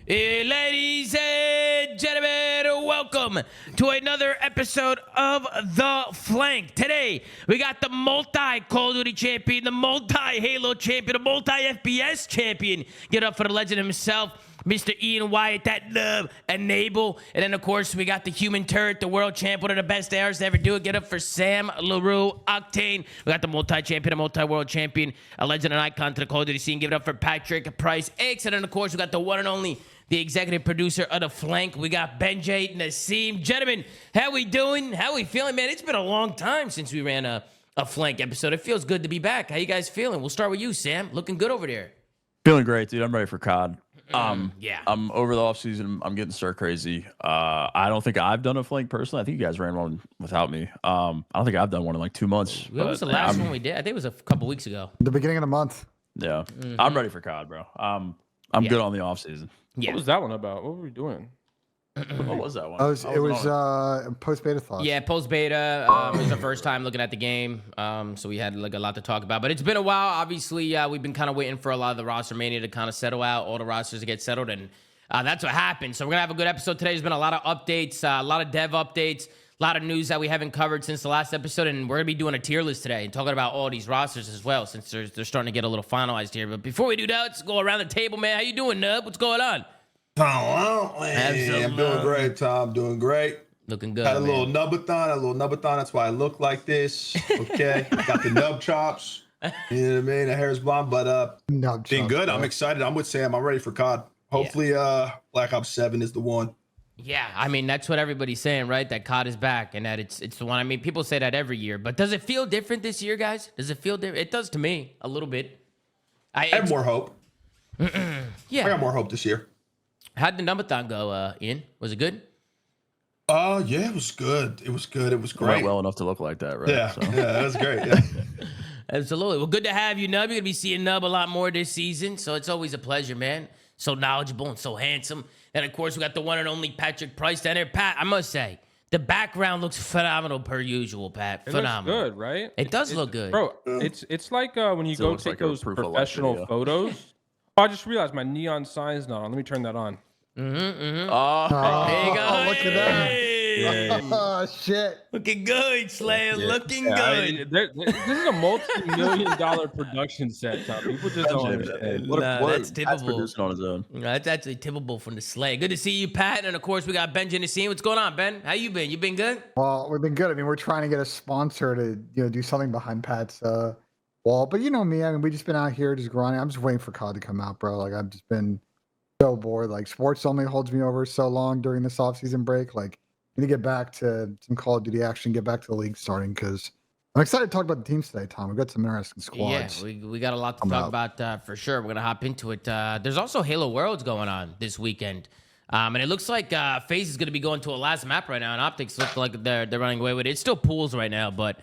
Ladies and gentlemen, welcome to another episode of The Flank. Today, we got the multi-Call of Duty champion, the multi-Halo champion, the multi-FPS champion. Get up for the legend himself, Mr. Ian Wyatt, that nub, Enable. And then, of course, we got the human turret, the world champ, one of the best airs to ever do it. Get up for Sam LaRue, Octane. We got the multi-champion, a multi-world champion, a legend and icon to the Call of Duty scene. Give it up for Patrick Price X. And then, of course, we got the one and only, the executive producer of The Flank. We got Benjay Nassim. Gentlemen, how we doing? How we feeling, man? It's been a long time since we ran a Flank episode. It feels good to be back. How you guys feeling? We'll start with you, Sam. Looking good over there. Feeling great, dude. I'm ready for COD. Yeah. I'm over the off season. I'm getting stir crazy. I don't think I've done a Flank personally. I think you guys ran one without me. I don't think I've done one in like 2 months. What was the last one we did? I think it was a couple weeks ago. The beginning of the month. Yeah. I'm ready for COD, bro. I'm good on the off season. Yeah. What was that one about? What were we doing? What was that one? It was post beta thoughts. Yeah, post beta. It was our first time looking at the game, so we had like a lot to talk about. But it's been a while. Obviously, we've been kind of waiting for a lot of the roster mania to kind of settle out, all the rosters to get settled, and that's what happened. So we're gonna have a good episode today. There's been a lot of updates, a lot of dev updates, a lot of news that we haven't covered since the last episode, and we're gonna be doing a tier list today and talking about all these rosters as well, since they're starting to get a little finalized here. But before we do that, let's go around the table, man. How you doing, Nub? What's going on? I'm doing great, Tom. Doing great. Looking good. Had a man. little nubathon. That's why I look like this. Okay. Got the nub chops. You know what I mean? The hair's blonde, but being good. I'm excited. I'm with Sam. I'm ready for COD. Hopefully, Black Ops 7 is the one. Yeah, I mean, that's what everybody's saying, right? That COD is back and that it's the one. I mean, people say that every year, but does it feel different this year, guys? Does it feel different? It does to me a little bit. I have more hope. Yeah. I got more hope this year. How'd the numbathon go, Ian? Was it good? Yeah, it was good. It was good. It was Went great. well enough to look like that, right? Yeah, So. yeah, that was great. Yeah. Absolutely. Well, good to have you, Nub. You're going to be seeing Nub a lot more this season, so it's always a pleasure, man. So knowledgeable and so handsome. And, of course, we got the one and only Patrick Price down there. Pat, I must say, the background looks phenomenal per usual, Pat. It Phenomenal. looks good, right? It does look good. Bro, it's like when you Still go looks take like a those proof of life professional video. photos. Oh, I just realized my neon sign's not on. Let me turn that on. Oh, Oh, there you go. look at that. Hey! Oh shit. Looking good, Slayer. Looking good. This is a multi-million-dollar production set, Tom. People just don't understand. Nah, that's Pat's typical. producing on his own. That's actually typical from the Slay. Good to see you, Pat. And of course, we got Benji in the scene. What's going on, Ben? How you been? You been good? Well, we've been good. I mean, we're trying to get a sponsor to do something behind Pat's wall. But you know me. I mean, we just been out here just grinding. I'm just waiting for COD to come out, bro. Like I've just been so bored. Like sports only holds me over so long during this off-season break. Like I need to get back to some Call of Duty action, get back to the league starting because I'm excited to talk about the teams today, Tom. We've got some interesting squads. Yeah, we got a lot to talk about for sure. We're gonna hop into it. There's also Halo Worlds going on this weekend, and it looks like FaZe is gonna be going to a last map right now, and Optics look like they're running away with it. It's still pools right now, but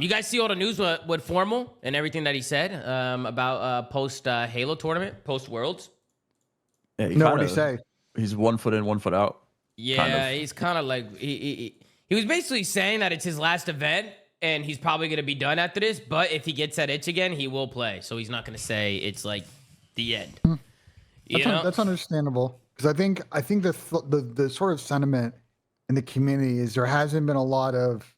you guys see all the news with Formal and everything that he said about post Halo tournament, post Worlds. Yeah, What did he say? He's 1 foot in, 1 foot out. Yeah, Kind of. he's kind of like he was basically saying that it's his last event and he's probably gonna be done after this. But if he gets that itch again, he will play. So he's not gonna say it's like the end. That's understandable because I think the sort of sentiment in the community is there hasn't been a lot of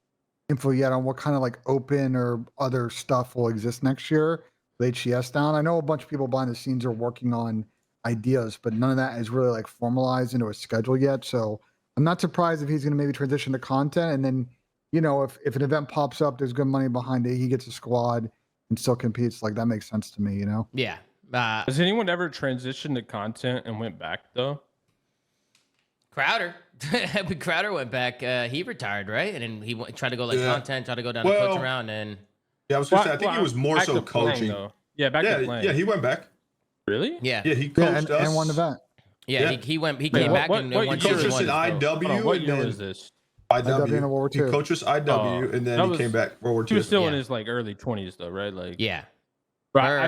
info yet on what kind of like open or other stuff will exist next year with HCS down. I know a bunch of people behind the scenes are working on ideas, but none of that is really like formalized into a schedule yet. So I'm not surprised if he's going to maybe transition to content. And then, if an event pops up, there's good money behind it. He gets a squad and still competes. Like that makes sense to me, Yeah. Has anyone ever transitioned to content and went back though? Crowder. Crowder went back. He retired, right? And then he tried to go content, tried to go down the Well, coach around, and Yeah, I was gonna say, I think he was more back so to playing, coaching. though. Yeah, back to playing. Yeah, he went back. Really? yeah, Yeah, he coached us. and one event. yeah. Yeah. He went. He Wait, came back what and year won He coached season us one. in Hold IW. on, what and year then was this? IW in World War He II. coached us IW, Oh, and then that he was- came back World War He II. was still in Yeah. his like early 20s though, right? Like, Yeah, bro, Or-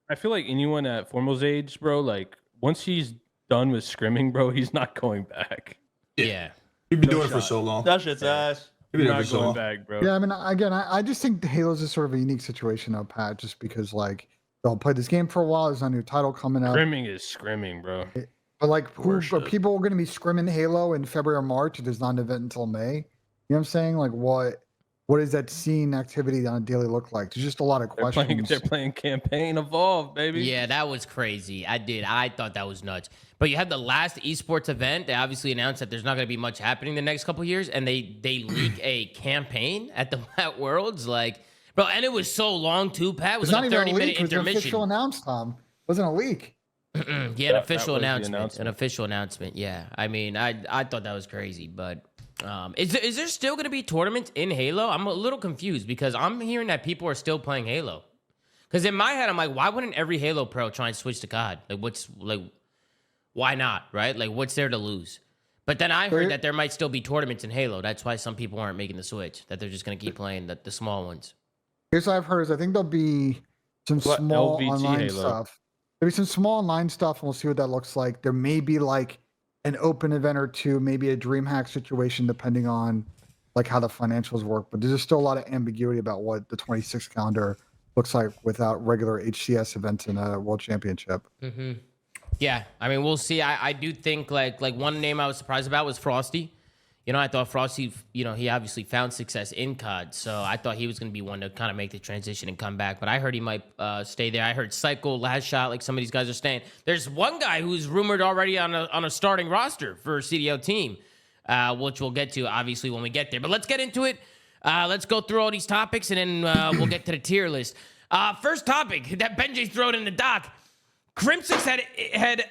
I feel like anyone at Formal's age, bro, like once he's done with scrimming, bro, he's not going back. yeah. He's been No doing it for shot. so long. That shit's ass. He's been He's doing it not for so going long. back, bro. Yeah, I mean, again, I just think Halo's is sort of a unique situation though, Pat, just because like they'll play this game for a while. There's a new title coming up. Scrimming is scrimming, bro. But like, who are Worship. people going to be scrimming Halo in February or March if there's not an event until May? You know what I'm saying? Like, what does that scene activity on a daily look like? There's just a lot of questions. They're playing campaign evolve, baby. Yeah, that was crazy. I thought that was nuts. But you had the last esports event. They obviously announced that there's not going to be much happening the next couple of years, and they leak a campaign at the at Worlds, like, bro. And it was so long too, Pat. It was It's like not a even a 30-minute leak. It was an official intermission. announced, Tom. It wasn't a leak. Yeah, an That official was the announcement. An announcement. official announcement. Yeah, I mean, I thought that was crazy, but. Is there still going to be tournaments in Halo? I'm a little confused because I'm hearing that people are still playing Halo. Because in my head, I'm like, why wouldn't every Halo pro try and switch to COD? Why not, right? Like, what's there to lose? But then I heard that there might still be tournaments in Halo. That's why some people aren't making the switch. That they're just going to keep playing the small ones. Here's what I've heard is I think there'll be some What, small LVT online Halo? stuff. There'll be some small online stuff, and we'll see what that looks like. There may be like an open event or two, maybe a DreamHack situation, depending on like how the financials work. But there's just still a lot of ambiguity about what the 26th calendar looks like without regular HCS events in a World Championship. Mm-hmm. Yeah, I mean, we'll see. I do think like one name I was surprised about was Frosty. You know, I thought Frosty, you know, he obviously found success in COD, so I thought he was going to be one to kind of make the transition and come back. But I heard he might stay there. I heard Cycle, Last Shot, like some of these guys are staying. There's one guy who's rumored already on a starting roster for a CDO team, which we'll get to obviously when we get there. But let's get into it. Let's go through all these topics, and then we'll get to the tier list. First topic that Benji's thrown in the doc. Crimsix had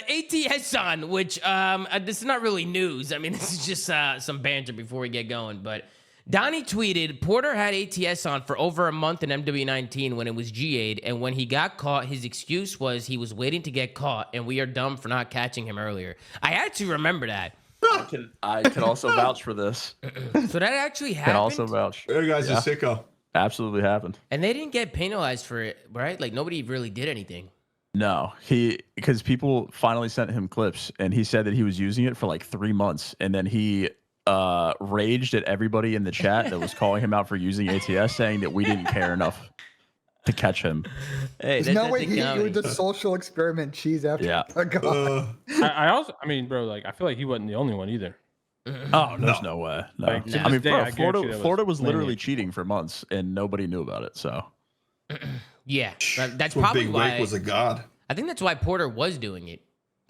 ATS on, which this is not really news. I mean, this is just some banter before we get going. But Donnie tweeted, Porter had ATS on for over a month in MW19 when it was GA'd, and when he got caught, his excuse was he was waiting to get caught, and we are dumb for not catching him earlier. I actually remember that. I can also vouch for this. So that actually Can happened? also vouch. That guy's a sicko. Absolutely happened. And they didn't get penalized for it, right? Like, nobody really did anything. No, because people finally sent him clips, and he said that he was using it for like 3 months, and then he raged at everybody in the chat that was calling him out for using ATS, saying that we didn't care enough to catch him. Hey, There's no way he would just social experiment cheese after. Yeah. Oh, God. I mean, bro, like I feel like he wasn't the only one either. Oh, there's no way. No. Like, to I mean, this day, bro, I guarantee that was Florida was literally mainly- cheating for months, and nobody knew about it. So Yeah, that's That's when probably Big why. Wake was a god. I think that's why Porter was doing it.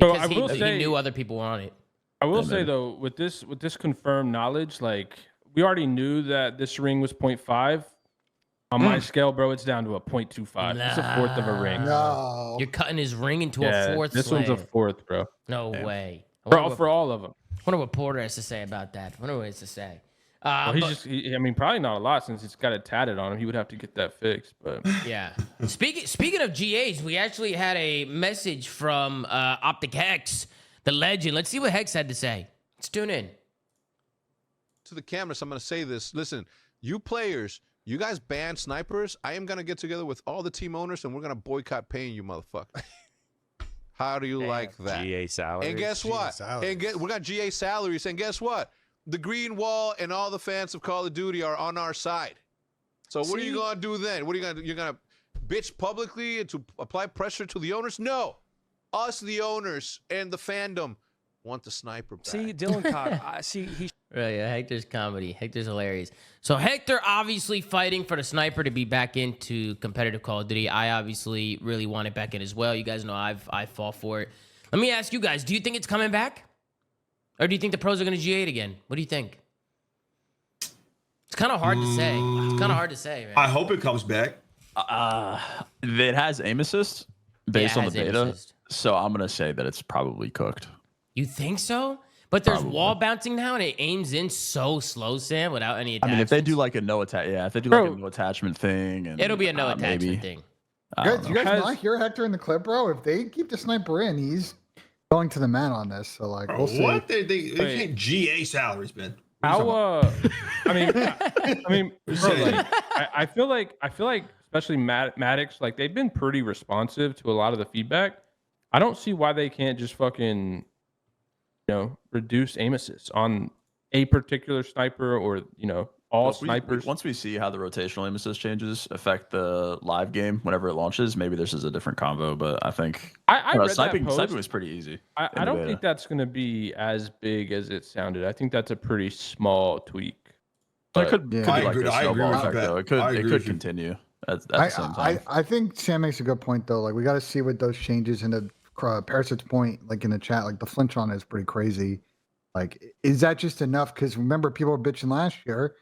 So Because I will he say- knew other people were on it. I will Yeah, say maybe. though, with this confirmed knowledge, like we already knew that this ring was 0.5. On my scale, bro, it's down to a 0.25. It's a fourth of a ring. No. You're cutting his ring into Yeah, a fourth this slab. one's a fourth, bro. No way. I For, wonder for all of them. what Porter has to say about that. I wonder what he has to say. Well, But- I mean, probably not a lot since he's got it tatted on him. He would have to get that fixed, but yeah. Speaking of GAs, we actually had a message from Optic Hex, the legend. Let's see what Hex had to say. Let's tune in. To the cameras, I'm going to say this. Listen, you players, you guys ban snipers. I am going to get together with all the team owners and we're going to boycott paying you, motherfucker. How do you like that? GA salary. And guess what? We got GA salaries. And guess what? The Green Wall and all the fans of Call of Duty are on our side. So what are you going to do then? What are you going to do? You're going to bitch publicly and to apply pressure to the owners? No. Us, the owners, and the fandom want the sniper back. See, Dylan Cobb. He Right, yeah, Hector's comedy. Hector's hilarious. So Hector obviously fighting for the sniper to be back into competitive Call of Duty. I obviously really want it back in as well. You guys know I fall for it. Let me ask you guys, do you think it's coming back? Or do you think the pros are going to G8 again? What do you think? It's kind of hard to say. It's kind of hard to say, man. I hope it comes back. it has aim assist based Yeah, it on the has aim beta. assist. So I'm gonna say that it's probably cooked. You think so? But there's Probably. wall bouncing now, and it aims in so slow, Sam, without any I attachments. mean, if they do like a no attach, if they do like Bro. a no attachment thing, and it'll be a no attachment maybe. thing. I You don't guys, you know. guys Has- not hear Hector in the clip, bro? If they keep the sniper in, he's going to the man on this. So like, we'll see. What? They Wait. can't GA salaries, man. how I mean, bro, saying? like, I feel like especially Maddox, like they've been pretty responsive to a lot of the feedback. I don't see why they can't just fucking, reduce aim assists on a particular sniper or all Well, snipers. once we see how the rotational aim assist changes affect the live game whenever it launches, maybe this is a different combo. But I think I read that sniping post. was pretty easy. I don't think that's going to be as big as it sounded. I think that's a pretty small tweak. It could be I like agree- a I agree snowball with effect, that. though. I It agree could with you. continue at the same time. I think Sam makes a good point though. Like we got to see what those changes in the Parasite's point, like in the chat, like the flinch on it is pretty crazy. Like, is that just enough? Because remember, people were bitching last year,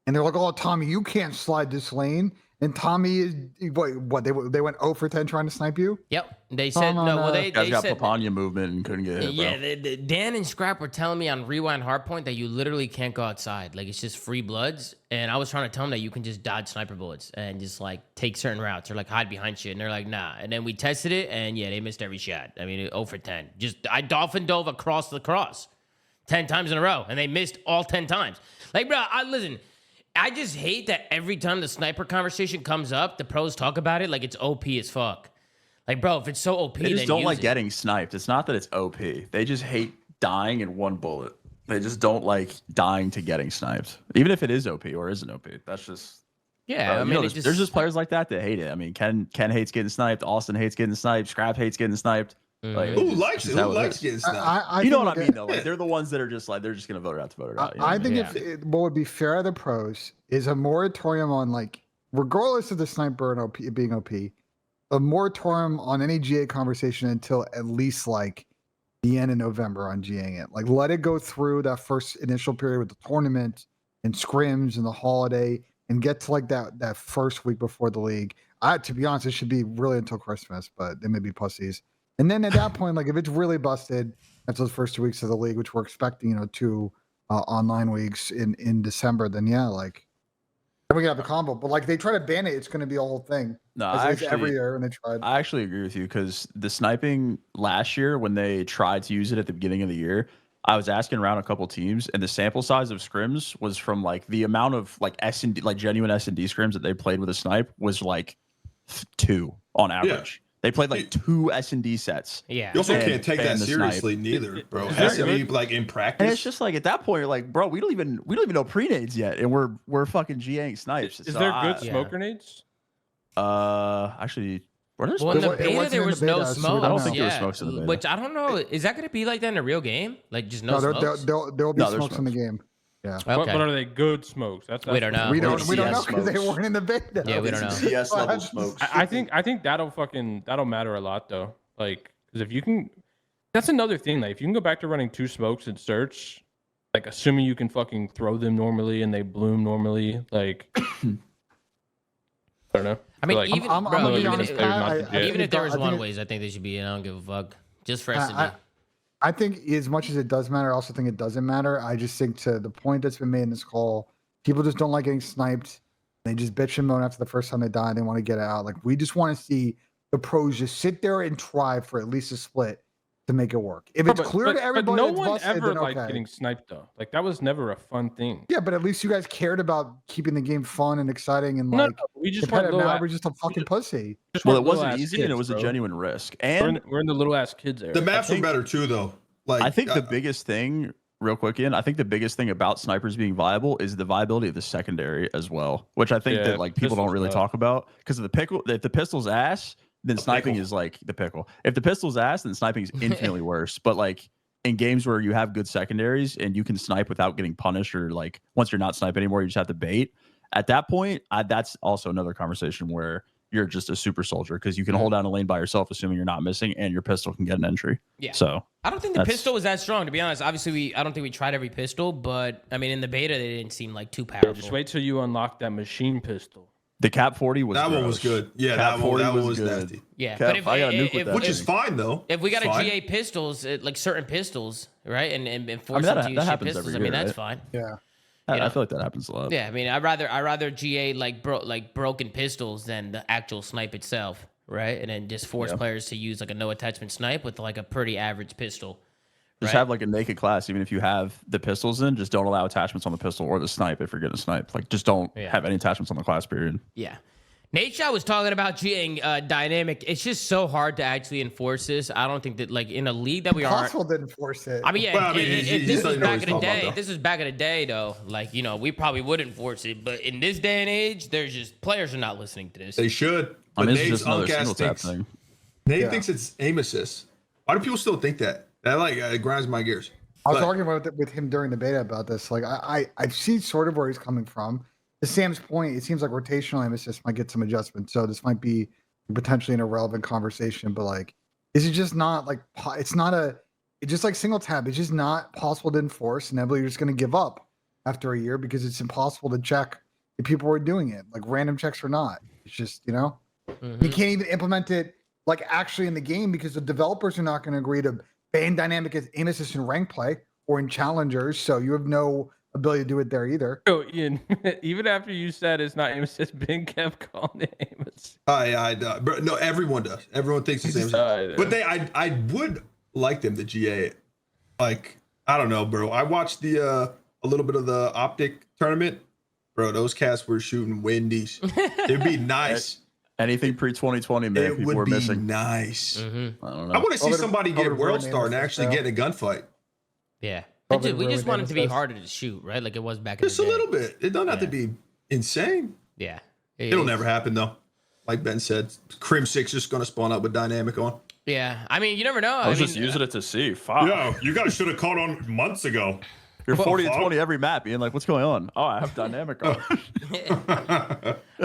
and they're like, "Oh, Tommy, you can't slide this lane." And Tommy is what they went 0 for 10 trying to snipe you. Yep. They said no. Well, they Guys got said Papania movement and couldn't get hit. yeah. Bro. Dan and Scrap were telling me on Rewind Hardpoint that you literally can't go outside. Like it's just free bloods. And I was trying to tell them that you can just dodge sniper bullets and just like take certain routes or like hide behind shit. And they're like, nah. And then we tested it, and yeah, they missed every shot. I mean, 0 for 10. I dolphin dove across the cross 10 times in a row, and they missed all 10 times. Like, bro, listen. I just hate that every time the sniper conversation comes up, the pros talk about it like it's OP as fuck. Like, bro, if it's so OP, They just then don't use like it. getting sniped. It's not that it's OP. They just hate dying in one bullet. They just don't like dying to getting sniped, even if it is OP or isn't OP. That's just Yeah, I you mean, know, it there's just players like that hate it. I mean, Ken hates getting sniped. Austin hates getting sniped. Scrap hates getting sniped. Like, Who likes it's it? just Who how likes is. getting sniped? You know think what I that- mean, though. Like, they're the ones that are just like they're just gonna vote it out to vote it out. You know I what think Yeah. what would be fair to the pros is a moratorium on like, regardless of the sniper and OP being OP, a moratorium on any GA conversation until at least like the end of November on GAing it. Like let it go through that first initial period with the tournament and scrims and the holiday and get to like that first week before the league. To be honest, it should be really until Christmas, but they may be pussies. And then at that point, like if it's really busted after those first 2 weeks of the league, which we're expecting, 2 online weeks in December, then yeah, like then we can have the combo. But like they try to ban it, it's going to be a whole thing. No, As I it is every actually, year when they tried. I actually agree with you because the sniping last year when they tried to use it at the beginning of the year, I was asking around a couple teams, and the sample size of scrims was from like the amount of like S&D, like genuine S&D scrims that they played with a snipe was like 2 on average. They played like 2 S&D sets. Yeah. You also And can't take that ban the seriously, neither, bro. is there SME, good- like in practice. And it's just like at that point, you're like, bro, we don't even know pre-nades yet, and we're fucking GAing snipes. Is So there good Yeah. smoke grenades? Actually, were there Well, in smoke? the It beta, wasn't there in the was no beta, so we smoke. don't I don't think there was Yeah, smokes in the beta. Which I don't know. Is that going to be like that in the real game? Like just no No, smokes? there will be No, there's smokes in the game. Yeah. Okay. But are they good smokes? That's We don't know. We Well, don't know CS because they smokes. weren't in the beta. Yeah, we don't know. CS level smokes. I think that'll matter a lot though. Like, because if you can, that's another thing. Like, if you can go back to running 2 smokes in search, like assuming you can fucking throw them normally and they bloom normally, like, I don't know. I mean, Like, even I'm bro, gonna be even honest, if, Pat, I even think if there was I think one it- ways, I think they should be. I don't give a fuck. Just for I- S&D. I think as much as it does matter, I also think it doesn't matter. I just think to the point that's been made in this call, people just don't like getting sniped. They just bitch and moan after the first time they die. They want to get it out. Like we just want to see the pros just sit there and try for at least a split to make it work. If it's clear to everybody, but no it's one busted, ever then liked okay. getting sniped though. Like that was never a fun thing. Yeah, but at least you guys cared about keeping the game fun and exciting and No, like we just want competitive. little. Now we're just a fucking pussy. just Well, want it wasn't little-ass easy, and it kids, was a bro. genuine risk. We're And in the little ass kids era. the maps think- were better too, though. Like I think the biggest thing, real quick, Ian, I think the biggest thing about snipers being viable is the viability of the secondary as well, which I think Yeah, that like people don't pistols really tough. talk about because of the pickle. If the pistol's ass, then sniping pickle. is like the pickle. If the pistol's ass, then sniping is infinitely worse. But like in games where you have good secondaries and you can snipe without getting punished, or like once you're not sniping anymore, you just have to bait. At that point, that's also another conversation where you're just a super soldier because you can hold down a lane by yourself, assuming you're not missing, and your pistol can get an entry. Yeah. So I don't think the That's- pistol was that strong, to be honest. Obviously, I don't think we tried every pistol, but I mean, in the beta, they didn't seem like too Yeah, powerful. just wait till you unlock that machine pistol. the Cap 40 was that one was gross. good. Yeah, Cap that 40 one was good. nasty. Yeah, Cap, but if I got a nuke with that Which thing. is fine though. if we got It's a fine. GA pistols, like certain pistols, right, and force that- them to use that shit happens pistols, every I mean, year, that's right? fine. Yeah. I know? feel like that happens a lot. Yeah, I mean, I'd rather GA like broken pistols than the actual snipe itself, right? And then just force players to use like a no attachment snipe with like a pretty average pistol. Just right? have like a naked class, even if you have the pistols in. Just don't allow attachments on the pistol or the snipe if you're getting a snipe. Like just don't Yeah. have any attachments on the class. Period. Yeah. Nate Shaw was talking about GAing dynamic. It's just so hard to actually enforce this. I don't think that like in a league that we are. Possible to enforce it. I mean, yeah. Well, I mean, If this was back in the talking day, about, if this was back in the day, though, like we probably would enforce it. But in this day and age, there's just players are not listening to this. They should. I But mean, this is Nate's just another uncast single tap thinks, thing. Nate thinks it's aim assist. Why do people still think that? That like it grinds my gears. I was But- talking about it with him during the beta about this. Like I see sort of where he's coming from. To Sam's point, it seems like rotational aim assist might get some adjustments. So this might be potentially an irrelevant conversation, but like, is it just not like it's just like single tap. It's just not possible to enforce. Inevitably, you're just going to give up after a year because it's impossible to check if people are doing it, like random checks or not. It's just you can't even implement it like actually in the game because the developers are not going to agree to ban dynamic aim assist in rank play or in challengers. So you have no ability to do it there either. So Ian, even after you said it's not aim assist, Ben kept calling it aim assist. Bro, no, everyone does. Everyone thinks it's aim assist. But I would like them to GA it. Like, I don't know, bro. I watched a little bit of the Optic tournament. Bro, those cats were shooting windies. It'd be nice. Anything pre-2020, man, It people would were be missing. nice. I don't know. I want to see Over the- somebody over get the World board Star and names actually and get in a gunfight. Yeah. Probably We just ruined want it to be aim assist. harder to shoot, right? Like it was back in Just the a day. little bit. It doesn't have to be insane. Yeah. It'll never happen though. Like Ben said, Crim 6 just gonna spawn up with dynamic on. Yeah. I mean, you never know. I was just using it to see. Fuck. Yeah, you guys should have caught on months ago. You're 40 fuck? and 20 every map, Ian. Like, what's going on? Oh, I have dynamic on.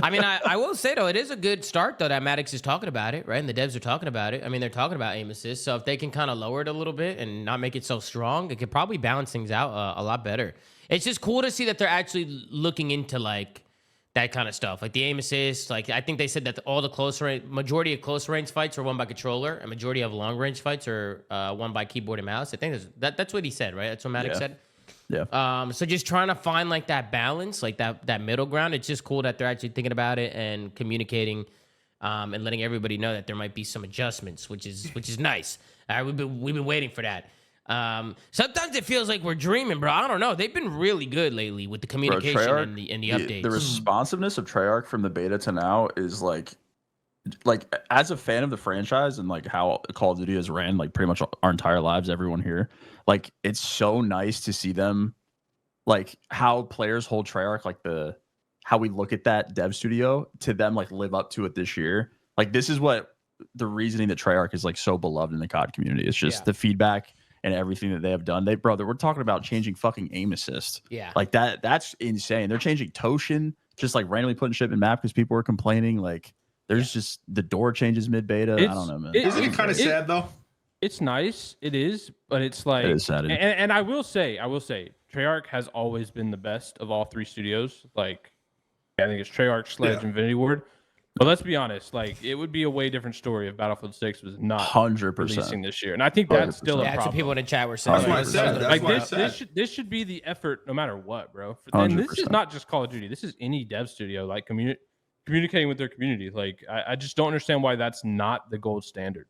I mean, I will say though, it is a good start though that Maddox is talking about it, right? And the devs are talking about it. I mean, they're talking about aim assist. So if they can kind of lower it a little bit and not make it so strong, it could probably balance things out a lot better. It's just cool to see that they're actually looking into like that kind of stuff, like the aim assist. Like I think they said that all the majority of close range fights are won by controller, and majority of long range fights are won by keyboard and mouse. I think that's what he said, right? That's what Maddox said. Yeah. So just trying to find like that balance, like that middle ground. It's just cool that they're actually thinking about it and communicating, and letting everybody know that there might be some adjustments, which is nice. We've been waiting for that. Sometimes it feels like we're dreaming, bro. I don't know. They've been really good lately with the communication Treyarch, and the updates. The responsiveness of Treyarch from the beta to now is like as a fan of the franchise and like how Call of Duty has ran like pretty much our entire lives, everyone here, like it's so nice to see them, like how players hold Treyarch, like how we look at that dev studio to them, like live up to it this year. Like this is what the reasoning that Treyarch is like so beloved in the COD community. It's just the feedback and everything that they have done. We're talking about changing fucking aim assist. Yeah. Like that's insane. They're changing Toshin, just like randomly putting shit in map because people were complaining. Like there's just the door changes mid beta. I don't know, man. Isn't it kind of sad though? It's nice. It is, but it's like, It is sad. and I will say, Treyarch has always been the best of all three studios. Like, I think it's Treyarch, Sledge, Infinity Ward. But let's be honest, like it would be a way different story if Battlefield 6 was not 100%. releasing this year, and I think that's still a That's what problem. people in the chat were saying. That's what I said. That's Like what I said. this should be the effort no matter what, bro. And this is 100%. not just Call of Duty. This is any dev studio like communicating with their community. Like I just don't understand why that's not the gold standard.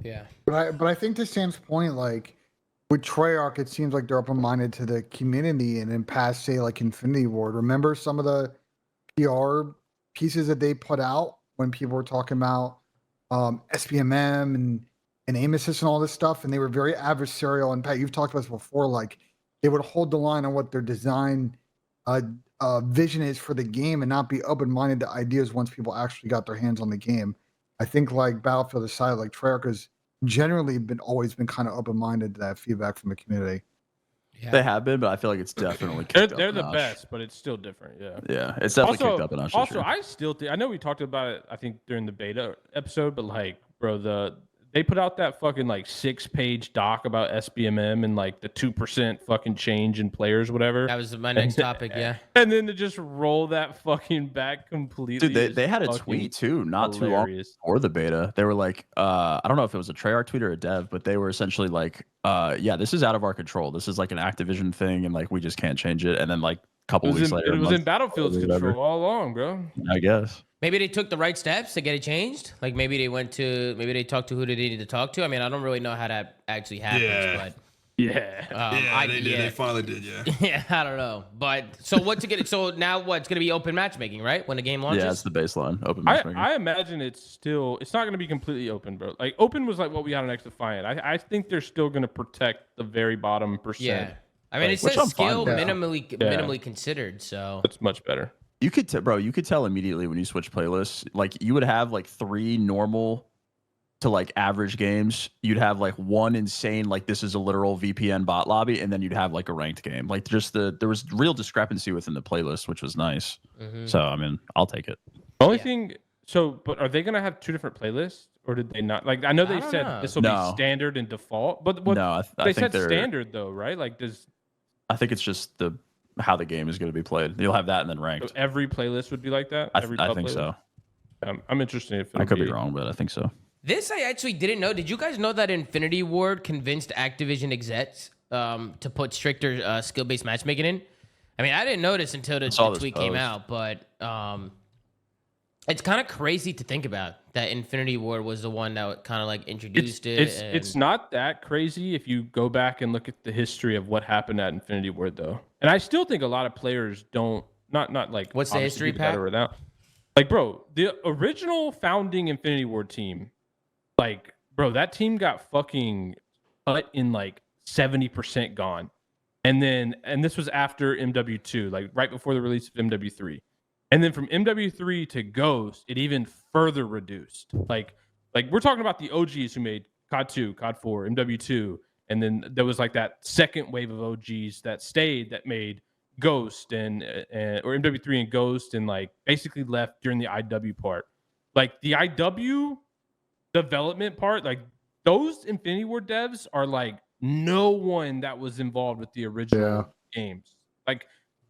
Yeah. But I think to Sam's point, like with Treyarch, it seems like they're open-minded to the community, and in past, say like Infinity Ward. Remember some of the PR pieces that they put out when people were talking about SPMM and aim assist and all this stuff, and they were very adversarial. And Pat, you've talked about this before. Like they would hold the line on what their design vision is for the game, and not be open-minded to ideas once people actually got their hands on the game. I think like Battlefield aside, like Treyarch has generally always been kind of open-minded to that feedback from the community. Yeah. They have been, but I feel like it's definitely kicked They're up a the notch. best, but it's still different. Yeah. Yeah, it's definitely Also, kicked up a notch. also, I still think I know we talked about it. I think during the beta episode, but like, bro, they put out that fucking like 6-page doc about SBMM and like the 2% fucking change in players, whatever. That was my next topic. Yeah. And then to just roll that fucking back completely. Dude, they is had a fucking tweet too, not too long hilarious. before the beta. They were like, I don't know if it was a Treyarch tweet or a dev, but they were essentially like, yeah, this is out of our control. This is like an Activision thing, and like we just can't change it. And then like a couple weeks later, It was in months Battlefield's later, whatever. control all along, bro. I guess. Maybe they took the right steps to get it changed. Like maybe they talked to who they needed to talk to. I mean, I don't really know how that actually happens, Yeah. but Yeah. Yeah, they did. They finally did. Yeah. Yeah, I don't know, but so what's it gonna? So now what's gonna be open matchmaking, right? When the game launches. Yeah, it's the baseline. Open matchmaking. I imagine it's not going to be completely open, bro. Like open was like what we had on X Defiant. I think they're still going to protect the very bottom percent. Yeah, I mean, it Which says I'm fine skill with. minimally considered. So It's much better. You could, you could tell immediately when you switch playlists. Like you would have like 3 normal to like average games. You'd have like one insane, like this is a literal VPN bot lobby, and then you'd have like a ranked game. Like just there was real discrepancy within the playlist, which was nice. So I mean, I'll take it. The only thing, but are they going to have 2 different playlists, or did they not? Like I know they don't said know. this will be standard and default, but No, I they think said standard though, right? Like I think it's just how the game is going to be played. You'll have that and then ranked. so every playlist would be like that. I Every think playlist? so. I'm interested if I could be wrong, but I think so. this I actually didn't know. Did you guys know that Infinity Ward convinced Activision execs to put stricter skill-based matchmaking in? I mean, I didn't notice until the tweet came out, but it's kind of crazy to think about that Infinity Ward was the one that kind of like introduced it. It's not that crazy if you go back and look at the history of what happened at Infinity Ward, though. And I still think a lot of players don't not like What's the obviously history, do better Pat? without. Like, bro, the original founding Infinity Ward team, like, bro, that team got fucking cut in like 70% gone. And this was after MW2, like right before the release of MW3. And then from MW3 to Ghost, it even further reduced. Like we're talking about the OGs who made COD 2, COD 4, MW2, and then there was like that second wave of OGs that stayed that made Ghost and or MW3 and Ghost and like basically left during the IW part. Like the IW development part, like those Infinity Ward devs are like no one that was involved with the original games. Like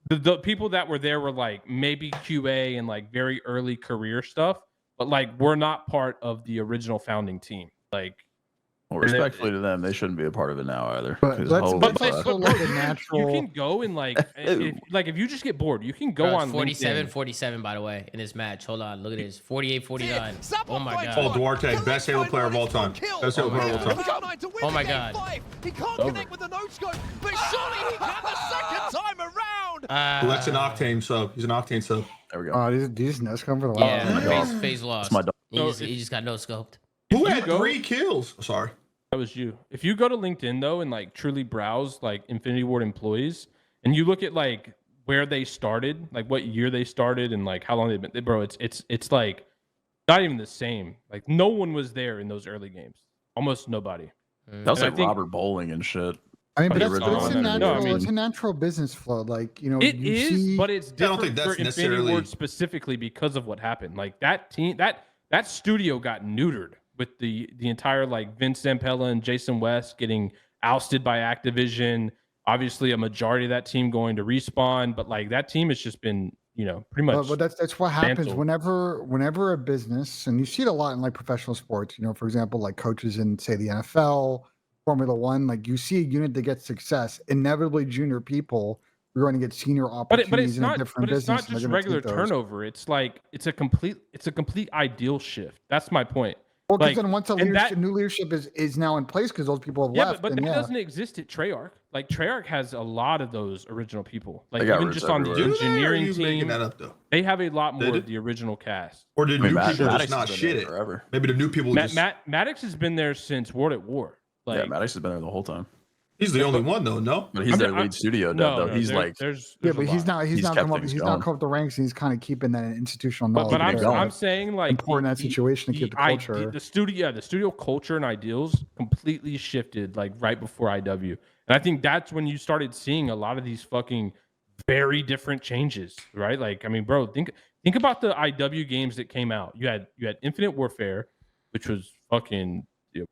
the people that were there were like maybe QA and like very early career stuff, but like we're not part of the original founding team. Like, Well, respectfully to them, they shouldn't be a part of it now either. But 'cause let's- holy let's fuck. also look at natural. you can go and like, if you just get bored, you can go Bro, on 47, LinkedIn. 47, by the way, in this match. Hold on, look at this. 48, 49. Oh my god. Paul Duarte, best Halo player of all time. Best Halo player of all time. Oh my god. He can't connect with the no scope, but surely he can the second time around. That's an Octane sub. He's an Octane sub. There we go. Oh, these nest come for the Yeah, phase lost. That's my dog. He just got no scoped. Who had 3 kills? Sorry. That was you. If you go to LinkedIn though and like truly browse like Infinity Ward employees and you look at like where they started, like what year they started and like how long they've been, bro, it's like not even the same. Like no one was there in those early games. Almost nobody. That was And I like think- Robert Bowling and shit. I mean, but The it's original a one. natural, No, I mean- it's a natural business flow. Like, you know, It you is, see, but it's I don't different think that's for Infinity necessarily- Ward specifically because of what happened. Like that team, that studio got neutered with the entire like Vince Zampella and Jason West getting ousted by Activision. Obviously, a majority of that team going to Respawn, but like that team has just been, you know, pretty much. but that's what happens canceled. whenever a business, and you see it a lot in like professional sports. You know, for example, like coaches in say the NFL, Formula One. Like you see a unit that gets success, inevitably junior people are going to get senior but opportunities it's in a not. different But it's business. not and they're just gonna regular take those. turnover. It's like it's a complete ideal shift. That's my point. Well, because Like, then once a and leadership, that- new leadership is now in place because those people have Yeah, left. but then that yeah. doesn't exist at Treyarch. Like Treyarch has a lot of those original people. Like They got even roots just on the everywhere. Do they, or are engineering you making team, that up though? they have a lot They more do? of the original cast. Or did I mean, new people Maddox just not has been shit there it? forever. Maybe the new people just. Maddox has been there since World at War. Like, Yeah, Maddox has been there the whole time. He's the only one though. No. But he's I'm- their I'm- lead studio dev, no, though. no, He's there- like, there's Yeah, a but lot. he's not He's come kept up things he's going. not come up the ranks. And he's kind of keeping that institutional But, knowledge. but I'm, because going. I'm saying like important in that situation to keep the culture. the studio culture and ideals completely shifted like right before IW, and I think that's when you started seeing a lot of these fucking very different changes, right? Like, I mean, bro, think about the IW games that came out. You had Infinite Warfare, which was fucking, you know,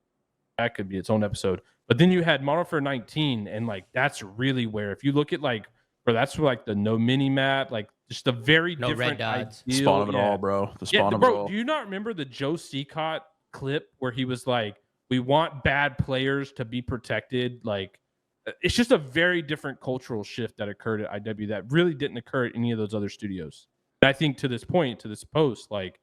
that could be its own episode. But then you had Modern Warfare 19, and like that's really where, if you look at like, bro, that's where, like the no mini map, like just a very No red different dots. ideal- spawn of it yeah. all, bro. The Yeah, spawn of it bro, all. do you not remember the Joe Seacott clip where he was like, "We want bad players to be protected"? Like, it's just a very different cultural shift that occurred at IW that really didn't occur at any of those other studios. And I think to this point, to this post, like,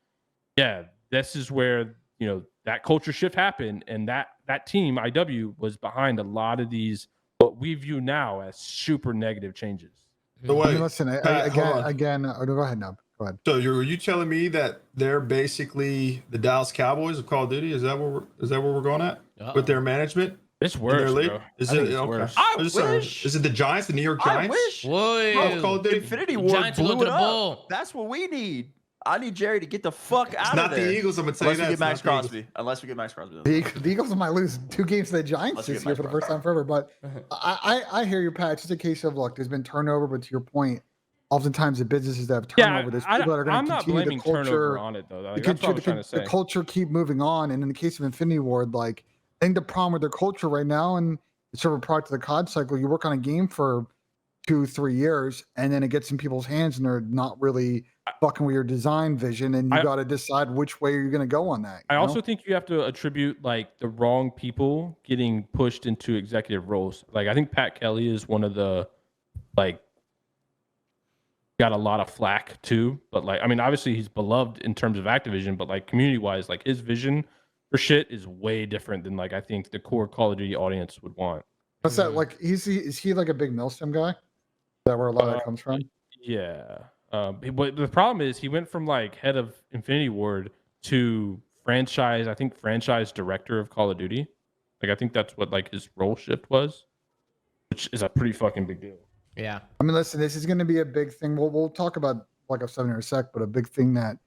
yeah, this is where, you know, that culture shift happened, and that team IW was behind a lot of these what we view now as super negative changes. So I wait, mean, listen, Pat, hold on. go ahead, Nub. Go ahead. So are you telling me that they're basically the Dallas Cowboys of Call of Duty? Is that where we're going at with their management? It's in worse, their league? bro. Is I think it it's okay? worse. I Just sorry. wish. Is it the Giants, the New York I Giants? wish. Whoa. Call of Duty. Infinity Ward Giants will blew go to it the up. bowl. That's what we need. I need Jerry to get the fuck out It's of not there. the Eagles. I'm gonna tell Unless you we that. get Max It's not the Eagles. Crosby. Unless we get Max Crosby. The Eagles might lose 2 games to the Giants Let's this get year Max for the first time forever. But I hear you, Pat. It's just a case of, look, there's been turnover, but to your point, oftentimes the businesses that have turnover, there's people that are going I'm to not continue blaming the culture. turnover on it though. Like, that's what I was trying to say. The culture keep moving on, and in the case of Infinity Ward, like I think the problem with their culture right now, and it's sort of a product of the COD cycle. You work on a game for 2-3 years, and then it gets in people's hands, and they're not really fucking with your design vision, and you got to decide which way you're going to go on that. I also think you have to attribute like the wrong people getting pushed into executive roles. Like I think Pat Kelly is one of the like got a lot of flack too, but like I mean obviously he's beloved in terms of Activision, but like community wise, like his vision for shit is way different than like I think the core Call of Duty audience would want. What's that like? Is he like a big Milsim guy? Is that where a lot of that comes from? Yeah. But the problem is he went from like head of Infinity Ward to franchise director of Call of Duty. Like I think that's what like his role shift was, which is a pretty fucking big deal. Yeah. I mean, listen, this is going to be a big thing. We'll talk about Black Ops 7 in a sec, but a big thing that,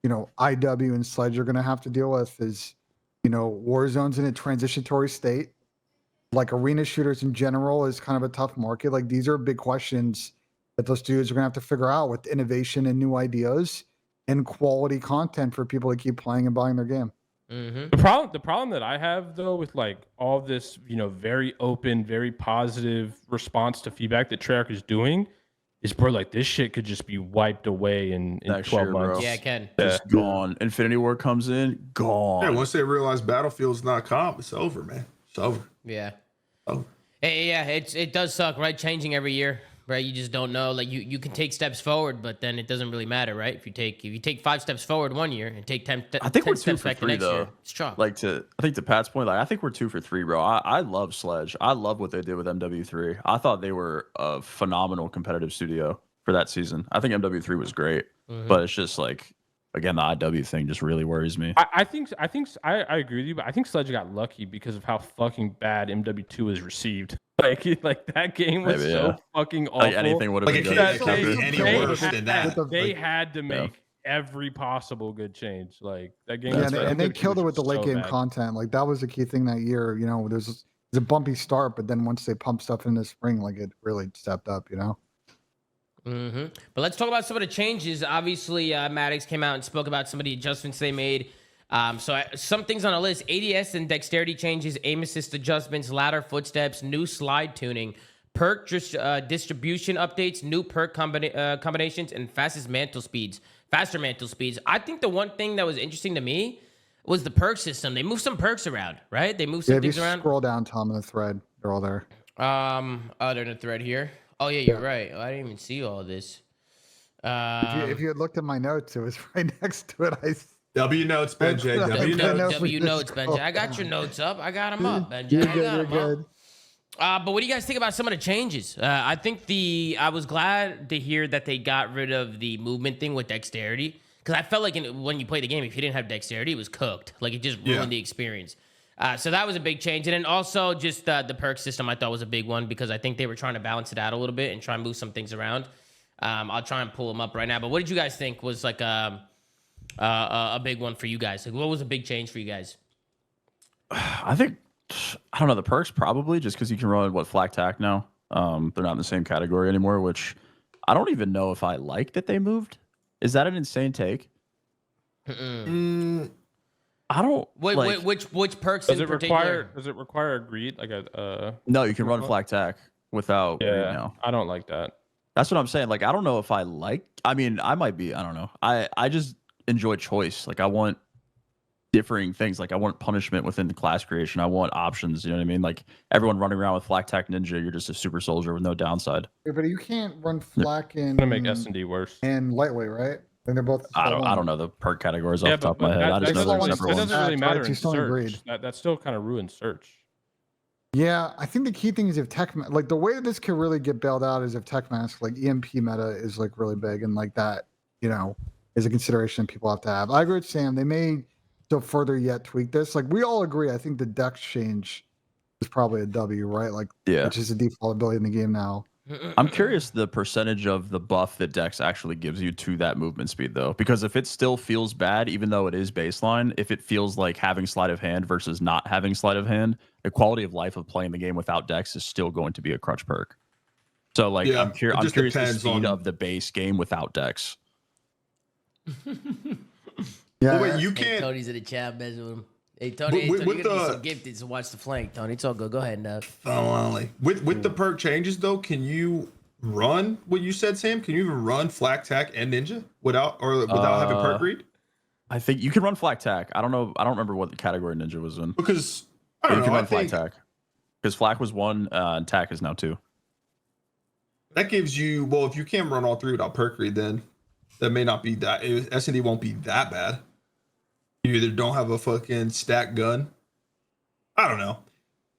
IW and Sledge are going to have to deal with is, Warzone's in a transitory state. Like arena shooters in general is kind of a tough market. Like these are big questions that those studios are going to have to figure out with innovation and new ideas and quality content for people to keep playing and buying their game. Mm-hmm. The problem that I have though with like all this, very open, very positive response to feedback that Treyarch is doing is, bro, like this shit could just be wiped away in 12 year, months. bro. Yeah, it can. Just gone. Infinity War comes in, gone. Yeah, once they realize Battlefield's not comp, it's over, man. It's over. Yeah. Oh. Hey, yeah, it does suck, right? Changing every year, right? You just don't know. Like you can take steps forward, but then it doesn't really matter, right? If you take 5 steps forward one year and take 10, I think 10 we're 2 steps for back the 3 next though. year, it's chalk. I think to Pat's point, like I think we're 2 for 3, bro. I love Sledge. I love what they did with MW3. I thought they were a phenomenal competitive studio for that season. I think MW3 was great, but it's just like, again, the IW thing just really worries me. I agree with you, but I think Sledge got lucky because of how fucking bad MW2 is received. Like that game was so fucking awful. Like anything would have been it good. can't be any worse than that. They had to make every possible good change. Like that game. Yeah, and they killed it with the late game content. Like that was the key thing that year. There's a bumpy start, but then once they pumped stuff in the spring, like it really stepped up. Mm-hmm. But let's talk about some of the changes. Obviously, Maddox came out and spoke about some of the adjustments they made. Some things on the list: ADS and dexterity changes, aim assist adjustments, ladder footsteps, new slide tuning, perk distribution updates, new perk combinations, and faster mantle speeds. I think the one thing that was interesting to me was the perk system. They moved some perks around, right? They moved some things around. Scroll down, Tom, in the thread. They're all there. They're in the thread here. Oh yeah, you're right. I didn't even see all this. If you had looked at my notes, it was right next to it. W notes, Benjay. W notes, Benjay. I got your notes up. I got them up, Benjay. You're good. But what do you guys think about some of the changes? I think I was glad to hear that they got rid of the movement thing with dexterity, because I felt like when you play the game, if you didn't have dexterity, it was cooked. Like it just ruined the experience. So that was a big change. And then also just the perk system I thought was a big one, because I think they were trying to balance it out a little bit and try and move some things around. I'll try and pull them up right now. But what did you guys think was like a big one for you guys? Like what was a big change for you guys? I think, I don't know, the perks probably, just because you can run flak tac now. They're not in the same category anymore, which I don't even know if I like that they moved. Is that an insane take? I don't. Which perks does in it particular? Does it require agreed? Like no, you can run flak tac without. Yeah, now. I don't like that. That's what I'm saying. Like I don't know if I like. I mean, I might be. I don't know. I just enjoy choice. Like I want differing things. Like I want punishment within the class creation. I want options. You know what I mean? Like everyone running around with flak tac ninja, you're just a super soldier with no downside. Yeah, but you can't run flak in. Gonna make S&D worse. And lightweight, right? And they're both. I don't know the perk categories off the top of my head. I just know they're separate That ones. doesn't really matter in Totally search. agreed. That still kind of ruins search. Yeah, I think the key thing is if tech, like the way that this could really get bailed out is if tech mask, like EMP meta is like really big and like that, is a consideration people have to have. I agree with Sam. They may still further yet tweak this. Like we all agree. I think the dex change is probably a W, right? Like, which is a default ability in the game now. I'm curious the percentage of the buff that Dex actually gives you to that movement speed, though, because if it still feels bad, even though it is baseline, if it feels like having sleight of hand versus not having sleight of hand, the quality of life of playing the game without Dex is still going to be a crutch perk. So, like, I'm curious the speed of the base game without Dex. Well, wait, you can't. Tony's in the chat messing with him. Hey, Tony, you're going to be some gifted to watch the flank, Tony. It's all good. Go ahead, With the perk changes, though, can you run what you said, Sam? Can you even run Flak Tack and Ninja without having perk read? I think you can run Flak Tack. I don't know. I don't remember what the category Ninja was in. Because I don't know. You can run Flak Tack. Because Flak was 1 and Tack is now 2. That gives you, well, if you can run all 3 without perk read, then that may not be that. S&D won't be that bad. You either don't have a fucking stack gun. I don't know.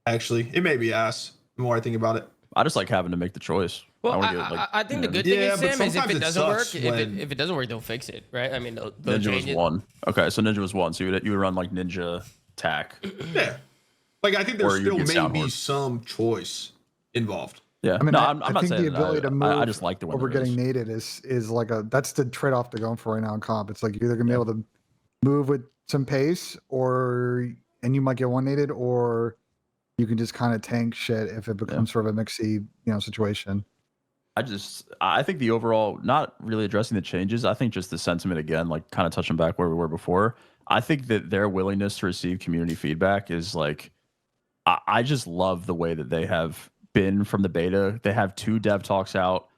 Actually, it may be ass the more I think about it. I just like having to make the choice. Well, I think the good thing is, Sam, is if it doesn't work, if it doesn't work, they'll fix it, right? I mean, they'll Ninja was 1. Okay, so Ninja was 1. So you would run like Ninja Tack. Yeah. Like, I think there still may be some choice involved. Yeah, I mean, I'm not think saying the ability to move. I just like the one we're getting nated is like that's the trade off they're going for right now in comp. It's like you're either gonna be able to move with some pace, and you might get one nated, or you can just kind of tank shit if it becomes sort of a mixy, situation. I think the overall, not really addressing the changes. I think just the sentiment again, like kind of touching back where we were before. I think that their willingness to receive community feedback is like, I just love the way that they have been from the beta. They have 2 dev talks out.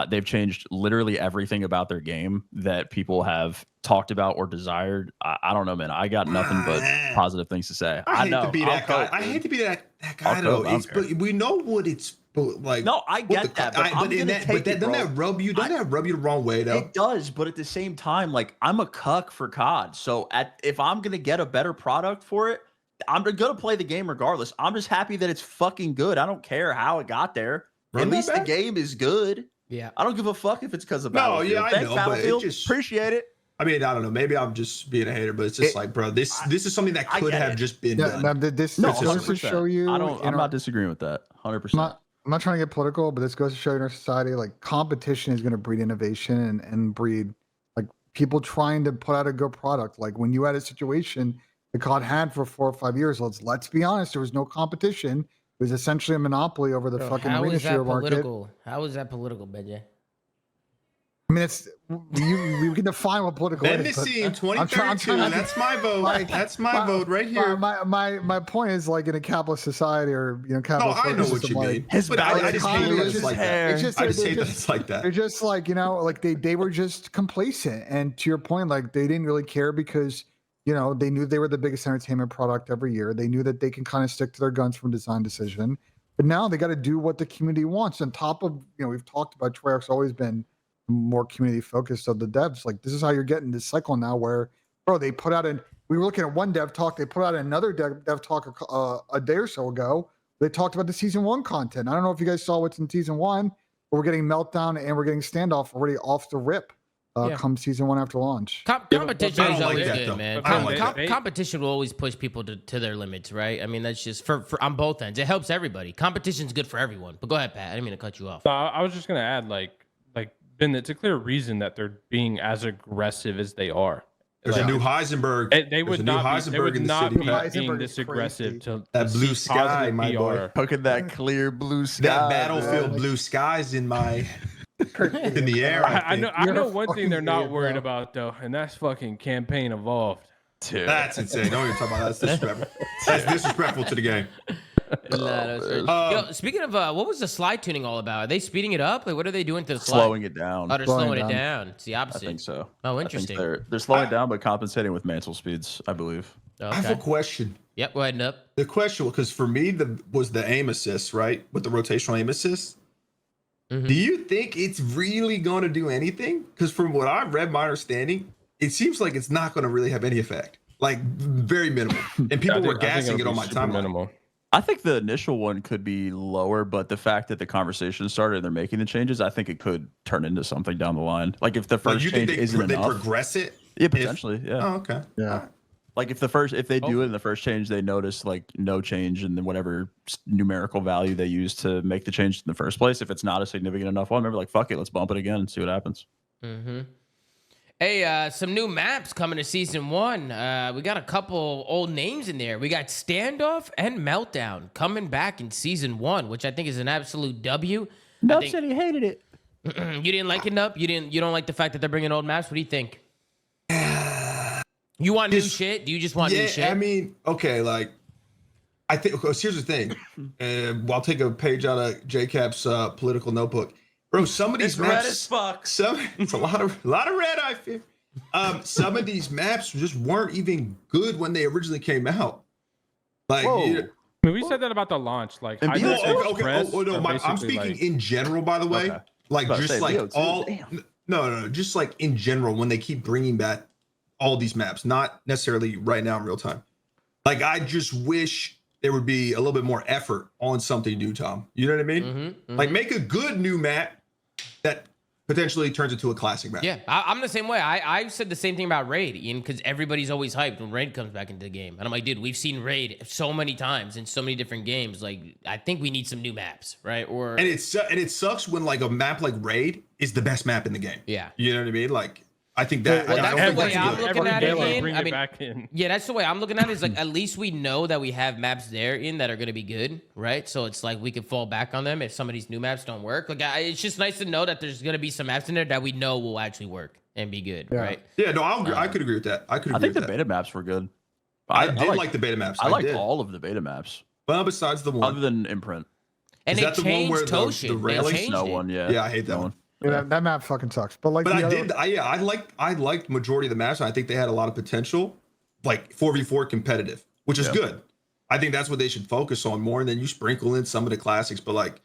They've changed literally everything about their game that people have talked about or desired. I don't know, man. I got nothing but positive things to say. I hate to be that guy. I hate to be that guy though. But we know what it's like. No, I get that. But doesn't that rub you? Doesn't that rub you the wrong way though? It does, but at the same time, like I'm a cuck for COD. So if I'm gonna get a better product for it, I'm gonna play the game regardless. I'm just happy that it's fucking good. I don't care how it got there. At least the game is good. Yeah, I don't give a fuck if it's because of Battlefield. Yeah, Thanks, I know, Battlefield. but it Appreciate it. I mean, I don't know. Maybe I'm just being a hater, but it's just like, bro, this is something that could have just been done. This goes to show you. I'm not disagreeing with that. 100%. I'm not trying to get political, but this goes to show you in our society, like competition is going to breed innovation and breed like people trying to put out a good product. Like when you had a situation that COD had for 4 or 5 years, let's be honest, there was no competition. It was essentially a monopoly over the fucking arena shooter market. How is that political, Benji? I mean, we can define what political is. Bendicine 2032. That's my vote. That's my vote right here. My point is, like in a capitalist society or capitalist. I know what you mean. His I just hate that it's like that. I just hate that it's like that. They're just like like they were just complacent, and to your point, like they didn't really care because they knew they were the biggest entertainment product every year. They knew that they can kind of stick to their guns from design decision, but now they got to do what the community wants. On top of we've talked about Treyarch's always been more community focused of the devs. Like this is how you're getting this cycle now where they put out we were looking at one dev talk, they put out another dev talk a day or so ago. They talked about the season 1 content. I don't know if you guys saw what's in season 1, but we're getting Meltdown and we're getting Standoff already off the rip come season 1 after launch. Competition is always that, good, though. man. Competition will always push people to their limits, right? I mean, that's just for on both ends. It helps everybody. Competition's good for everyone. But go ahead, Pat. I didn't mean to cut you off. I was just gonna add Ben, it's a clear reason that they're being as aggressive as they are. There's a new Heisenberg. They would not be being this aggressive to that blue sky, my boy. Look at that clear blue sky. That battlefield blue skies in the air. I know one thing they're not worried about though, and that's fucking campaign evolved. Dude. That's insane. Don't even talk about that. That's disrespectful. That's disrespectful to the game. Yo, speaking of, what was the slide tuning all about? Are they speeding it up? Like, what are they doing to the slide? Slowing it down. Oh, they're slowing it down. It's the opposite. I think so. Oh, interesting. They're slowing it down, but compensating with mantle speeds, I believe. Okay. I have a question. Yep, go ahead, Nup. The question, because for me, was the aim assist, right? With the rotational aim assist. Mm-hmm. Do you think it's really going to do anything? Because from what I've read, my understanding, it seems like it's not going to really have any effect. Like, very minimal. And people were gassing it on my timeline. Minimal. I think the initial one could be lower, but the fact that the conversation started and they're making the changes, I think it could turn into something down the line. Like if the first you change think isn't they enough, progress it? yeah, potentially, yeah. Oh, okay. Yeah. Like if they do it in the first change, they notice like no change in whatever numerical value they use to make the change in the first place. If it's not a significant enough one, maybe like fuck it, let's bump it again and see what happens. Mm-hmm. Hey, some new maps coming to season 1. We got a couple old names in there. We got Standoff and Meltdown coming back in season 1, which I think is an absolute W. Nub said he hated it. You didn't like it, Nub? You don't like the fact that they're bringing old maps? What do you think? You want new shit? Do you just want new shit? I mean, okay, like I think. Here's the thing. I'll take a page out of JCap's political notebook. Bro, some of these maps, red as fuck. It's a lot of red. I feel. Some of these maps just weren't even good when they originally came out. Like, I mean, we said that about the launch. Like, I'm speaking in general. By the way, like just like all. No, just like in general when they keep bringing back all these maps, not necessarily right now in real time. Like, I just wish there would be a little bit more effort on something new, Tom. You know what I mean? Mm-hmm. Like, make a good new map that potentially turns into a classic map. Yeah, I'm the same way. I said the same thing about Raid, Ian, because everybody's always hyped when Raid comes back into the game. And I'm like, dude, we've seen Raid so many times in so many different games. Like, I think we need some new maps, right? And it sucks when like a map like Raid is the best map in the game. Yeah. You know what I mean? Like, I think that. That's the way I'm looking at it. Bring it back in. Yeah, that's the way I'm looking at it. Is like at least we know that we have maps there that are going to be good, right? So it's like we can fall back on them if some of these new maps don't work. Like it's just nice to know that there's going to be some maps in there that we know will actually work and be good, right? Yeah, no, I could agree with that. I think the beta maps were good. I did like the beta maps. I liked all of the beta maps. Well, besides the one other than Imprint. And they changed Toshin. The railing snow one, yeah. Yeah, I hate that one. Yeah, that map fucking sucks. But like, I liked majority of the maps, and I think they had a lot of potential, like 4v4 competitive, which is good. I think that's what they should focus on more. And then you sprinkle in some of the classics, but like,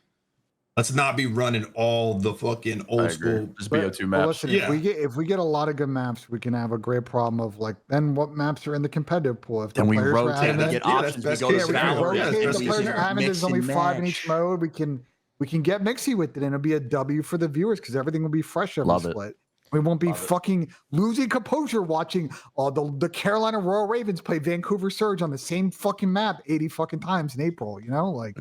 let's not be running all the fucking old school just BO2 maps. Listen, if we get a lot of good maps, we can have a great problem of like, then what maps are in the competitive pool? If the we players rotate and get options, we go to we can rotate the Valorant. players are having. There's only 5 in each mode. We can get mixy with it, and it'll be a W for the viewers because everything will be fresh every split. We won't be fucking losing composure watching the Carolina Royal Ravens play Vancouver Surge on the same fucking map 80 fucking times in April. You know, like.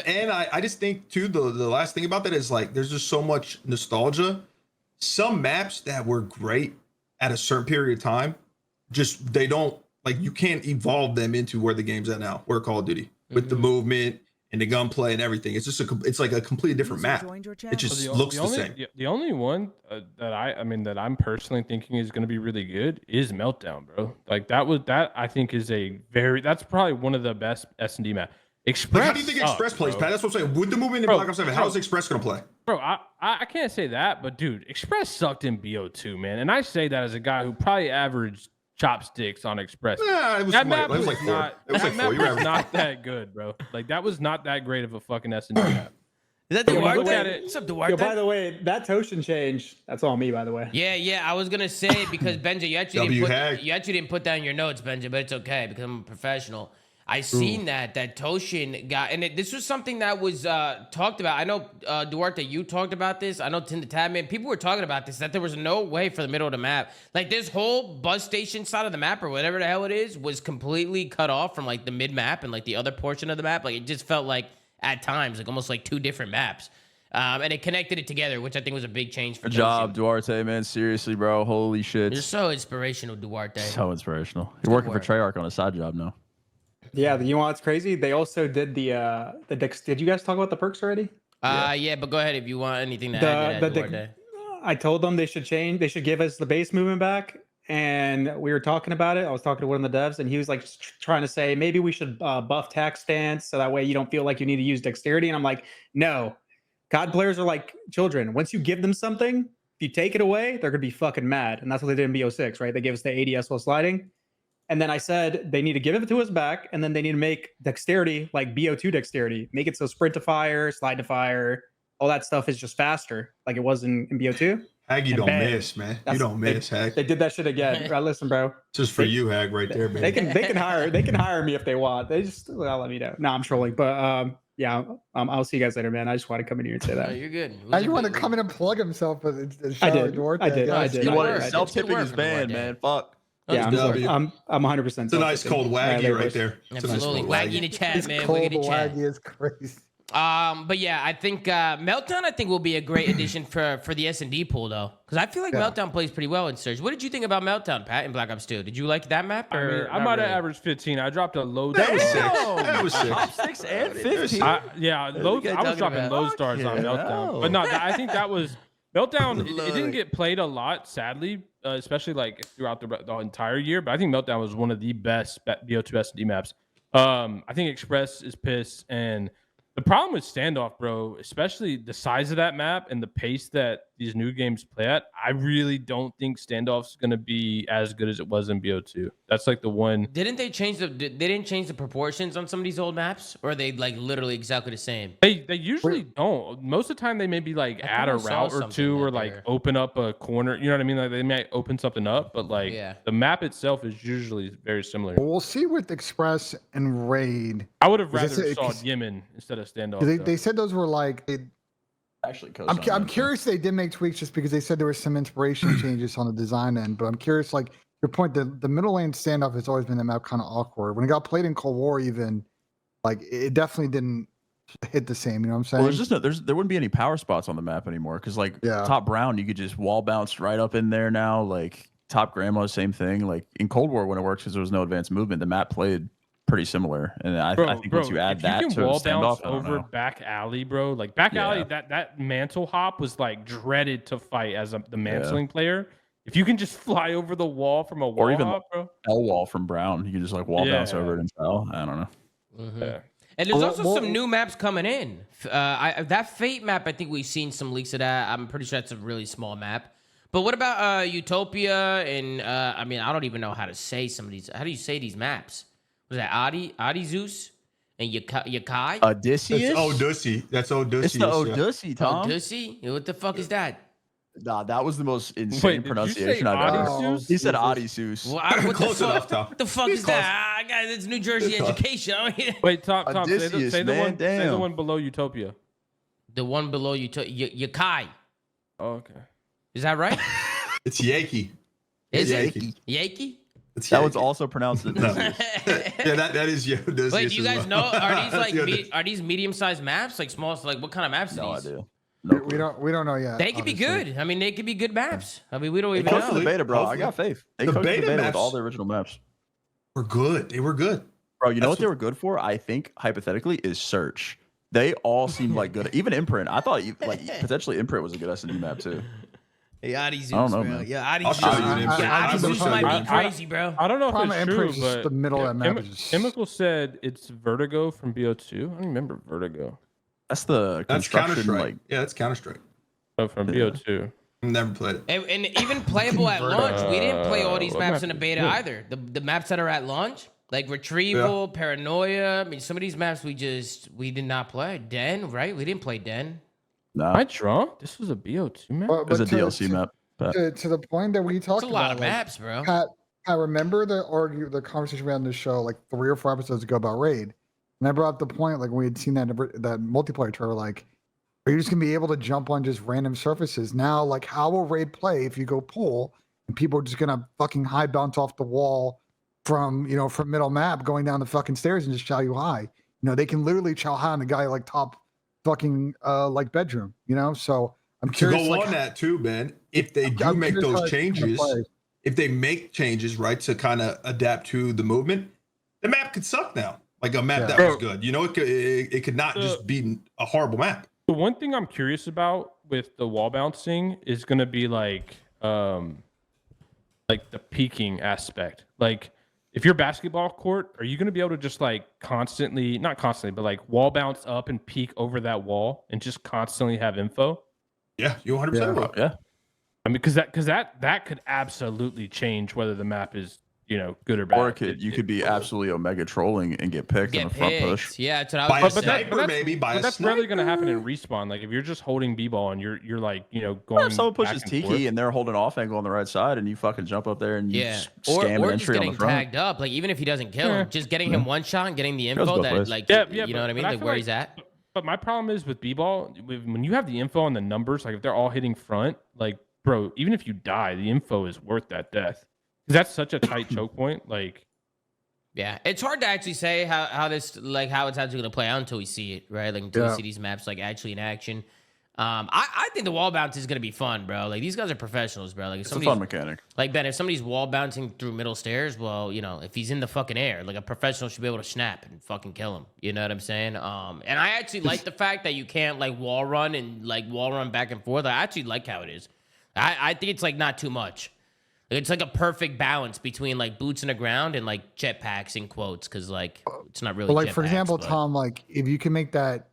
And I just think too the last thing about that is like there's just so much nostalgia. Some maps that were great at a certain period of time, just they don't like you can't evolve them into where the game's at now. Where Call of Duty with the movement and the gunplay and everything. It's just it's like a completely different map. It just looks the same. The only one that I'm personally thinking is going to be really good is Meltdown, bro. Like that I think is that's probably one of the best S&D map. Express. Like, how do you think Express plays, Pat? That's what I'm saying. With the movement in Black Ops 7, how is Express going to play? Bro, I can't say that, but dude, Express sucked in BO2, man. And I say that as a guy who probably averaged chopsticks on Express. Yeah, it was like 4. It was like 4. You were not that good, bro. Like that was not that great of a fucking S&D map. Is that Duarte? What's up, Duarte? Yo, by the way, that Toshin change, that's all me, by the way. Yeah. I was gonna say because Benja, you actually didn't put that in your notes, Benja, but it's okay because I'm a professional. I seen that Toshin got, and this was something that was talked about. I know Duarte, you talked about this. I know Tim the Tabman, people were talking about this, that there was no way for the middle of the map. Like this whole bus station side of the map or whatever the hell it is was completely cut off from like the mid map and like the other portion of the map. Like it just felt like at times like almost like 2 different maps. And it connected it together, which I think was a big change for Good job, Duarte, man. Seriously, bro. Holy shit. You're so inspirational, Duarte. So inspirational. You're working for Treyarch on a side job now. Yeah, you know what's crazy? They also did the Dex. Did you guys talk about the perks already? Yeah, but go ahead if you want anything to add. I told them they should change. They should give us the base movement back, and we were talking about it. I was talking to one of the devs, and he was like trying to say maybe we should buff tack stance so that way you don't feel like you need to use dexterity. And I'm like, no, COD players are like children. Once you give them something, if you take it away, they're gonna be fucking mad. And that's what they did in BO6, right? They gave us the ADS while sliding. And then I said they need to give it to us back, and then they need to make dexterity like BO2 dexterity. Make it so sprint to fire, slide to fire, all that stuff is just faster, like it was in BO2. Hag, you And don't bang. miss, man. You That's- don't miss, Hag. They did that shit again. Listen, bro. Just for you, Hag, right there, They baby. can hire me if they want. They just let me know. No, I'm trolling, but yeah, I'll see you guys later, man. I just wanted to come in here and say No, that. you're good. I just want to come in and plug himself as I did. Duarte. I did. I guys. did. He I wanted did. to self-tipping his band, man. Fuck. Yeah, W. I'm 100%. It's a nice cold waggy right there. It's a nice Absolutely. cold Waggy in the waggy. chat, His man. cold Waggy in the chat. waggy is crazy. But yeah, I think Meltdown I think will be a great addition for the S&D pool though, because I feel like Meltdown plays pretty well in Surge. What did you think about Meltdown, Pat, in Black Ops 2? Did you like that map? I Or mean, I not might have really? averaged 15. I dropped a low. That was star. sick. That was sick. Top 6 and 15. Yeah, What low, are you guys I was talking dropping about? low stars on Fucking Meltdown, hell. but no, I think that was Meltdown. It didn't get played a lot, sadly, especially like throughout the entire year. But I think Meltdown was one of the best BO2 SD maps. I think Express is pissed, and the problem with Standoff, bro, especially the size of that map and the pace that these new games play at, I really don't think Standoff's gonna be as good as it was in BO2. That's like the one. Didn't they change they didn't change the proportions on some of these old maps, or are they like literally exactly the same? They usually don't. Most of the time, they maybe like add a thought I saw route or something two, that or like they're- open up a corner. You know what I mean? Like they might open something up, but like Yeah. the map itself is usually very similar. Well, we'll see with Express and Raid. I would have Is this rather a- saw 'cause- Yemen instead of Standoff. They, though. they said those were like. Actually, I'm curious. They did make tweaks just because they said there were some inspiration changes on the design end. But I'm curious, like your point, the middle lane standoff has always been the map kind of awkward. When it got played in Cold War, even like it definitely didn't hit the same. You know what I'm saying? Well, there's just there wouldn't be any power spots on the map anymore because like Yeah. top brown, you could just wall bounce right up in there now. Like top grandma, same thing. Like in Cold War when it works because there was no advanced movement, the map played pretty similar. And I think once you add if that you can to wall standoff, bounce I don't over know. back alley, bro, like back Yeah. alley, that mantle hop was like dreaded to fight as the mantling player. If you can just fly over the wall from a wall even hop, bro. L wall from brown, you can just like wall bounce over it and fell. I don't know. Yeah. And there's Well, also well- some new maps coming in. That Fate map, I think we've seen some leaks of that. I'm pretty sure that's a really small map. But what about Utopia and I mean, I don't even know how to say some of these. How do you say these maps? Was that Adi Zeus and Yakai? Odysseus? That's Odysseus. That's Odysseus. It's the yeah. Odyssey, Tom. Odyssey? What the fuck is that? Nah, that was the most insane Wait, did you pronunciation say I've ever Odysseus? heard. He said Odysseus. Well, what Close the fuck? enough, Tom. What the fuck He's is that? Guys, it's New Jersey He's close. education. I don't Wait, Tom, say the, Odysseus, say the man, one, say the damn. one below Utopia. The one below Yakai. Oh, okay. Is that right? It's Yankee. Is it? Yankee. Yankee? It's That one's Yankee. also pronounced Odysseus. Yeah, that is Odysseus. Wait, do you as guys well. know? Are these like That's are these medium-sized maps? Like small? Like what kind of maps No are these? idea. we, No we clue. don't know yet. They could be obviously. good. I mean, they could be good maps. I mean, we don't They even cooked the know. beta, bro. I Hopefully. got faith. They The cooked the beta beta with maps- all the original maps. We're good. They were good. Bro, you know That's what they were good for? I think hypothetically is search. They all seemed like good. Even Imprint. I thought like potentially Imprint was a good S&D map too. Hey, Adi Zeus, I don't know, bro. man. Yeah, Adi I'll Zeus. show you an Imprint. Yeah, Adi I'm Zeus gonna might show be you. crazy, bro. I don't know Problem if with it's true, Emperor's just but the middle of that map is just- Chemical said it's Vertigo from BO2. I don't remember Vertigo. That's the That's Counter construction Strike. like Yeah, that's Counter Strike. Oh, from Yeah. BO2. Never played it. And even playable at launch. We didn't play all these what maps map in the is beta this? either. The maps that are at launch, like Retrieval, Paranoia. I mean, some of these maps we did not play. Den, right? We didn't play Den. nah. Am I drunk? This was a BO2 map? But It's a to- DLC to- map. But To the point that we talked It's a about, lot of like, maps, bro. Pat, I remember the conversation we had on the show like 3 or 4 episodes ago about Raid, and I brought up the point like when we had seen that multiplayer trailer. Like, are you just gonna be able to jump on just random surfaces now? Like, how will Raid play if you go pool and people are just gonna fucking high bounce off the wall from from middle map going down the fucking stairs and just chow you high? They can literally chow high on the guy like top fucking like bedroom. So I'm To curious. go like, on that too, Ben, if they do I'm make curious how those it's gonna changes, play. if they make changes, right, to kind of adapt to the movement, the map could suck now. Like a map Yeah. that was good. It could not just be a horrible map. The one thing I'm curious about with the wall bouncing is going to be like the peaking aspect. Like if you're basketball court, are you going to be able to just like not constantly, but like wall bounce up and peek over that wall and just constantly have info? Yeah, you 100% will. yeah. I mean, because that could absolutely change whether the map is good or bad. Or you could be absolutely Omega trolling and get picked in the front push. Yeah, that's what I By was a going to say. sniper, maybe. By a that's rarely going to happen in respawn. Like if you're just holding B-ball and you're like going. If someone pushes back and forth. Tiki and they're holding off angle on the right side, and you fucking jump up there and you or scam an just entry on getting the front. tagged up. Like even if he doesn't kill him, just getting him one shot and getting the Goes info both that ways. like you know what I mean, like where he's at. But my problem is with B-ball, when you have the info on the numbers, like if they're all hitting front, like bro, even if you die, the info is worth that death. Because that's such a tight choke point. Like, yeah, it's hard to actually say how it's actually gonna play out until we see it, right? Like until we see these maps like actually in action. I think the wall bounce is gonna be fun, bro. Like these guys are professionals, bro. Like It's a fun mechanic. Like Ben, if somebody's wall bouncing through middle stairs, well, if he's in the fucking air, like a professional should be able to snap and fucking kill him. You know what I'm saying? And I actually like the fact that you can't like wall run back and forth. I actually like how it is. I think it's like not too much. It's like a perfect balance between like boots on the ground and like jetpacks in quotes, because like it's not really. But like for jetpacks, example, but... Tom, like if you can make that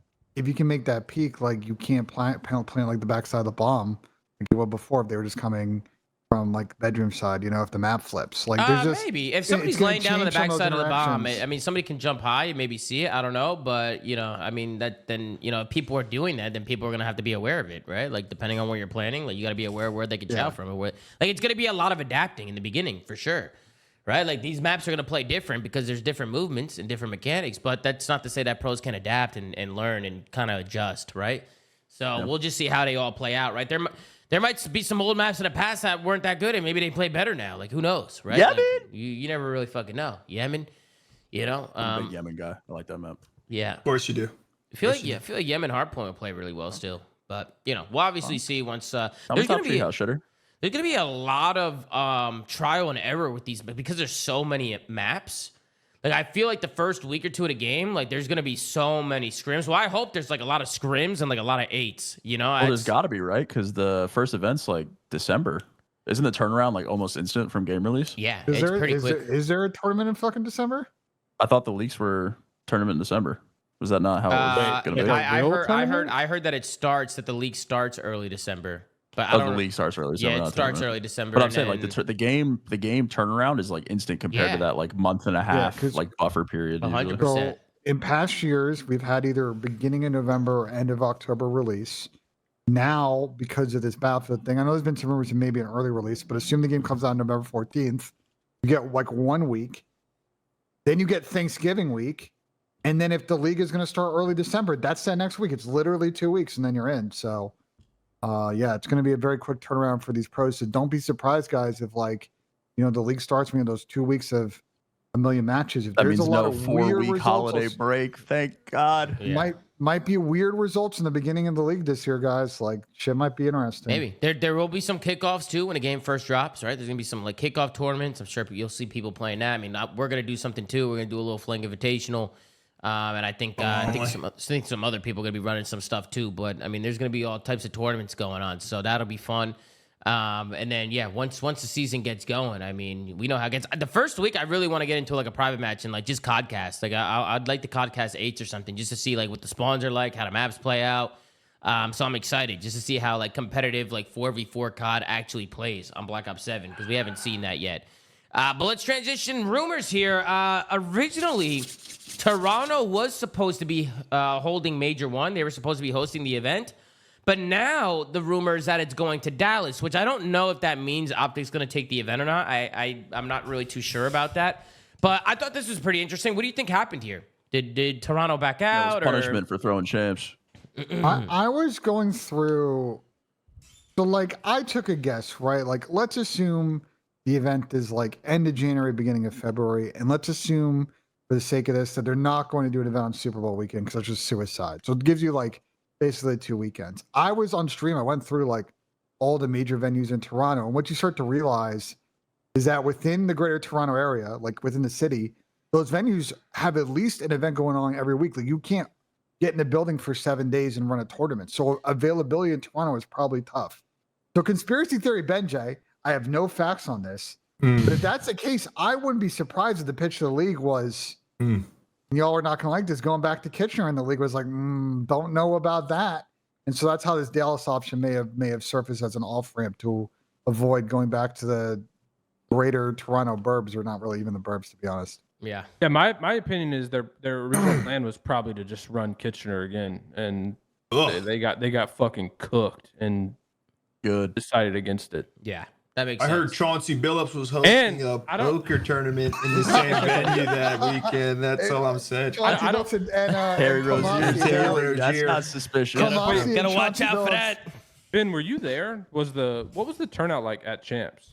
peak, like you can't plant like the backside of the bomb like you would before if they were just coming from like bedroom side. If the map flips, like there's just maybe if somebody's laying down on the backside of the bomb, I mean somebody can jump high and maybe see it. I don't know, but I mean that then if people are doing that, then people are gonna have to be aware of it, right? Like depending on where you're planning, like you got to be aware of where they can shout from, or where like it's gonna be a lot of adapting in the beginning for sure. Right, like these maps are gonna play different because there's different movements and different mechanics, but that's not to say that pros can adapt and learn and kind of adjust, right? So we'll just see how they all play out, right? There might be some old maps in the past that weren't that good, and maybe they play better now. Like who knows, right? Yeah, like, man. You never really fucking know. Yemen, I'm a big Yemen guy. I like that map. Yeah, Of course you do. I feel like Yemen Hardpoint will play really well still, but we'll obviously see once. I'm There's a top gonna be treehouse shitter. There's going to be a lot of trial and error with these, but because there's so many maps, like I feel like the first week or two of the game, like there's going to be so many scrims. Well, I hope there's like a lot of scrims and like a lot of 8s, Well, there's got to be, right? Because the first event's like December. Isn't the turnaround like almost instant from game release? Yeah, is it's pretty quick. Is there a tournament in fucking December? I thought the leaks were tournament in December. Was that not how it was going to be? I heard that the league starts early December. But the league starts early. Yeah, it starts early December. But I'm saying like the game turnaround is like instant compared to that like month and a half like buffer period. 100%. So in past years, we've had either beginning of November or end of October release. Now, because of this Battlefield thing, I know there's been some rumors of maybe an early release, but assume the game comes out November 14th, you get like 1 week. Then you get Thanksgiving week. And then if the league is going to start early December, that's that next week. It's literally 2 weeks and then you're in. So it's going to be a very quick turnaround for these pros. So don't be surprised, guys, if the league starts when those 2 weeks of a million matches. If that there's means a lot no of weird 4-week holiday break. Thank God. Yeah. Might be weird results in the beginning of the league this year, guys. Like shit might be interesting. Maybe there will be some kickoffs too when a game first drops, right? There's gonna be some like kickoff tournaments. I'm sure you'll see people playing that. I mean, we're gonna do something too. We're gonna do a little Flang Invitational. And I think some other people are gonna be running some stuff too. But I mean, there's gonna be all types of tournaments going on, so that'll be fun. And then once the season gets going, I mean, we know how it gets. The first week, I really want to get into like a private match and like just CODcast. Like I'd like to CODcast 8s or something just to see like what the spawns are like, how the maps play out. So I'm excited just to see how like competitive like 4v4 COD actually plays on Black Ops 7 because we haven't seen that yet. But let's transition rumors here. Originally, Toronto was supposed to be holding Major 1. They were supposed to be hosting the event. But now the rumor is that it's going to Dallas, which I don't know if that means Optic's going to take the event or not. I'm not really too sure about that. But I thought this was pretty interesting. What do you think happened here? Did Toronto back out? It was punishment for throwing champs. I was going through. So like I took a guess, right? Like let's assume the event is like end of January, beginning of February, and let's assume for the sake of this that they're not going to do an event on Super Bowl weekend because that's just suicide. So it gives you like basically 2 weekends. I was on stream. I went through like all the major venues in Toronto. And what you start to realize is that within the greater Toronto area, like within the city, those venues have at least an event going on every week. Like you can't get in the building for 7 days and run a tournament. So availability in Toronto is probably tough. So conspiracy theory, Benjay, I have no facts on this. But if that's the case, I wouldn't be surprised if the pitch to the league was y'all are not going to like this going back to Kitchener, and the league was like, don't know about that. And so that's how this Dallas option may have surfaced as an off ramp to avoid going back to the greater Toronto burbs are not really even the burbs, to be honest. Yeah. Yeah, my opinion is their original plan was probably to just run Kitchener again, and they got fucking cooked and decided against it. Yeah. That makes I sense. heard Chauncey Billups was hosting a poker tournament in the same venue that weekend. That's all I'm saying. Chauncey Billups and Harry Rozier. That's Rozier. not suspicious. Gotta watch out for that. Ben, were you there? What was the turnout like at Champs?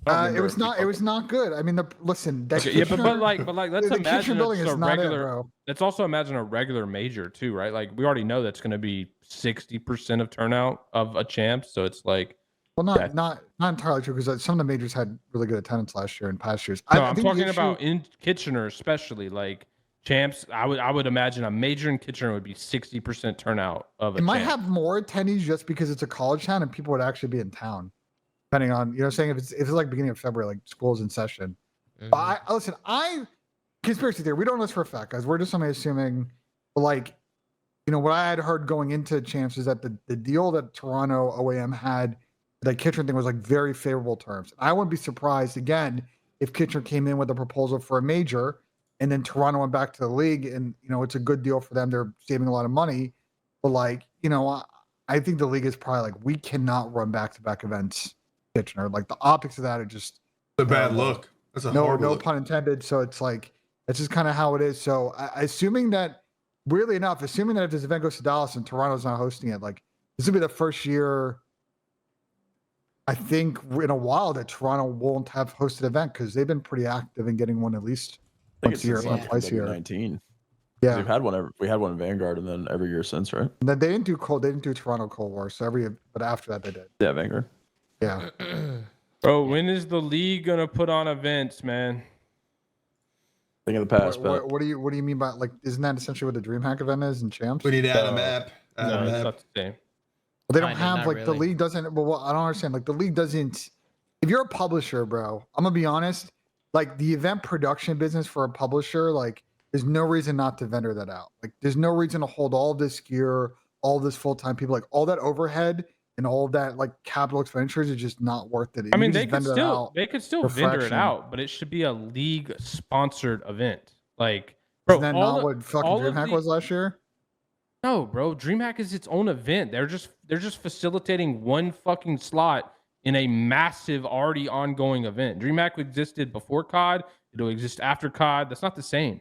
It was not good. I mean, listen. That Okay, yeah, but let's the imagine Kitchener building it's is a not it, regular. bro. Let's also imagine a regular major too, right? Like we already know that's going to be 60% of turnout of a Champs, so it's like. Well, not entirely true because some of the majors had really good attendance last year and past years. No, I'm talking about in Kitchener, especially like Champs. I would imagine a major in Kitchener would be 60% turnout of a. It might have more attendees just because it's a college town and people would actually be in town, depending on saying if it's like beginning of February, like school's in session. But listen, conspiracy theory. We don't know this for a fact, guys. We're just only assuming, like, what I had heard going into Champs is that the deal that Toronto OAM had. That Kitchener thing was like very favorable terms. I wouldn't be surprised again if Kitchener came in with a proposal for a major and then Toronto went back to the league and it's a good deal for them. They're saving a lot of money. But I think the league is probably like, we cannot run back-to-back events, Kitchener. Like the optics of that are just a bad look. That's a horrible look. pun intended. So it's like that's just kind of how it is. So assuming that if this event goes to Dallas and Toronto's not hosting it, like this will be the first year I think in a while that Toronto won't have hosted an event because they've been pretty active in getting one at least once a year, if not twice a year. 19. Yeah, we've had one. We had one in Vanguard, and then every year since, right? And then they didn't do Toronto Cold War, so but after that they did. Yeah, Vanguard. Yeah. Bro, when is the league gonna put on events, man? Think of the past, but what do you mean by like? Isn't that essentially what the DreamHack event is in Champs? We need to add a map. No, it's not the same. They don't have like the league doesn't. Well, I don't understand. Like the league doesn't. If you're a publisher, bro, I'm gonna be honest. Like the event production business for a publisher, like there's no reason not to vendor that out. Like there's no reason to hold all this gear, all this full-time people, like all that overhead and all of that like capital expenditures is just not worth it. I mean, they could still vendor it out, but it should be a league sponsored event. Like, bro, isn't that not what fucking DreamHack was last year? No, bro. DreamHack is its own event. They're just facilitating one fucking slot in a massive, already ongoing event. DreamHack existed before COD. It'll exist after COD. That's not the same.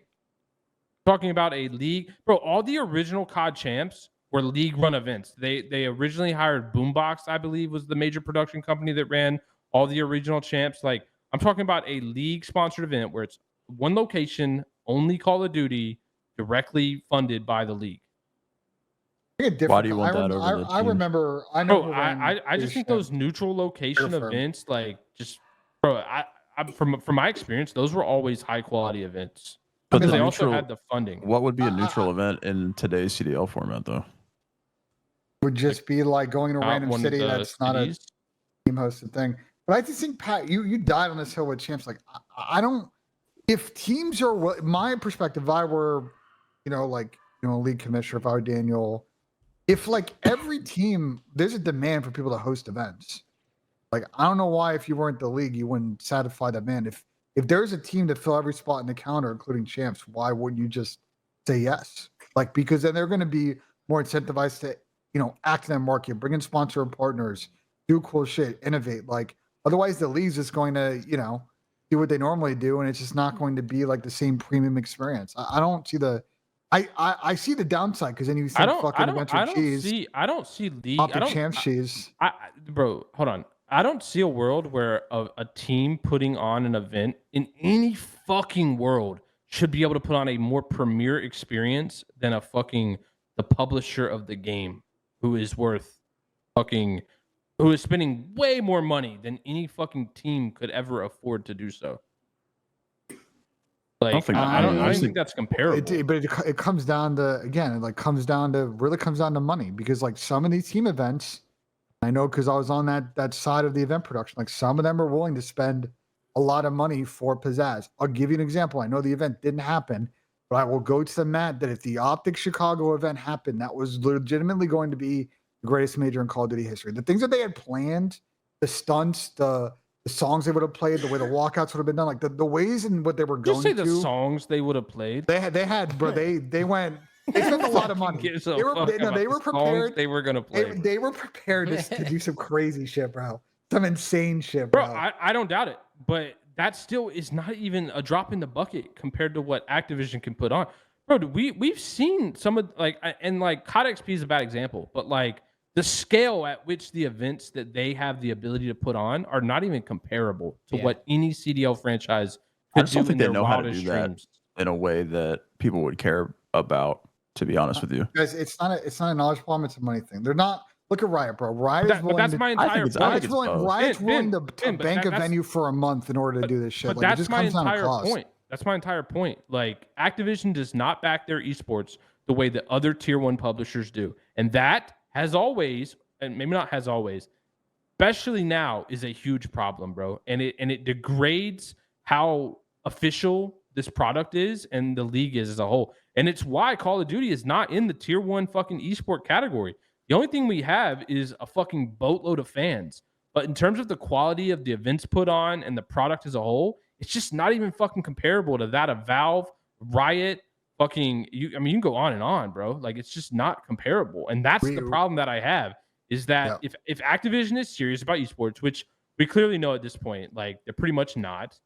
Talking about a league, bro. All the original COD champs were league run events. They originally hired Boombox, I believe, was the major production company that ran all the original champs. Like I'm talking about a league sponsored event where it's one location, only Call of Duty, directly funded by the league. Why do you want that over the I team? remember. I just think those neutral location events, like just bro, I from my experience, those were always high quality events. But Because they also had the funding. What would be a neutral event in today's CDL format, though? Would just be like going to a random city that's not a team hosted thing. But I just think Pat, you died on this hill with champs. Like I don't. If teams are my perspective, if I were, league commissioner, if I were Daniel. If like every team, there's a demand for people to host events. Like I don't know why if you weren't the league, you wouldn't satisfy that demand. If there's a team to fill every spot in the calendar, including champs, why wouldn't you just say yes? Like because then they're going to be more incentivized to, act in that market, bring in sponsor partners, do cool shit, innovate. Like otherwise, the league's just going to, do what they normally do, and it's just not going to be like the same premium experience. I don't see the. I see the downside because then you think fucking adventure cheese. I don't see league. Champs cheese. Bro, hold on. I don't see a world where a team putting on an event in any fucking world should be able to put on a more premier experience than the publisher of the game, who is spending way more money than any fucking team could ever afford to do so. Like, I don't think that's comparable. It comes down to, again, really comes down to money because like some of these team events, I know because I was on that side of the event production, like some of them are willing to spend a lot of money for pizzazz. I'll give you an example. I know the event didn't happen, but I will go to the mat that if the Optic Chicago event happened, that was legitimately going to be the greatest major in Call of Duty history. The things that they had planned, the stunts, the the songs they would have played, the way the walkouts would have been done, like the ways in what they were going Just say the to. songs they would have played. They had, bro. They spent a lot of money. They were prepared. They were gonna play. They were prepared to do some crazy shit, bro. Some insane shit, bro. I don't doubt it, but that still is not even a drop in the bucket compared to what Activision can put on. Bro, we've seen some of and COD XP is a bad example, but like the scale at which the events that they have the ability to put on are not even comparable to what any CDL franchise could do in their wildest dreams. In a way that people would care about, to be honest with you. Guys, it's not a knowledge problem, it's a money thing. They're not. Look at Riot, bro. Riot's willing that's my entire point. Riot's willing to bank a venue for a month in order to do this shit. But that's my entire point. That's my entire point. Like, Activision does not back their esports the way that other tier 1 publishers do. And that has always, and maybe not has always, especially now, is a huge problem, bro. And it degrades how official this product is and the league is as a whole. And it's why Call of Duty is not in the tier 1 fucking esport category. The only thing we have is a fucking boatload of fans. But in terms of the quality of the events put on and the product as a whole, it's just not even fucking comparable to that of Valve, Riot, fucking you can go on and on, bro. Like, it's just not comparable. And that's the problem that I have, is that if Activision is serious about esports, which we clearly know at this point, like, they're pretty much not,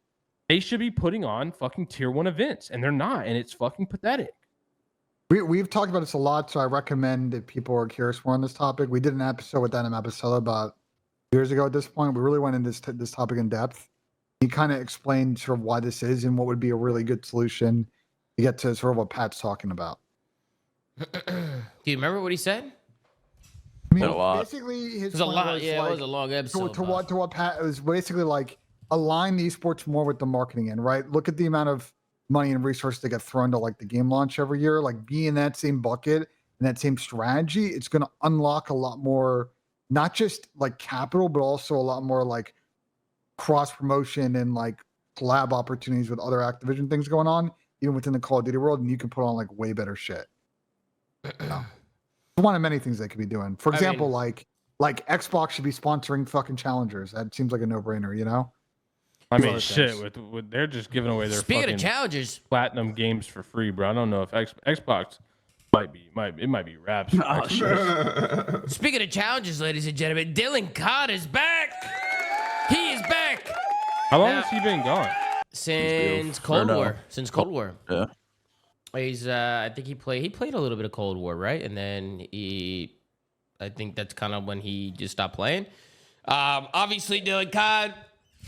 they should be putting on fucking tier 1 events, and they're not, and it's fucking pathetic. We've talked about this a lot, so I recommend if people are curious more on this topic. We did an episode with Adam Apicella about years ago at this point. We really went into this topic in depth. He kind of explained sort of why this is and what would be a really good solution to get to sort of what Pat's talking about. Do you remember what he said? I mean, basically, his it was a lot. Yeah, like, it was a long episode. To what Pat was basically like, align the esports more with the marketing end, right? Look at the amount of money and resources that get thrown to like the game launch every year. Like, be in that same bucket and that same strategy. It's going to unlock a lot more, not just like capital, but also a lot more like cross promotion and like collab opportunities with other Activision things going on, even within the Call of Duty world. And you can put on like way better shit. It's one of many things they could be doing. For example, like Xbox should be sponsoring fucking challengers. That seems like a no brainer, you know? I mean, shit, with they're just giving away their Speaking fucking of challengers, platinum games for free, bro. I don't know if Xbox might be wraps. Speaking of challenges, ladies and gentlemen, Dylan Cott is back. He is back. How long has he been gone? Since Cold War. Since Cold War. Yeah. He's I think he played a little bit of Cold War, right? And then I think that's kind of when he just stopped playing. Obviously Dylan Cott,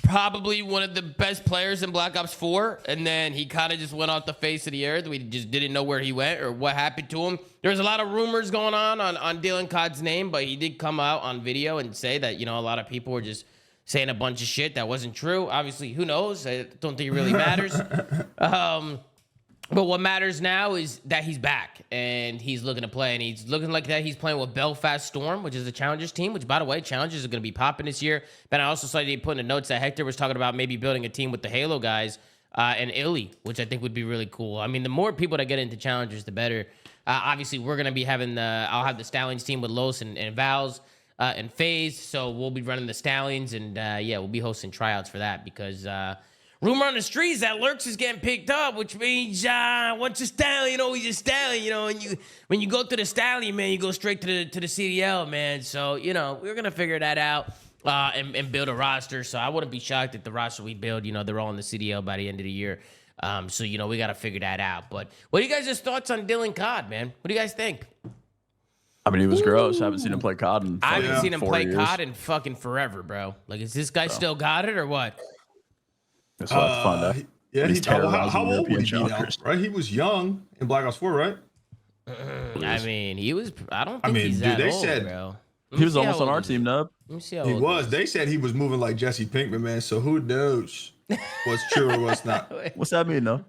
probably one of the best players in Black Ops 4, and then he kind of just went off the face of the earth. We just didn't know where he went or what happened to him. There's a lot of rumors going on Dylan Cott's name, but he did come out on video and say that, a lot of people were just saying a bunch of shit that wasn't true. Obviously, who knows? I don't think it really matters. But what matters now is that he's back and he's looking to play, and he's looking like that. He's playing with Belfast Storm, which is the Challengers team, which, by the way, Challengers are going to be popping this year. But I also saw you put in the notes that Hector was talking about maybe building a team with the Halo guys and Illy, which I think would be really cool. I mean, the more people that get into Challengers, the better. Obviously, we're going to be having I'll have the Stallions team with Los and Vals and FaZe. So we'll be running the Stallions, and we'll be hosting tryouts for that because rumor on the streets that Lurks is getting picked up, which means once a Stallion, always a Stallion, and when you go to the Stallion, man, you go straight to the CDL, man. So, we're going to figure that out and build a roster. So I wouldn't be shocked if the roster we build, they're all in the CDL by the end of the year. So, we got to figure that out. But what are you guys' thoughts on Dylan Cott, man? What do you guys think? I mean, he was gross. I haven't seen him play COD in I haven't seen him play years. COD in fucking forever, bro. Like, is this guy still got it or what? That's what I found out. Yeah, how old would he be now? Right, he was young in Black Ops 4, right? I mean, he was. I don't think he's that old, bro. He was almost on our team, Nub. Let me see how he old was. They said he was moving like Jesse Pinkman, man. So who knows what's true or what's not? What's that mean, though?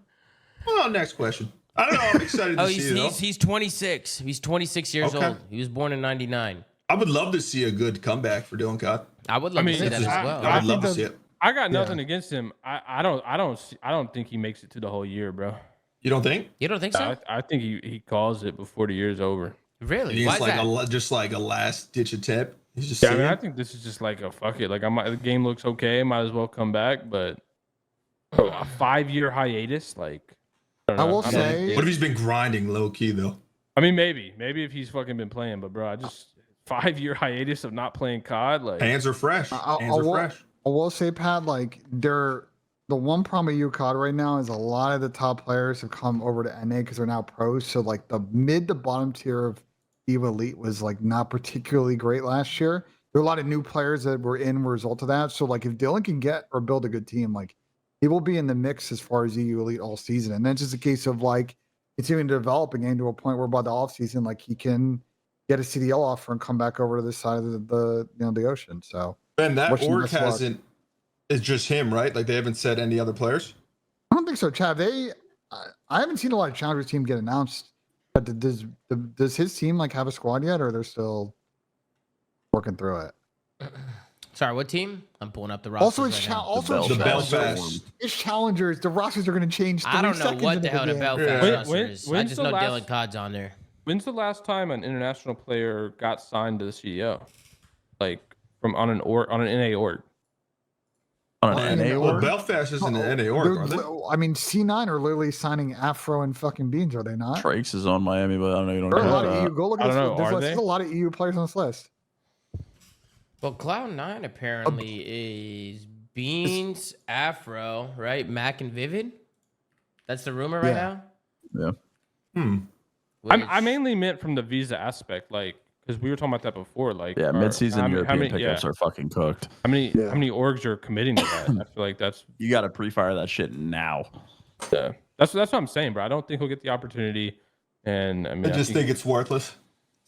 Well, next question. I don't know. I'm excited to see it. He's 26. He's 26 years old. He was born in '99. I would love to see a good comeback for Dylan Cott. I would love to see that as well. I would love to see it. I got nothing against him. I don't think he makes it to the whole year, bro. You don't think? You don't think so? I think he calls it before the year's over. Really? It's like just like a last ditch attempt. He's just Yeah, I mean, saying. I think this is just like a fuck it. Like the game looks okay, might as well come back. But a 5-year hiatus, like I will say, What if he's been grinding low key though? I mean, maybe if he's fucking been playing, but bro, I just 5-year hiatus of not playing COD, like Hands are fresh. Hands are fresh. I will say, Pat, like the one problem with UCOD right now is a lot of the top players have come over to NA because they're now pros. So like the mid to bottom tier of EVO Elite was like not particularly great last year. There are a lot of new players that were in result of that. So like if Dylan can get or build a good team, like he will be in the mix as far as EU Elite all season. And then it's just a case of like continuing to develop again to a point where by the off season, like he can get a CDL offer and come back over to this side of the ocean. So Ben, that org hasn't. It's just him, right? Like they haven't said any other players. I don't think so, Chad. I haven't seen a lot of challengers team get announced. But does his team like have a squad yet, or they're still working through it? Sorry, what team? I'm pulling up the roster. Also, the Belfast. It's challengers. The rosters are going to change. I don't know what the hell the Belfast roster is. I just know Dylan COD's on there. When's the last time an international player got signed to the CEO? Like from on an NA org. On an NA org? Well, Belfast isn't an NA org, are they? I mean, C9 are literally signing Afro and fucking Beans, are they not? Trakes is on Miami, but I don't know. You don't There are a know lot of that. EU. Go look at this. There's a lot of EU players on this list. Well, Cloud9 apparently is Beans, Afro, right? Mac and Vivid. That's the rumor right now. Yeah. I mainly meant from the visa aspect, like because we were talking about that before. Like, Yeah, mid-season European pickups are fucking cooked. How many orgs are committing to that? I feel like that's You got to pre-fire that shit now. yeah. That's what I'm saying, bro. I don't think he'll get the opportunity, and I mean, I just think it's worthless.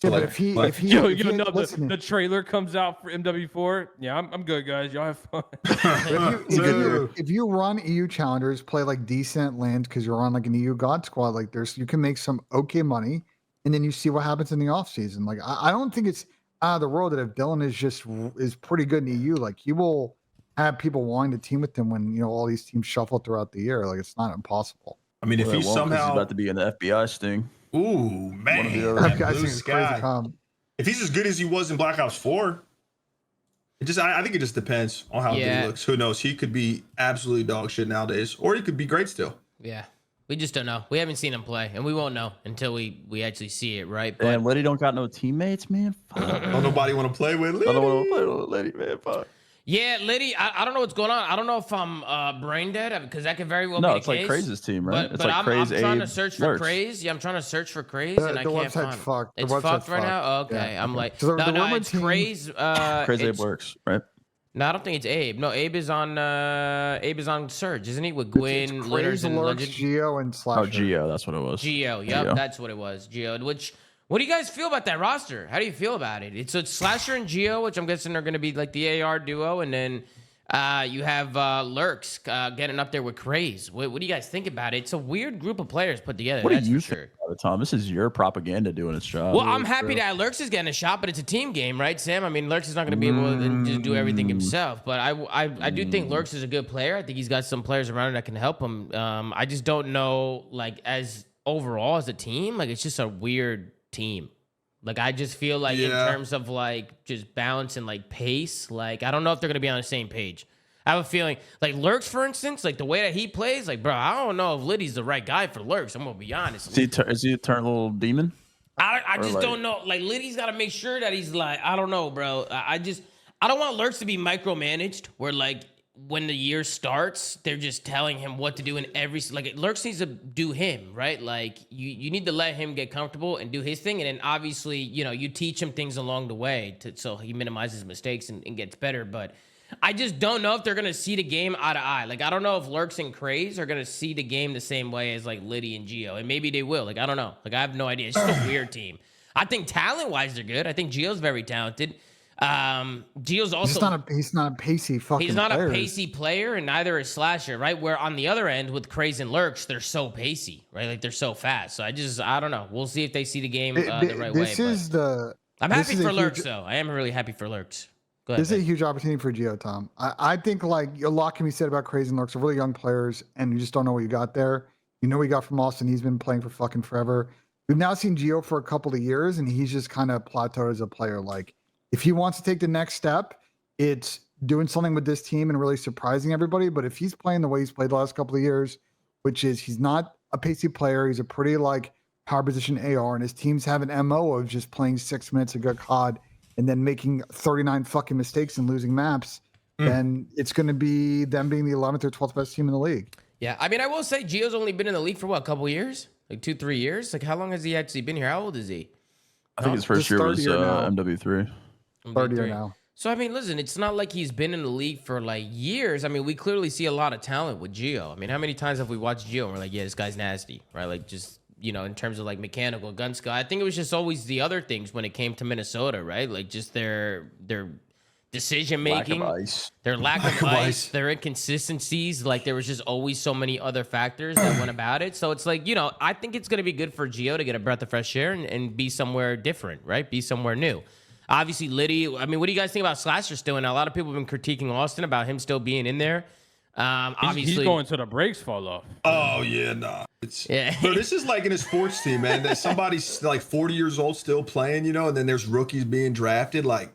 Yeah, but if he the trailer comes out for MW4, yeah, I'm good, guys. Y'all have fun. if you run EU challengers, play like decent lands because you're on like an EU God squad, like you can make some okay money, and then you see what happens in the off season. Like I don't think it's out of the world that if Dylan is pretty good in EU, like he will have people wanting to team with him when all these teams shuffle throughout the year. Like it's not impossible. I mean, if he somehow he's about to be in the FBI sting. Ooh, man. Blue sky. If he's as good as he was in Black Ops 4, I think it just depends on how good he looks. Who knows? He could be absolutely dog shit nowadays, or he could be great still. Yeah. We just don't know. We haven't seen him play, and we won't know until we actually see it, right? But and Liddy don't got no teammates, man. Fuck. Don't nobody want to play with Liddy. I don't want to play with Liddy, man. Fuck. Yeah, Liddy, I don't know what's going on. I don't know if I'm brain dead because that could very well be the case. No, it's like Craze's team, right? But I'm trying to search for Craze. Yeah, I'm trying to search for Craze, and I can't find it. It's fucked right now? Okay. I'm like, no, it's Craze. Craze Abe works, right? No, I don't think it's Abe. No, Abe is on Surge, isn't he? With Gwyn, Litters, and Legend. Geo and Slasher. Oh, Geo, that's what it was. Geo, that's what it was. Geo, what do you guys feel about that roster? How do you feel about it? It's Slasher and Geo, which I'm guessing are going to be like the AR duo, and then you have Lurks getting up there with Craze. What do you guys think about it? It's a weird group of players put together. What do you think about it, Tom? This is your propaganda doing its job. Well, I'm happy that Lurks is getting a shot, but it's a team game, right, Sam? I mean, Lurks is not going to be able to just do everything himself, but I do think Lurks is a good player. I think he's got some players around him that can help him. I just don't know, like, as overall as a team, like, it's just a weird team. Like, I just feel like in terms of, like, just balance and, like, pace, like, I don't know if they're going to be on the same page. I have a feeling, like, Lurks, for instance, like, the way that he plays, like, bro, I don't know if Liddy's the right guy for Lurks. I'm going to be honest. Is he a little demon? I just don't know. Like, Liddy's got to make sure that he's, like, I don't know, bro. I don't want Lurks to be micromanaged where, like, when the year starts, they're just telling him what to do in every, like, Lurks needs to do him, right? Like, you need to let him get comfortable and do his thing, and then obviously, you teach him things along the way so he minimizes mistakes and gets better. But I just don't know if they're gonna see the game eye to eye. Like, I don't know if Lurks and Craze are gonna see the game the same way as like Liddy and Geo, and maybe they will. Like, I don't know. Like, I have no idea. It's just a weird team. I think talent-wise they're good. I think Geo's very talented. Geo's also he's not a pacey fucking he's not player. a pacey player, and neither is Slasher, right? Where on the other end with Craze and Lurks, they're so pacey, right? Like, they're so fast. So I don't know. We'll see if they see the game the right way. I'm happy for Lurks though. I am really happy for Lurks. Go ahead, this is a huge opportunity for Geo, Tom. I think like a lot can be said about Craze and Lurks. They're really young players, and you just don't know what you got there. You know what you got from Austin. He's been playing for fucking forever. We've now seen Geo for a couple of years, and he's just kind of plateaued as a player. Like, if he wants to take the next step, it's doing something with this team and really surprising everybody. But if he's playing the way he's played the last couple of years, which is he's not a pacey player, he's a pretty like power position AR, and his teams have an MO of just playing 6 minutes of good COD and then making 39 fucking mistakes and losing maps, then it's going to be them being the 11th or 12th best team in the league. Yeah, I mean, I will say Gio's only been in the league for what, a couple years? Like 2-3 years? Like, how long has he actually been here? How old is he? I think his first year was MW3. Third year now. So, I mean, listen, it's not like he's been in the league for like years. I mean, we clearly see a lot of talent with Gio. I mean, how many times have we watched Gio and we're like, yeah, this guy's nasty, right? Like, just, you know, in terms of like mechanical gun skill. I think it was just always the other things when it came to Minnesota, right? Like, just their decision making, their lack of ice, their inconsistencies. Like, there was just always so many other factors that went about it. So it's like, you know, I think it's going to be good for Gio to get a breath of fresh air and be somewhere different, right? Be somewhere new. Obviously, Liddy, I mean, what do you guys think about Slasher still in? A lot of people have been critiquing Austin about him still being in there. Obviously, he's going to the brakes fall off. Oh, yeah, nah. Bro, this is like in a sports team, man. That somebody's like 40 years old still playing, you know, and then there's rookies being drafted. Like,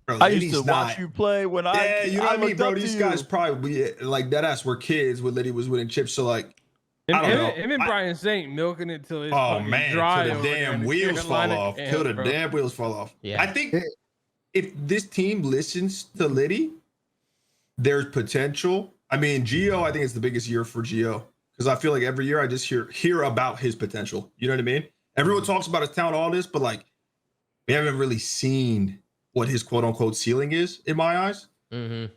bro, I used to watch you play when Yeah, you know what I mean, bro? These guys probably, like, that ass were kids when Liddy was winning chips. So, like, I don't know. Him and Brian Saint milking it till it's till dry. the damn wheels fall off. Till the damn wheels fall off. Yeah. I think if this team listens to Liddy, there's potential. I mean, Gio, I think it's the biggest year for Gio because I feel like every year I just hear about his potential. You know what I mean? Everyone talks about his talent, all this, but like we haven't really seen what his quote unquote ceiling is in my eyes. And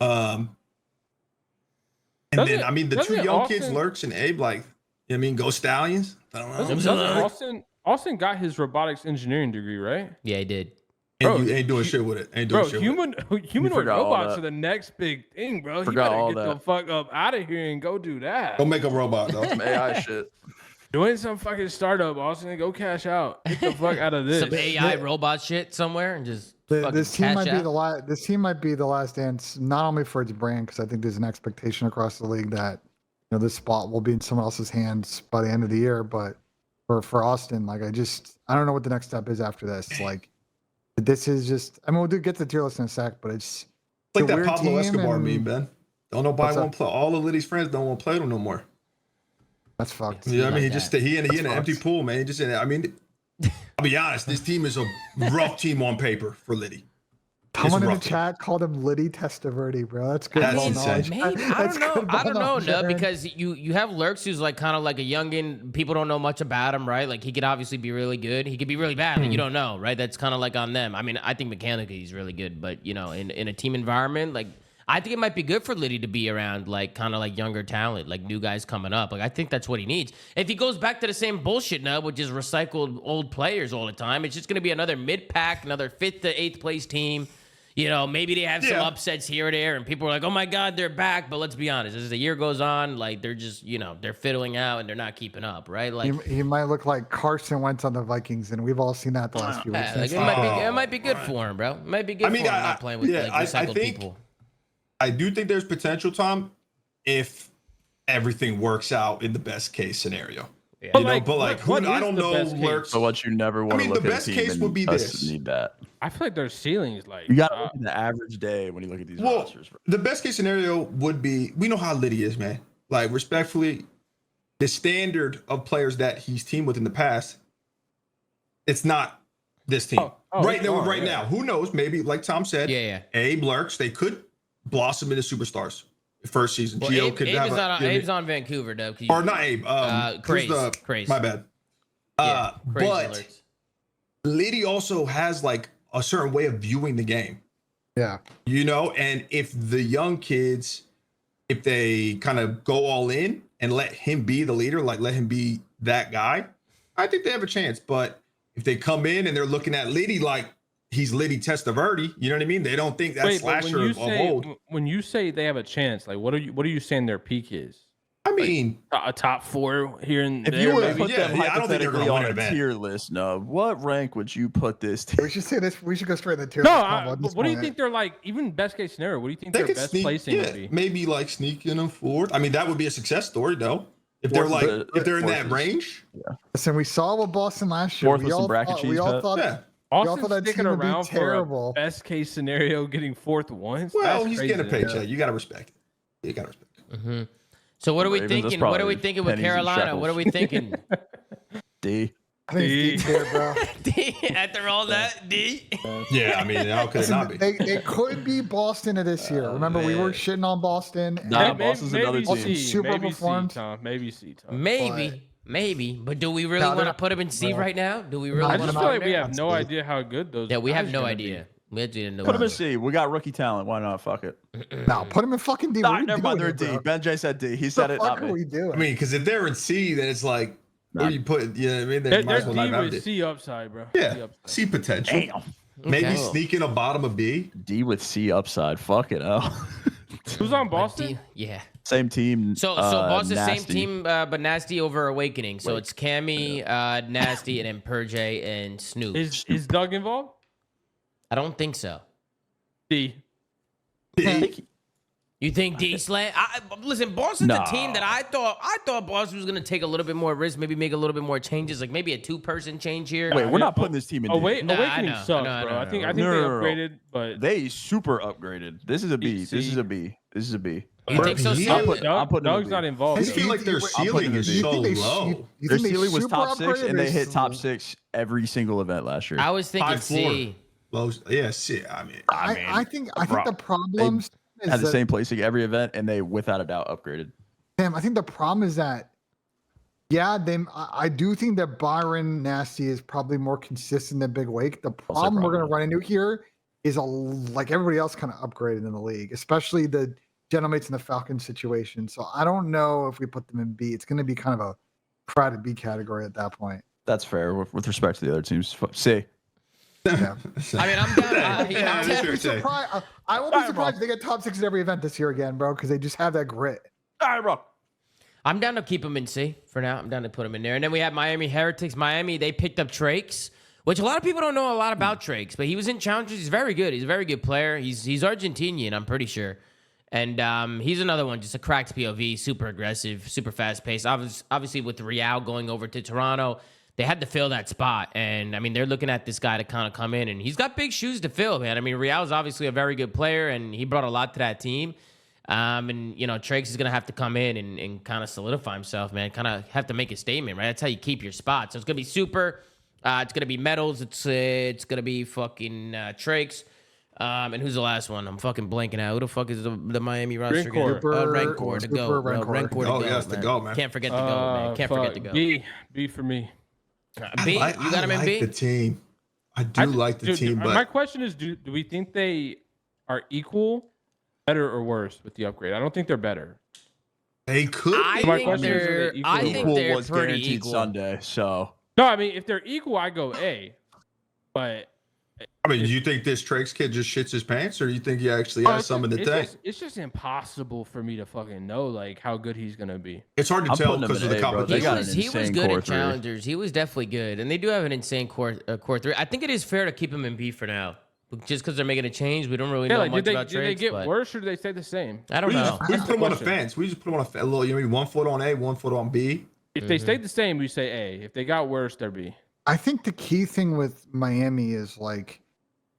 then I mean the two young kids, Lurks and Abe, like I mean, go Stallions. I don't know. Austin got his robotics engineering degree, right? Yeah, he did. And you ain't doing shit with it. Ain't doing shit humanoid robots are the next big thing, bro. You better get the fuck up out of here and go do that. Go make a robot, though. Some AI shit. Doing some fucking startup, Austin. Go cash out. Get the fuck out of this. Some AI robot shit somewhere and just this team might out. be the last. This team might be the last dance, not only for its brand, because I think there's an expectation across the league that you know this spot will be in someone else's hands by the end of the year. But for Austin, like I don't know what the next step is after this. Like this is just. I mean, we'll get the tier list in a sec, but it's like that Pablo Escobar meme, man. Don't nobody want to play. All of Liddy's friends don't want to play with him no more. That's fucked. Yeah, I mean, he in an empty pool, man. He just I mean, I'll be honest. This team is a rough team on paper for Liddy. Someone in the chat called him Liddy Testaverde, bro. That's good. That's insane. Maybe, I don't know, no, because you have Lurks who's like kind of like a youngin. People don't know much about him, right? Like he could obviously be really good. He could be really bad. Like, you don't know, right? That's kind of like on them. I mean, I think mechanically he's really good, but you know, in a team environment, like I think it might be good for Liddy to be around like kind of like younger talent, like new guys coming up. Like I think that's what he needs. If he goes back to the same bullshit now, which is recycled old players all the time, it's just going to be another mid-pack, another 5th to 8th place team. You know, maybe they have some upsets here or there, and people are like, "Oh my God, they're back." But let's be honest, as the year goes on, like they're just, you know, they're fiddling out and they're not keeping up, right? Like he might look like Carson Wentz on the Vikings, and we've all seen that the last few weeks. Like, it might be good for him, bro. It might be good for him not playing with like recycled people. I do think there's potential, Tom, if everything works out in the best case scenario. Yeah. I don't know. Lurks. But what you never want to look the at best a team case would be this. Need that. I feel like their ceilings, like you got to look at the average day when you look at these rosters. The best case scenario would be we know how Liddy is, man. Like respectfully, the standard of players that he's teamed with in the past, it's not this team right now. Who knows? Maybe like Tom said, Abe, Lurks, they could blossom into superstars. First season, well, Gio could have Abe's on Vancouver though. Or not Abe. Crazy. My bad. But Liddy also has like a certain way of viewing the game. Yeah. You know, and if the young kids, if they kind of go all in and let him be the leader, like let him be that guy, I think they have a chance. But if they come in and they're looking at Liddy like he's Liddy Testaverde, you know what I mean? They don't think that's Slasher of old. When you say they have a chance, like what are you saying their peak is? I mean, a top 4 here and if there. You were to put them I don't think they're going to on a tier list, no. What rank would you put this team? We should say this. We should go straight in the tier list. What do you think they're like? Even best case scenario, what do you think their best placing would be? Maybe like sneaking them forward. I mean, that would be a success story, though. If they're like, if they're in that range. Listen, we saw with Boston last year. Fourth with some bracket cheese. We all thought. Yeah. thought Austin's that sticking team would be around for terrible. a best case scenario, getting fourth once. Well, That's he's crazy getting a to me. paycheck. You gotta respect it. You gotta respect it. So what are we Ravens, that's thinking? What are we probably thinking with pennies and Carolina? What are we thinking? D. I think it's deep there, bro. D, after all that, D. Yeah, I mean, how could it not be? They could be Boston of this year. Remember, we were man. shitting on Boston. Nah, and Boston's another maybe team. C, Super maybe performed. C, Tom. Maybe C, Tom. Maybe. But do we really No, want to they're- put him in C no. right now? Do we No, really? I I wanna just wanna put feel him like we there? have no idea how good those. Yeah, we have guys no gonna idea. We actually have no Put him in idea. C. We got rookie talent. Why not? Fuck it. No, put him in fucking D. Nah, What are you never mind. doing They're here, D. bro? Ben J said D. He What said the it, fuck not are me. we doing? I mean, because if they're in C, then it's like, where you put, you know what I mean? They They're might as well not D have with it. C upside, bro. C Yeah, upside. C potential. Damn. Maybe Okay. sneak in a bottom of B. D with C upside. Fuck it. Oh. Who's on But Boston? D, yeah. Same team. So Boston, same Nasty. team, but Nasty over Awakening. So it's Cammy, Nasty, and then Purj and Snoop. Is Doug involved? I don't think so. D. You think D Slant? Listen, Boston's Nah. a team that I thought Boston was gonna take a little bit more risk, maybe make a little bit more changes, like maybe a 2-person change here. Wait, we're not putting this team in Oh D. wait, Nah, I Awakening know. sucks, No, bro. no, I think no. they No. upgraded, but They super upgraded. This is a B. C. This is a B. This is a B. You think so? He- Sam? I'm Doug, putting him in Doug's B. not involved. I just feel like their ceiling is You so think they- low. you Their think they ceiling was super top 6, upgraded and or they hit top s- 6 every single event last year. I was thinking High floor. C. Low, yeah, C. I mean, I think bro, the problem is Had the that, same placing every event, and they without a doubt upgraded. Sam, I think the problem is that, yeah, I do think that Byron Nasty is probably more consistent than Big Wake. The problem we're going to run into here is like everybody else kind of upgraded in the league, especially the Gentlemates and the Falcons situation. So I don't know if we put them in B. It's going to be kind of a crowded B category at that point. That's fair with respect to the other teams. C. Yeah. I mean, I'm down. Yeah, I'm I down- was I'll be gonna say. surprised. I won't be surprised if they get top 6 in every event this year again, bro, because they just have that grit. All right, bro. I'm down to keep him in C for now. I'm down to put him in there. And then we have Miami Heretics. Miami, they picked up Trakes, which a lot of people don't know a lot about Trakes, but he was in Challengers. He's very good. He's a very good player. He's Argentinian, I'm pretty sure. And he's another one, just a cracked POV, super aggressive, super fast paced. Obviously, with Real going over to Toronto, they had to fill that spot. And I mean, they're looking at this guy to kind of come in, and he's got big shoes to fill, man. I mean, Real's obviously a very good player, and he brought a lot to that team. And, you know, Trakes is going to have to come in and kind of solidify himself, man. Kind of have to make a statement, right? That's how you keep your spot. So it's going to be Super. It's going to be Metals. It's going to be fucking Trakes. And who's the last one? I'm fucking blanking out. Who the fuck is the Miami roster again? Rancor. Rancor to go. Super Rancor to Oh, go, yes, to go, man. Can't forget to go, man. Can't forget to go. B for me. B? You I got him in like B? the team. I do like the team, my but question is, do we think they are equal, better, or worse with the upgrade? I don't think they're better. they could. I be. My think question is, are they they're. equal I or think Equal they're was pretty guaranteed equal. Sunday, so No, I mean, if they're equal, I go A. But I mean, do you think this Trakes kid just shits his pants, or do you think he actually has some in the tank? It's just impossible for me to fucking know like how good he's gonna be. It's hard to I'm tell putting him because of in the A, bro. They competition. got He was insane good core at three. challengers. He was definitely good, and they do have an insane core 3. I think it is fair to keep him in B for now, just because they're making a change. We don't really know like, much did about they Trakes, get but worse or did they stay the same? I don't We know. just, we just put him on a question. fence. We just put him on a little, you know, 1 foot on A, 1 foot on B. If they stayed the same, we say A. If they got worse, they're B. I think the key thing with Miami is like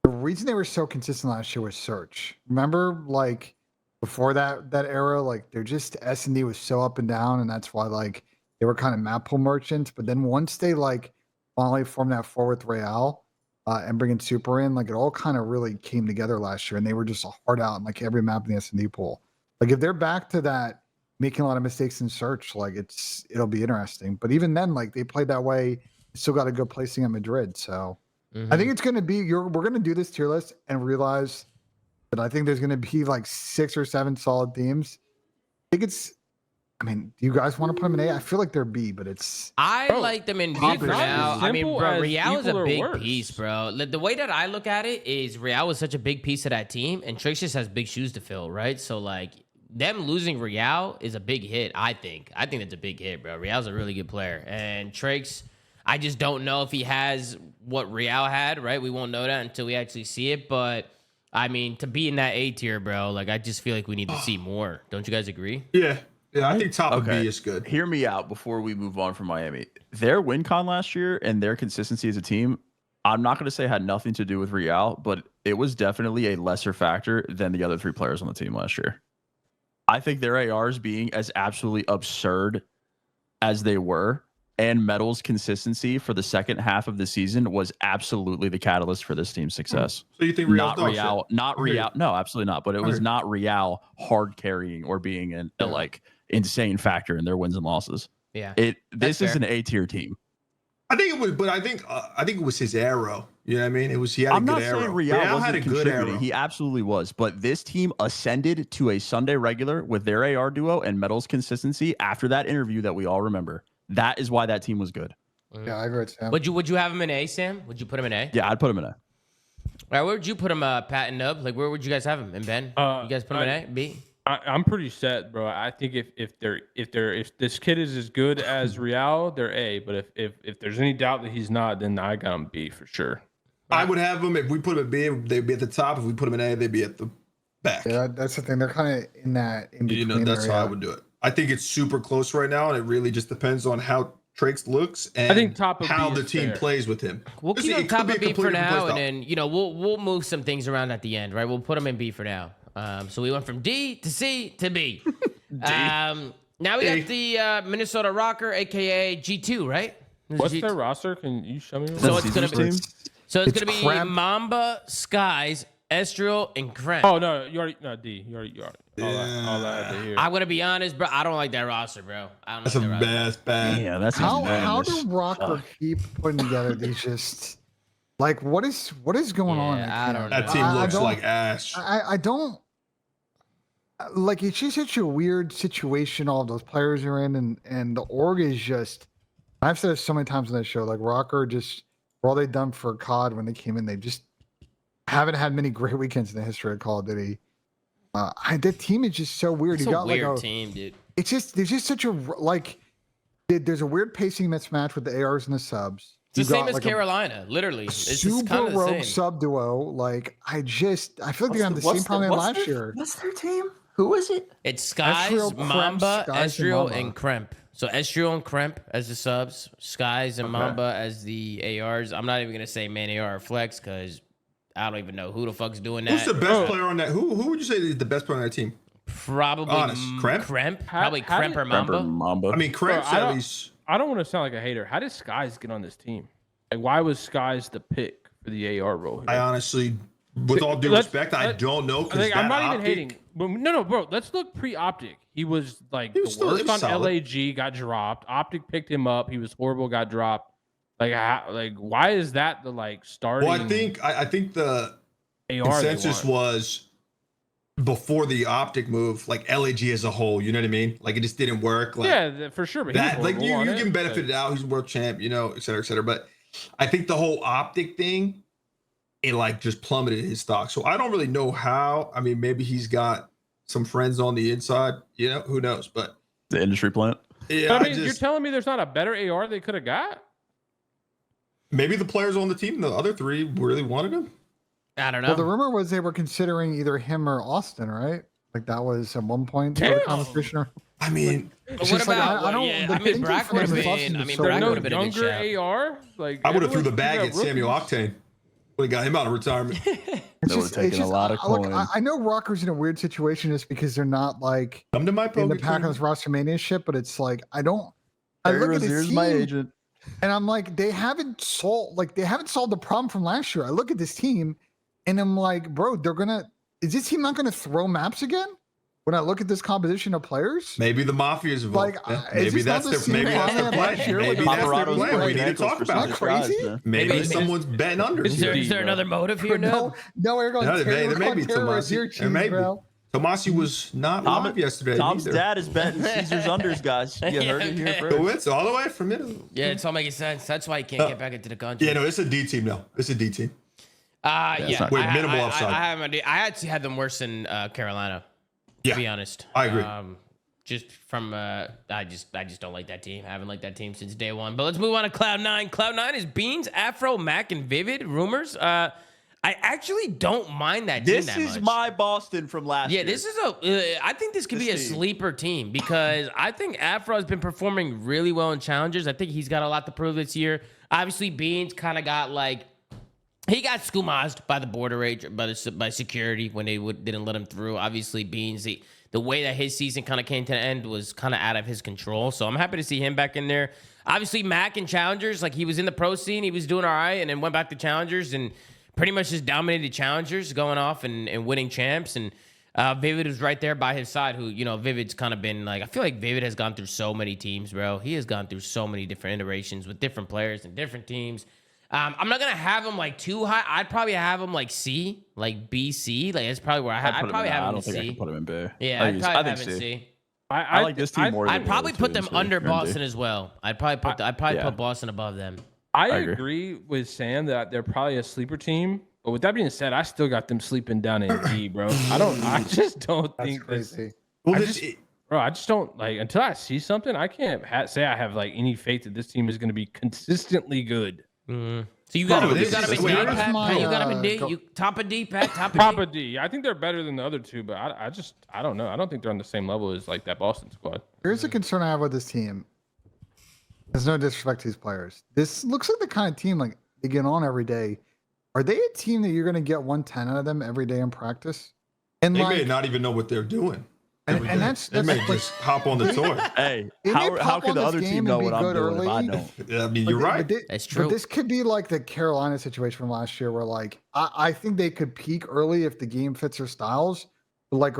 the reason they were so consistent last year was search. Remember, like before that era, like they're just S&D was so up and down, and that's why like they were kind of map pool merchants. But then once they like finally formed that 4 with Real and bringing Super in, like it all kind of really came together last year, and they were just hard out in like every map in the S&D pool. Like if they're back to that, making a lot of mistakes in search, like it'll be interesting. But even then, like they played that way, still got a good placing at Madrid. So I think it's going to be we're going to do this tier list and realize that I think there's going to be like 6 or 7 solid teams. I think I mean, do you guys want to put them in A? I feel like they're B, but it's I Bro, like them in B it's for not now. as I mean, simple bro, as Real is a equal or big worse. piece, bro. The way that I look at it is Real was such a big piece of that team, and Trix just has big shoes to fill, right? So, like, them losing Real is a big hit, I think. I think that's a big hit, bro. Real's a really good player. And Trix, I just don't know if he has what Real had, right? We won't know that until we actually see it. But, I mean, to be in that A tier, bro, like, I just feel like we need to see more. Don't you guys agree? Yeah. Yeah, I think top of Okay. B is good. Hear me out before we move on from Miami. Their win con last year and their consistency as a team, I'm not going to say had nothing to do with Real, but it was definitely a lesser factor than the other 3 players on the team last year. I think their ARs being as absolutely absurd as they were, and Metal's consistency for the second half of the season was absolutely the catalyst for this team's success. So you think Real's not Real? No, absolutely not. But it was not Real hard carrying or being a like insane factor in their wins and losses. Yeah, this is an A-tier team. I think it was, but I think it was his arrow. You know what I mean? It was he had a good arrow. I'm not saying Real had a good arrow. He absolutely was, but this team ascended to a Sunday regular with their AR duo and Metal's consistency after that interview that we all remember. That is why that team was good. Yeah, I agree with Sam. Would you have him in A, Sam? Would you put him in A? Yeah, I'd put him in A. All right, where would you put him, Pat and Nub? Like, where would you guys have him? And Ben? You guys put him in A, B? I'm pretty set, bro. I think if this kid is as good as Real, they're A. But if there's any doubt that he's not, then I got him B for sure. I would have them if we put them at B, they'd be at the top. If we put them in A, they'd be at the back. Yeah, that's the thing. They're kind of in that in between. You know, that's how I would do it. I think it's super close right now, and it really just depends on how Traix looks and I think top of how B the is team fair. plays with him. We'll keep him top of B for now, and then we'll move some things around at the end, right? We'll put him in B for now. So we went from D to C to B. Now we got the Minnesota Rocker, aka G2, right? What's their roster? Can you show me? So it's gonna be Mamba, Skies, Estriel, and Krem. Oh no, D. You already all that here. I'm gonna be honest, bro. I don't like that roster, bro. I don't That's like a that roster. bad. Yeah, that's how do Rocker keep putting together these just like what is going on? I don't know. That team looks like ass. I don't like it's just such a weird situation all those players are in, and the org is just. I've said it so many times on this show, like Rocker just for all they've done for COD when they came in, they just haven't had many great weekends in the history of Call of Duty. That team is just so weird. It's you got a weird like team, dude. It's just there's just such a like there's a weird pacing mismatch with the ARs and the subs. It's the same as Carolina, literally. It's just kind of the rogue same. sub duo. Like I feel like they have the same problem last year. What's their team? Who is it? It's Skies, Estriel, Mamba, Skies, Estriel, and and Kremp. So Estriel and Kremp as the subs, Skies and Mamba as the ARs. I'm not even gonna say man AR or flex because I don't even know who the fuck's doing that. Who's the best player on that? Who would you say is the best player on that team? Probably Honest. Kremp? Kremp. Probably Kremp or Mamba. I mean, Kremp's Bro, at least. I don't want to sound like a hater. How did Skies get on this team? Like, why was Skies the pick for the AR role here? I honestly, with all due respect, I don't know. I'm not even hating. But no, bro. Let's look pre-Optic. He was like the worst on solid. LAG. Got dropped. Optic picked him up. He was horrible. Got dropped. Like why is that the like starting? Well, I think the AR consensus was before the Optic move, like LAG as a whole. You know what I mean? Like it just didn't work. Like, yeah, for sure. But that like you can can benefit it out. He's a world champ. You know, et cetera, et cetera. But I think the whole Optic thing, it like just plummeted his stock. So I don't really know how. I mean, maybe he's got some friends on the inside. You know, who knows? But the industry plant. Yeah, I mean, you're telling me there's not a better AR they could have got? Maybe the players on the team, the other 3, really wanted him. I don't know. Well, the rumor was they were considering either him or Austin, right? Like that was at one point the conversation. I mean, what about? I mean, Brock would have been. Brock would have been a good shout. Younger AR, like I would have threw the bag at Samuel Octane. Would have got him out of retirement. That would have taken a lot of coins. I know Rocker's in a weird situation just because they're not like come to my in the pack on this roster mania shit, but it's like I look at this team, my agent. And I'm like, they haven't solved the problem from last year. I look at this team and I'm like, bro, is this team not gonna throw maps again? When I look at this composition of players, maybe the Mafia's involved. Like, maybe that's their plan. Maybe that's their plan. We need to talk about it. Crazy? Maybe someone's betting under. Is there another motive here? No, we're going to there may be Tomasi. There may be. Tomasi was not live yesterday. Tom's dad is betting Caesar's unders, guys. You heard it here first. So it's all the way from Italy. Yeah, it's all making sense. That's why he can't get back into the country. Yeah, no, it's a D team now. It's a D team. Yeah. With minimal upside. I actually had them worse than Carolina. To be honest, I agree. Just from I just don't like that team. I haven't liked that team since day one. But let's move on to Cloud9. Cloud9 is Beans, Afro, Mac, and Vivid. Rumors. I actually don't mind that team that much. This is my Boston from last year. Yeah, this is I think this could be a sleeper team because I think Afro has been performing really well in challenges. I think he's got a lot to prove this year. Obviously, Beans kind of got like He got skumazed by the border agent, by security when they didn't let him through. Obviously, Beans, the way that his season kind of came to an end was kind of out of his control. So I'm happy to see him back in there. Obviously, Mac and Challengers, like he was in the pro scene, he was doing all right, and then went back to Challengers and pretty much just dominated Challengers, going off and winning champs. And Vivid was right there by his side, who, you know, Vivid's kind of been like, I feel like Vivid has gone through so many teams, bro. He has gone through so many different iterations with different players and different teams. I'm not gonna have him like too high. I'd probably have him like C, like B, C. Like that's probably where I'd probably have him in C. I don't think I can put him in B. Yeah, I'd probably have him in C. I like this team more. I'd probably put them under Boston as well. I'd probably put Boston above them. I agree with Sam that they're probably a sleeper team. But with that being said, I still got them sleeping down in D, bro. I just don't think crazy. I just don't like until I see something. I can't say I have like any faith that this team is going to be consistently good. Mm-hmm. So you got him in D, Pat. You got him in D. You top of D, Pat. Top of D. I think they're better than the other two, but I don't know. I don't think they're on the same level as like that Boston squad. Here's a concern I have with this team. There's no disrespect to these players. This looks like the kind of team like they get on every day. Are they a team that you're going to get 110 out of them every day in practice? And they like, may not even know what they're doing. And that's they may just hop on the tour. Hey, how can the other team know what I'm doing if I don't? I mean, you're right. That's true. But this could be like the Carolina situation from last year, where like I think they could peak early if the game fits their styles. But like,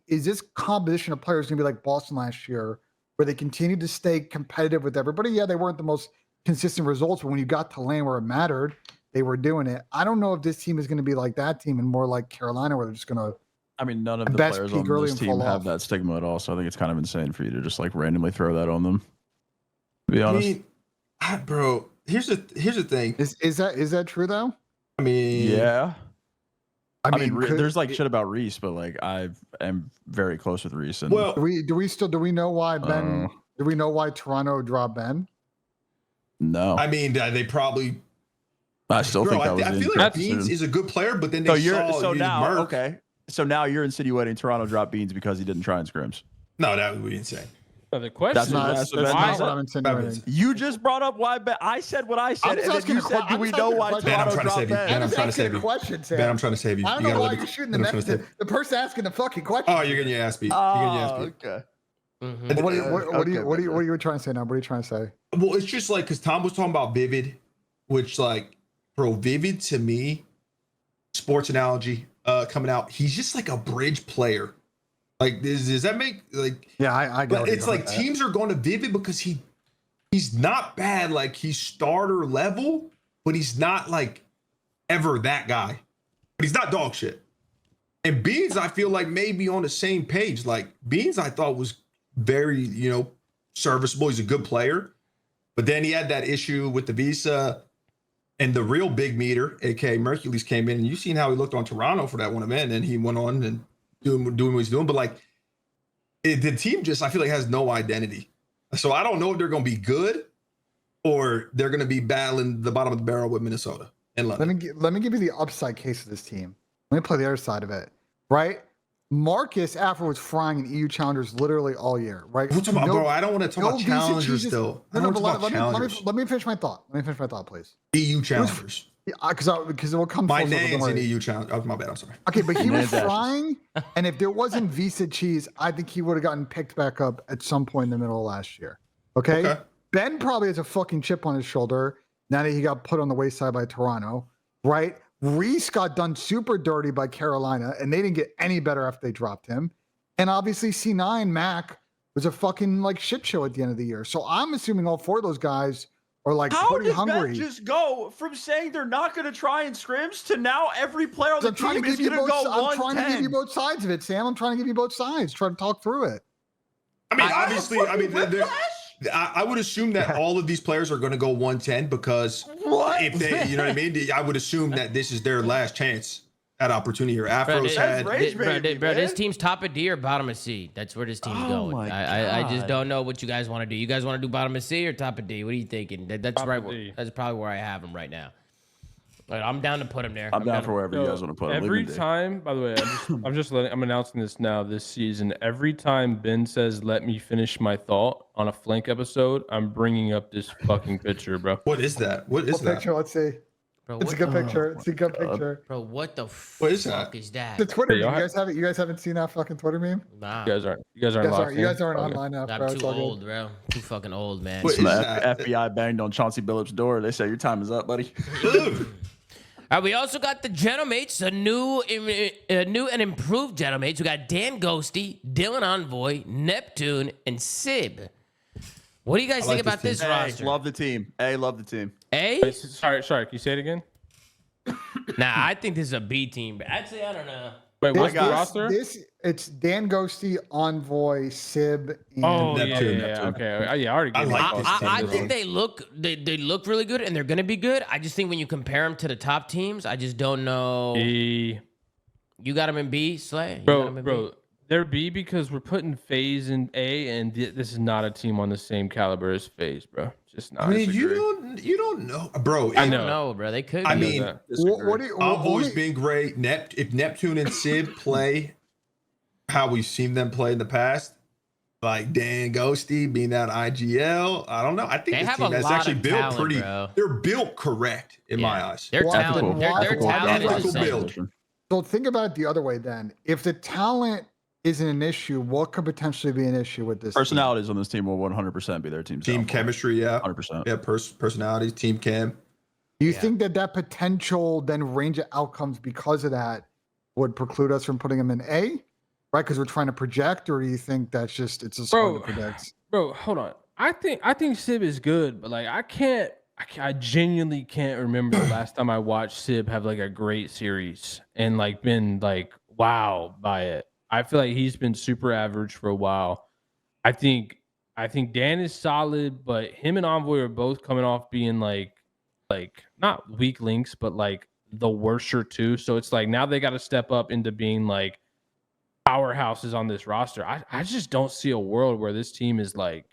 is this composition of players going to be like Boston last year, where they continued to stay competitive with everybody? Yeah, they weren't the most consistent results, but when you got to lane where it mattered, they were doing it. I don't know if this team is going to be like that team and more like Carolina, where they're just going to. I mean, none of the players on this team have that stigma at all, so I think it's kind of insane for you to just like randomly throw that on them. To be honest, bro. Here's the thing. Is that true though? I mean, yeah. I mean, there's like shit about Reese, but like I am very close with Reese. And well, do we know why Ben? Do we know why Toronto dropped Ben? No. I mean, they probably. I still think that was. I feel like Beans is a good player, but then they So now you're insinuating Toronto dropped Beans because he didn't try in scrims. No, that would be insane. The question that's not what I'm insinuating. You just brought up why Ben. I said what I said, and then you said, "Do we know why Toronto dropped Ben?" Ben, I'm trying to save you. Ben, I'm trying to save you. I don't know why you're shooting the person asking the fucking question. Oh, you're getting your ass beat. Okay. Mm-hmm. What are you trying to say now? What are you trying to say? Well, it's just like because Tom was talking about Vivid, which like, bro, Vivid to me, sports analogy. Coming out, he's just like a bridge player. Like, does that make like? Yeah, I get. But it's like teams are going to Vivid because he's not bad. Like he's starter level, but he's not like ever that guy. But he's not dog shit. And Beans, I feel like maybe on the same page. Like Beans, I thought was very serviceable. He's a good player, but then he had that issue with the visa. And the real big meter, aka Mercules, came in, and you've seen how he looked on Toronto for that one event, and he went on and doing what he's doing. But like, the team just, I feel like, has no identity. So I don't know if they're going to be good or they're going to be battling the bottom of the barrel with Minnesota and London. Let me give you the upside case of this team. Let me play the other side of it. Right, Marcus after was frying in EU challengers literally all year. Right, bro. I don't want to talk about challengers though. Let me finish my thought. Please. EU challengers. Because it will come. My name's in EU challenge. Oh, my bad. I'm sorry. Okay, but he was frying, and if there wasn't Visa cheese, I think he would have gotten picked back up at some point in the middle of last year. Okay. Ben probably has a fucking chip on his shoulder now that he got put on the wayside by Toronto. Right. Reese got done super dirty by Carolina, and they didn't get any better after they dropped him. And obviously, C9 Mac was a fucking like shit show at the end of the year. So I'm assuming all four of those guys are like pretty hungry. How does Ben just go from saying they're not going to try in scrims to now every player on the team is going to go 110? I'm trying to give you both sides of it, Sam. I'm trying to give you both sides. Try to talk through it. I mean, obviously, I would assume that all of these players are going to go 110 because if they, you know what I mean? I would assume that this is their last chance at opportunity here. Afro's bro, this team's top of D or bottom of C. That's where this team's going. I just don't know what you guys want to do. You guys want to do bottom of C or top of D? What are you thinking? That's right. That's probably where I have them right now. But I'm down to put him there. I'm down for wherever you guys want to put him. Every time, by the way, I'm announcing this now this season. Every time Ben says, "Let me finish my thought" on a flank episode, I'm bringing up this fucking picture, bro. What is that? What is that? Picture? Let's see. Bro, It's a good picture. It's a good picture. Bro, what the What is fuck that? is that? The Twitter Hey, meme. y'all You guys haven't seen that fucking Twitter meme? Nah, You guys aren't You guys locked aren't, you guys in? aren't Okay. online enough, bro. I'm It's too all good. old, bro. Too fucking old, man. What Some is that? FBI banged on Chauncey Billups' door. They say your time is up, buddy. Ugh. We also got the Genomates, a new and improved Genomates. We got Dan Ghosty, Dylan Envoy, Neptune, and Sib. What do you guys think like about this this Hey, roster? love the team. Hey, love the team. A? Wait, sorry. Can you say it again? Nah, I think this is a B team, but actually, I don't know. Wait, what's the This- roster? It's Dan Ghosty, Envoy, Sib, and Oh Neptune, yeah. Neptune. Okay. Yeah, I already I gave my like thoughts this on I team. think they look really good, and they're gonna be good. I just think when you compare them to the top teams, I just don't know. B. You got them in B, Slay. You got 'em in B? Bro, they're B because we're putting FaZe in A, and this is not a team on the same caliber as FaZe, bro. Just not. I mean, you don't know, bro. I and don't know, bro. They could. I be. mean, what do you, Envoy's only- been great. If Neptune and Sid play how we've seen them play in the past, like Dan Ghosty being that IGL, I don't know. I think They this have team a is lot actually of built talent, pretty. bro. They're built correct in my eyes. Their Well, talent, their ethical- talent is ethical insane. build. So think about it the other way then. If the talent isn't an issue, what could potentially be an issue with this? Personalities on this team will 100% be their team's Team downfall. chemistry, yeah, 100%. yeah. Personalities, team chem. Do you think that potential then range of outcomes because of that would preclude us from putting them in A, right? Because we're trying to project, or do you think that's just hard to predict? Bro, hold on. I think Sib is good, but like I genuinely can't remember the last time I watched Sib have like a great series and like been like wow by it. I feel like he's been super average for a while. I think Dan is solid, but him and Envoy are both coming off being like not weak links, but like the worser too. So it's like now they got to step up into being like powerhouses on this roster. I just don't see a world where this team is like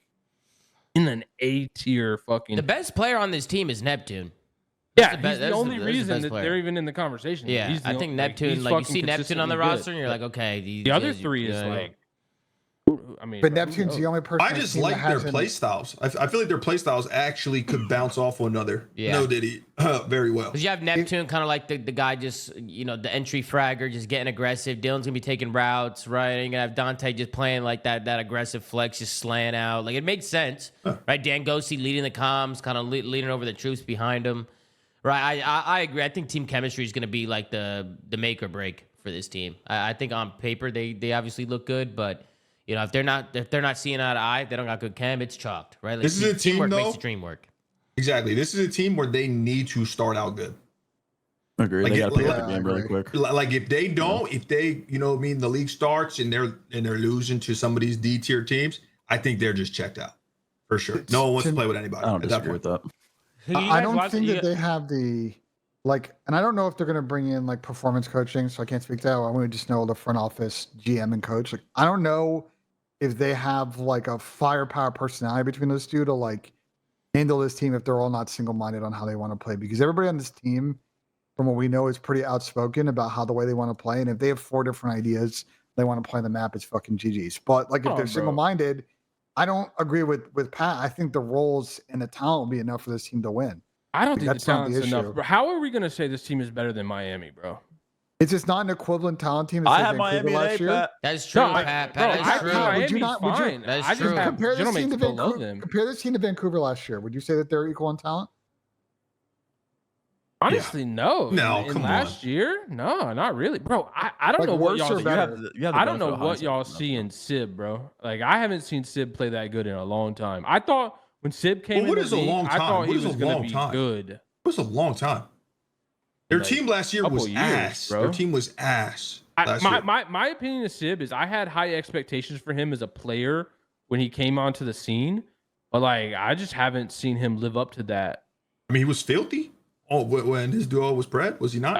in an A tier fucking. The best player on this team is Neptune. Yeah, the he's the only that's reason best that player. they're even in the conversation. Yeah, He's the I only- think Neptune, he's like you fucking see Neptune on the consistently good. roster, and you're like, okay. The other three is like, I mean, But bro, who Neptune's the knows? only person. I on the just team that like their hasn't- play styles. I feel like their play styles actually could bounce off one another. Yeah. No Diddy, very well. Because you have Neptune, kind of like the guy just, the entry fragger, just getting aggressive. Dylan's going to be taking routes, right? And you're going to have Dante just playing like that aggressive flex, just slaying out. Like, it makes sense, right? Dan Ghosty leading the comms, kind of leading over the troops behind him. Right, I agree. I think team chemistry is going to be like the make or break for this team. I think on paper, they obviously look good, but... if they're not seeing eye to eye, they don't got good chem, it's chalked, right? Like, This is a team, teamwork though. makes the dream work. Exactly. This is a team where they need to start out good. Agree. Like They it- got to pick like- up the game really quick. Like if they don't, if they, the league starts and they're losing to some of these D tier teams, I think they're just checked out for sure. No one wants to play with anybody. I don't at that disagree point. with that. I don't think that they have the and I don't know if they're going to bring in like performance coaching, so I can't speak to that. I want to just know the front office GM and coach. Like, I don't know if they have like a firepower personality between those two to like handle this team if they're all not single-minded on how they want to play, because everybody on this team, from what we know, is pretty outspoken about how the way they want to play. And if they have 4 different ideas they want to play on the map, it's fucking GG's. But like if they're single-minded, I don't agree with Pat. I think the roles and the talent will be enough for this team to win. I don't think the That's not the talent's enough. issue. Bro. How are we going to say this team is better than Miami, bro? It's just not an equivalent talent team. That I say have Vancouver Miami last and year. Pat. That's true, No, Pat. bro, That I is think true. Would you Miami's not- would you- fine. That's I just true. have Compare this team to Genomates below Vancouver. them. Compare this team to Vancouver last year. Would you say that they're equal in talent? Honestly, no. No, in come last year, no, not really, bro. I don't Like know what worse y'all or see. better? I don't know what y'all see in Sib, bro. Like I haven't seen Sib play that good in a long time. I thought when Sib came Well, what in is the a league, long I time? thought What he is a was going long to be time? good. It was a long time. Their Like, team last year couple was years, ass. bro. Their team was ass. last year. My opinion of Sib is I had high expectations for him as a player when he came onto the scene, but like I just haven't seen him live up to that. I mean, he was filthy. Oh, when his duo was Pred, was he not?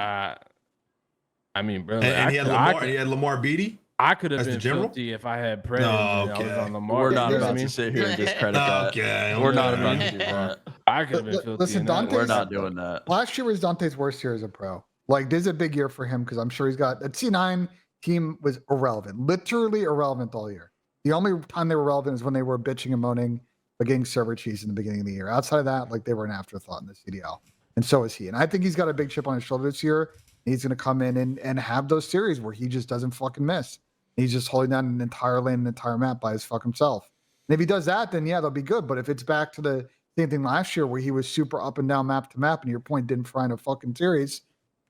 I mean, bro, and he had Lamar. He had Lamar Beatty. I could have as the been general? filthy if I had Pred. No, and I was okay. on Lamar. We're not you know what about I mean? to sit here and discredit that. Okay, We're not okay. about to do that. I could have been filthy. Listen, in that. Dante's- We're not doing that. Last year was Dante's worst year as a pro. Like, this is a big year for him because I'm sure he's got that C9 team was irrelevant, literally irrelevant all year. The only time they were relevant is when they were bitching and moaning about getting server cheese in the beginning of the year. Outside of that, like they were an afterthought in the CDL. and so is he. And I think he's got a big chip on his shoulder this year. He's going to come in and have those series where he just doesn't fucking miss. He's just holding down an entire lane, an entire map by his fucking self. And if he does that, then yeah, they'll be good. But if it's back to the same thing last year where he was super up and down map to map, and your point didn't find a fucking series,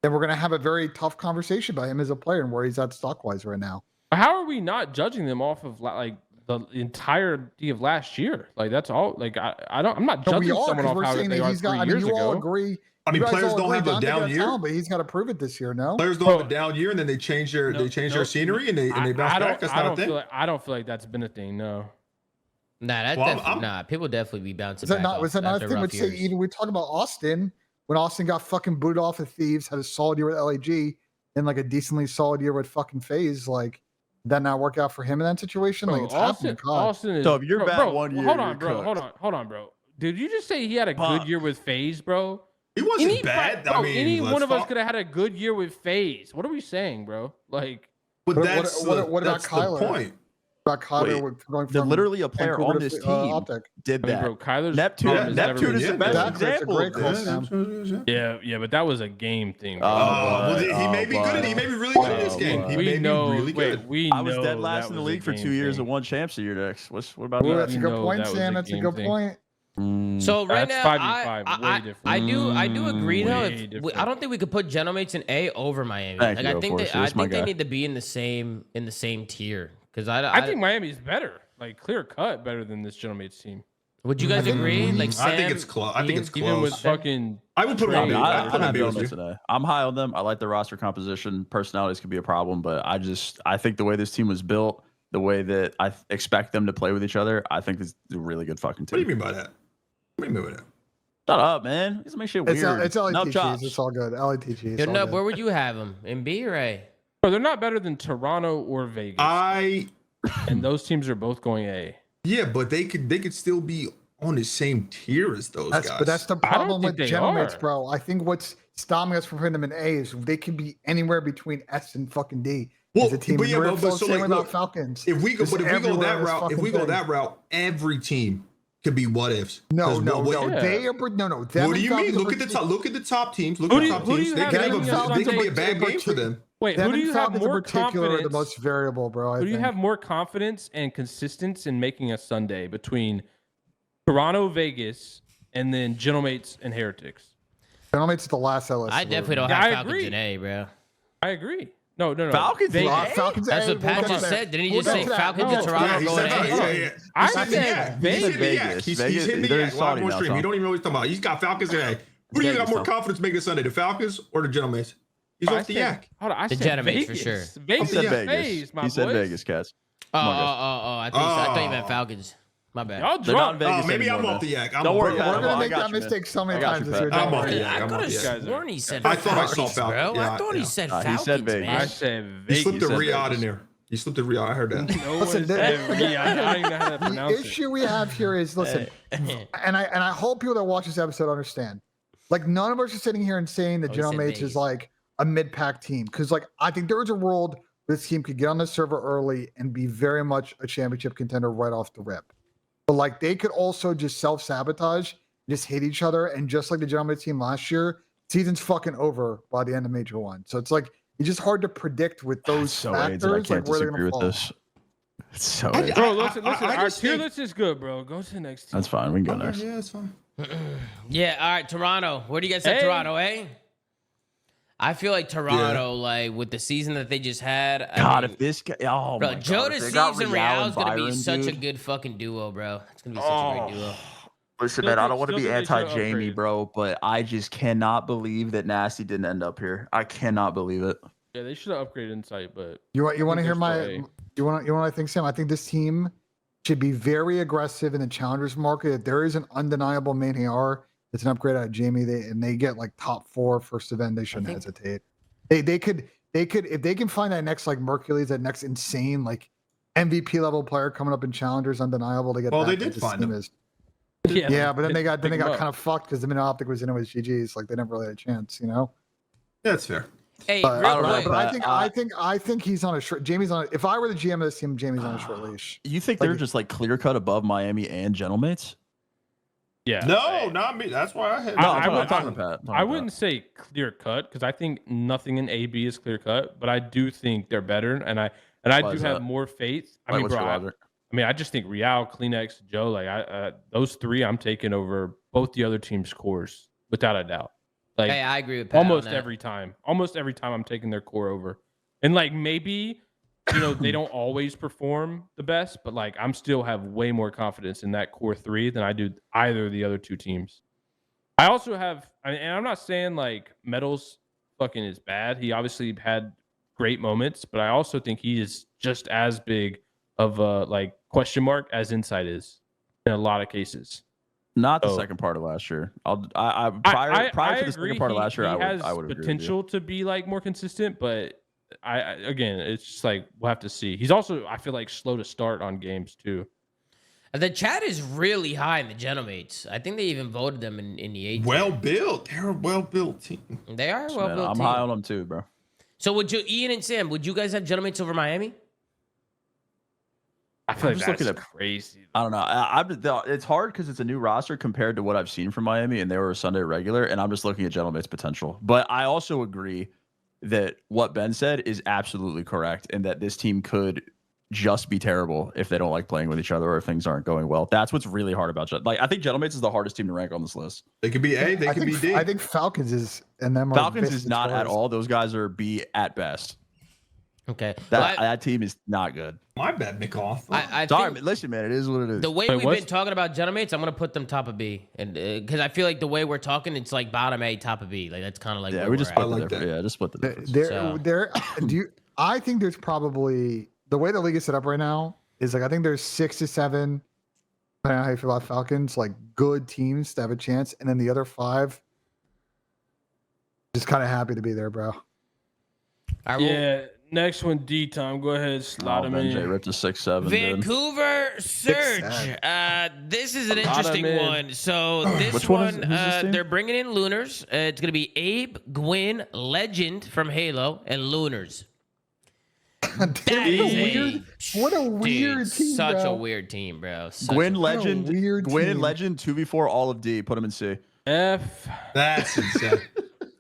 then we're going to have a very tough conversation about him as a player and where he's at stock-wise right now. How are we not judging them off of like the entirety of last year? Like that's all. Like I'm not judging someone off how they are 3 years ago. All agree. I mean, players don't have a down year, talent, but he's got to prove it this year. No, players don't have a down year, and then they change their their scenery and they bounce back. That's not a thing. I don't feel like that's been a thing. No. Nah, that's definitely nah. People definitely be bouncing back. Was that not a thing? Would say even we talk about Austin when Austin got fucking booted off of Thieves, had a solid year with LAG, and like a decently solid year with fucking FaZe. Like, did that not work out for him in that situation? Bro, like it's Austin is. So if you're bad 1 year, hold on, bro. Did you just say he had a good year with FaZe, bro? He wasn't bad. Bro, I mean, any one of us could have had a good year with FaZe. What are we saying, bro? Like, but what about Kyler? The point. About Kyler going from literally a player on this team did that. Bro, Kyler's Neptune is the best example. Yeah, but that was a game thing. Bro. Well, he may be good. He may be really good in this game. He may be really good. I was dead last in the league for 2 years and won champs a year next. What about that? That's a good point, Sam. That's a good point. So right now, 5v5, way different. I do agree though. I don't think we could put Genomates in A over Miami. Like I think they need to be in the same tier because I think Miami's better, like clear cut better than this Genomates team. Would you guys agree? Like Sam, I think it's close. Even with fucking, I would put them on today. I'm high on them. I like the roster composition. Personalities could be a problem, but I think the way this team was built, the way that I expect them to play with each other, I think it's a really good fucking team. What do you mean by that? What do you mean by that? Shut up, man. Let's make shit weird. It's LATGs. It's all good. LATGs. Yo, Nub, where would you have them? In B or A? Bro, they're not better than Toronto or Vegas. And those teams are both going A. Yeah, but they could still be on the same tier as those guys. But that's the problem with Genomates, bro. I think what's stopping us from putting them in A is they can be anywhere between S and fucking D. Well, as a team. But so same like, about Falcons. If we go that route, every team could be what ifs. No. Them what do you mean? Look at the top teams. Look at the top teams. They could be a bad game for them. Wait, who do you have more confidence? The most variable, bro. Who do you have more confidence and consistency in making a Sunday between Toronto, Vegas, and then Genomates and Heretics? Genomates is the last LS. I definitely don't have Falcons in A, bro. I agree. No. Falcons. Falcons. That's what Pat just said. Didn't he just say Falcons and Toronto going A? I said Vegas. He's hitting the yak. Live on stream. You don't even know what he's talking about. He's got Falcons in A. Who do you got more confidence making a Sunday? The Falcons or the Genomates? He's off the yak. Hold on, I the said Genomates Vegas. for sure. Vegas. He said Vegas. He said Vegas, Cats. I thought you meant Falcons. My bad. Y'all drunk. Maybe I'm off the yak. Don't worry, we're gonna make that mistake so many times this year. I'm off the yak. I could have sworn he said I thought I saw Falcons, bro. I thought he said Falcons, he said Vegas. man. I said Vegas. He slipped a Riyadh in there. I heard that. No one said Riyadh. I don't even know how to pronounce it. The issue we have here is, listen, and I hope people that watch this episode understand. Like, none of us are sitting here and saying that Genomates is like a mid-pack team, because like I think there is a world where this team could get on the server early and be very much a championship contender right off the rip. But like they could also just self-sabotage, just hate each other, and just like the Genomates team last year, season's fucking over by the end of Major 1. So it's like it's just hard to predict with those factors. I can't like where they're disagree gonna with fall. this. It's so bro, listen. Our tier list is good, bro. Go to the next team. That's fine. We can go next. Yeah, that's fine. Yeah, all right, Toronto. Where do you guys set Toronto, eh? I feel like Toronto, like with the season that they just had. If this guy, bro, Jonas Steves and Real is gonna be such a good fucking duo, bro. It's gonna be such a great duo. Listen, man, I don't want to be anti-Jamie, bro, but I just cannot believe that Nasty didn't end up here. I cannot believe it. Yeah, they should have upgraded Insight, but you want to hear my you want what I think, Sam? I think this team should be very aggressive in the challengers market. If there is an undeniable main AR, it's an upgrade out of Jamie. They get like top 4 first event. They shouldn't hesitate. They could if they can find that next like Mercules, that next insane like MVP level player coming up in challengers, undeniable. They get. Well, they did find him. Yeah, but then they got kind of fucked because the minute Optic was in it with GG's. Like they never really had a chance, you know. Yeah, that's fair. Hey, but I think he's on a short. Jamie's on. If I were the GM of this team, Jamie's on a short leash. You think they're just like clear cut above Miami and Genomates? Yeah. No, not me. That's why I had. No, I I'm would- talking to Pat. I wouldn't say clear cut because I think nothing in AB is clear cut, but I do think they're better, and I Why do is have that? more faith. I Like, mean, what's bro, your I logic? mean, I just think Real, Kleenex, Joe, like those three, I'm taking over both the other team's cores without a doubt. Like Hey, I agree with Pat on almost that. every time. Almost every time I'm taking their core over, and like maybe they don't always perform the best, but like I'm still have way more confidence in that core three than I do either of the other two teams. I also have, and I'm not saying like Metals fucking is bad. He obviously had great moments, but I also think he is just as big of a like question mark as Insight is in a lot of cases. Not the So- second part of last year. Prior to the second part of last year, he I has would agree with you. potential to be like more consistent, but I again, it's just like we'll have to see. He's also, I feel like, slow to start on games too. The chat is really high in the Genomates. I think they even voted them in the 8. Well built. They're a well built team. They are a Man, well built I'm team. high on them too, bro. So would you, Ian and Sam, would you guys have Genomates over Miami? I feel I'm like just that's looking at- crazy. I don't know. It's hard because it's a new roster compared to what I've seen from Miami, and they were a Sunday regular, and I'm just looking at Gentlemate's potential. But I also agree that what Ben said is absolutely correct, and that this team could just be terrible if they don't like playing with each other or if things aren't going well. That's what's really hard about I think Gentlemates is the hardest team to rank on this list. They could be A. They I could be think, D. I think Falcons is and them are Falcons best is not at scorers. all. Those guys are B at best. Okay. That team is not good. My bad, McCoff. I Sorry, think listen, man, it is what it is. the way Wait, we've what's- been talking about Genomates, I'm gonna put them top of B, and because I feel like the way we're talking, it's like bottom A, top of B. Like that's kind of like Yeah, where we just we're split at. the like difference. that. Yeah, just split the difference. There, I think there's probably the way the league is set up right now is like I think there's 6 to 7, depending on how you feel about Falcons, like good teams that have a chance, and then the other 5 just kind of happy to be there, bro. All right, well, Yeah, next one, D time. Go ahead, slot him Ben J in. ripped a 6-7. dude. Vancouver Surge. 6-7. This is an Bottom interesting in. one. So this Which one is- one, who's this team? they're bringing in Lunars. It's gonna be Abe, Gwyn, Legend from Halo, and Lunars. That is What a weird dude, team, such bro. a weird team, bro. Such Gwyn a- Legend, weird Gwyn team. Legend 2v4 all of D. Put him in C. F. That's insane.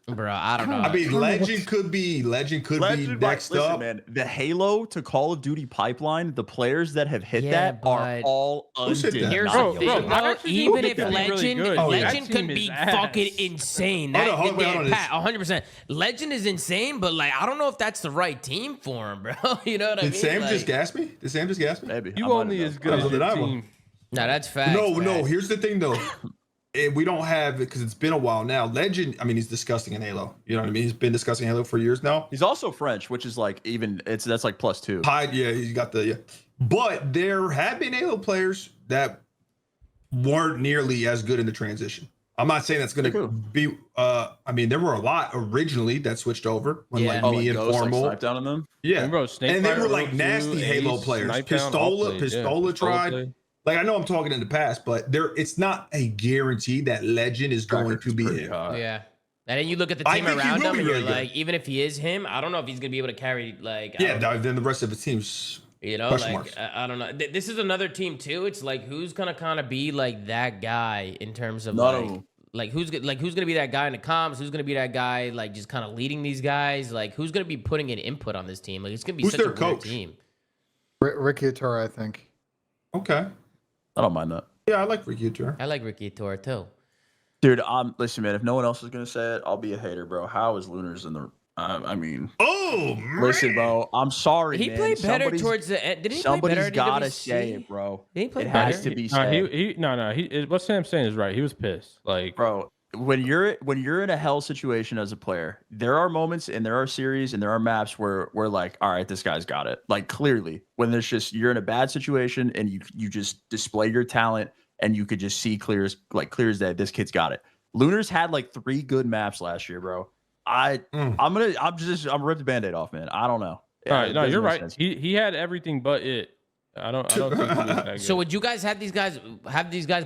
bro. I don't know. I mean, Colonel, Legend could be next listen, up. man. The Halo to Call of Duty pipeline, the players that have hit Yeah, that are but- all Who's hit that? Here's undeniable. the thing, bro, I though. actually Even think if that could be really Legend, good. Oh, yeah. Legend That could team be is ass. fucking insane. Hold That, on, hold on, yeah, hold on. Pat, 100%. Legend is insane, but like I don't know if that's the right team for him, bro. You know what I mean? Did Sam Like, just gas me? Did Sam just gas me? Maybe. I You might only have as done. good as Oh, your did I? team. No, that's facts. No. Pat. Here's the thing, though. We don't have it because it's been a while now. Legend, I mean, he's disgusting in Halo. You know what I mean? He's been discussing Halo for years now. He's also French, which is like that's like +2. Hyde, yeah, he's got the. Yeah. But there have been Halo players that weren't nearly as good in the transition. I'm not saying that's going to be. I mean, there were a lot originally that switched over when Yeah. like Oh, me like and Ghost, Formal. like, snipe down on them. Yeah, Bro, Snake and they Fire, were like Rogue nasty 2, Halo Ace, players. Snipe Down, all Pistola played, yeah. tried. played. Like I know I'm talking in the past, but it's not a guarantee that Legend is going to be Pretty him. high. Yeah. And then you look at the I team think he around will him, be and you're really good. like, even if he is him, I don't know if he's gonna be able to carry like. I Yeah, don't know. then the rest of the team's You know, question like marks. I don't know. This is another team too. It's like who's gonna kind of be like that guy in terms of None of like, them. who's gonna be that guy in the comms? Who's gonna be that guy like just kind of leading these guys? Like who's gonna be putting an input on this team? Like it's gonna be Who's such a their weird coach? team. Ricky Atura, I think. Okay. I don't mind that. Yeah, I like Ricky Atura. I like Ricky Tor too. Dude, listen, man. If no one else is gonna say it, I'll be a hater, bro. How is Lunars in the? I mean, Oh, man. listen, bro. I'm sorry, He man. played better Somebody's- towards the end. Did he play Somebody's better at gotta DWC? say it, bro. Did he play It has better? to be No, said, no. What Sam's saying is right. He was pissed. Like, bro. When you're in a hell situation as a player, there are moments and there are series and there are maps where we're like, all right, this guy's got it. Like clearly, when there's just you're in a bad situation and you just display your talent and you could just see clear as day, this kid's got it. Lunars had like 3 good maps last year, bro. I'm ripped the band-aid off, man. I don't know. all right, it no, doesn't you're make right. sense. He had everything but it. I don't think he was that good. So would you guys have these guys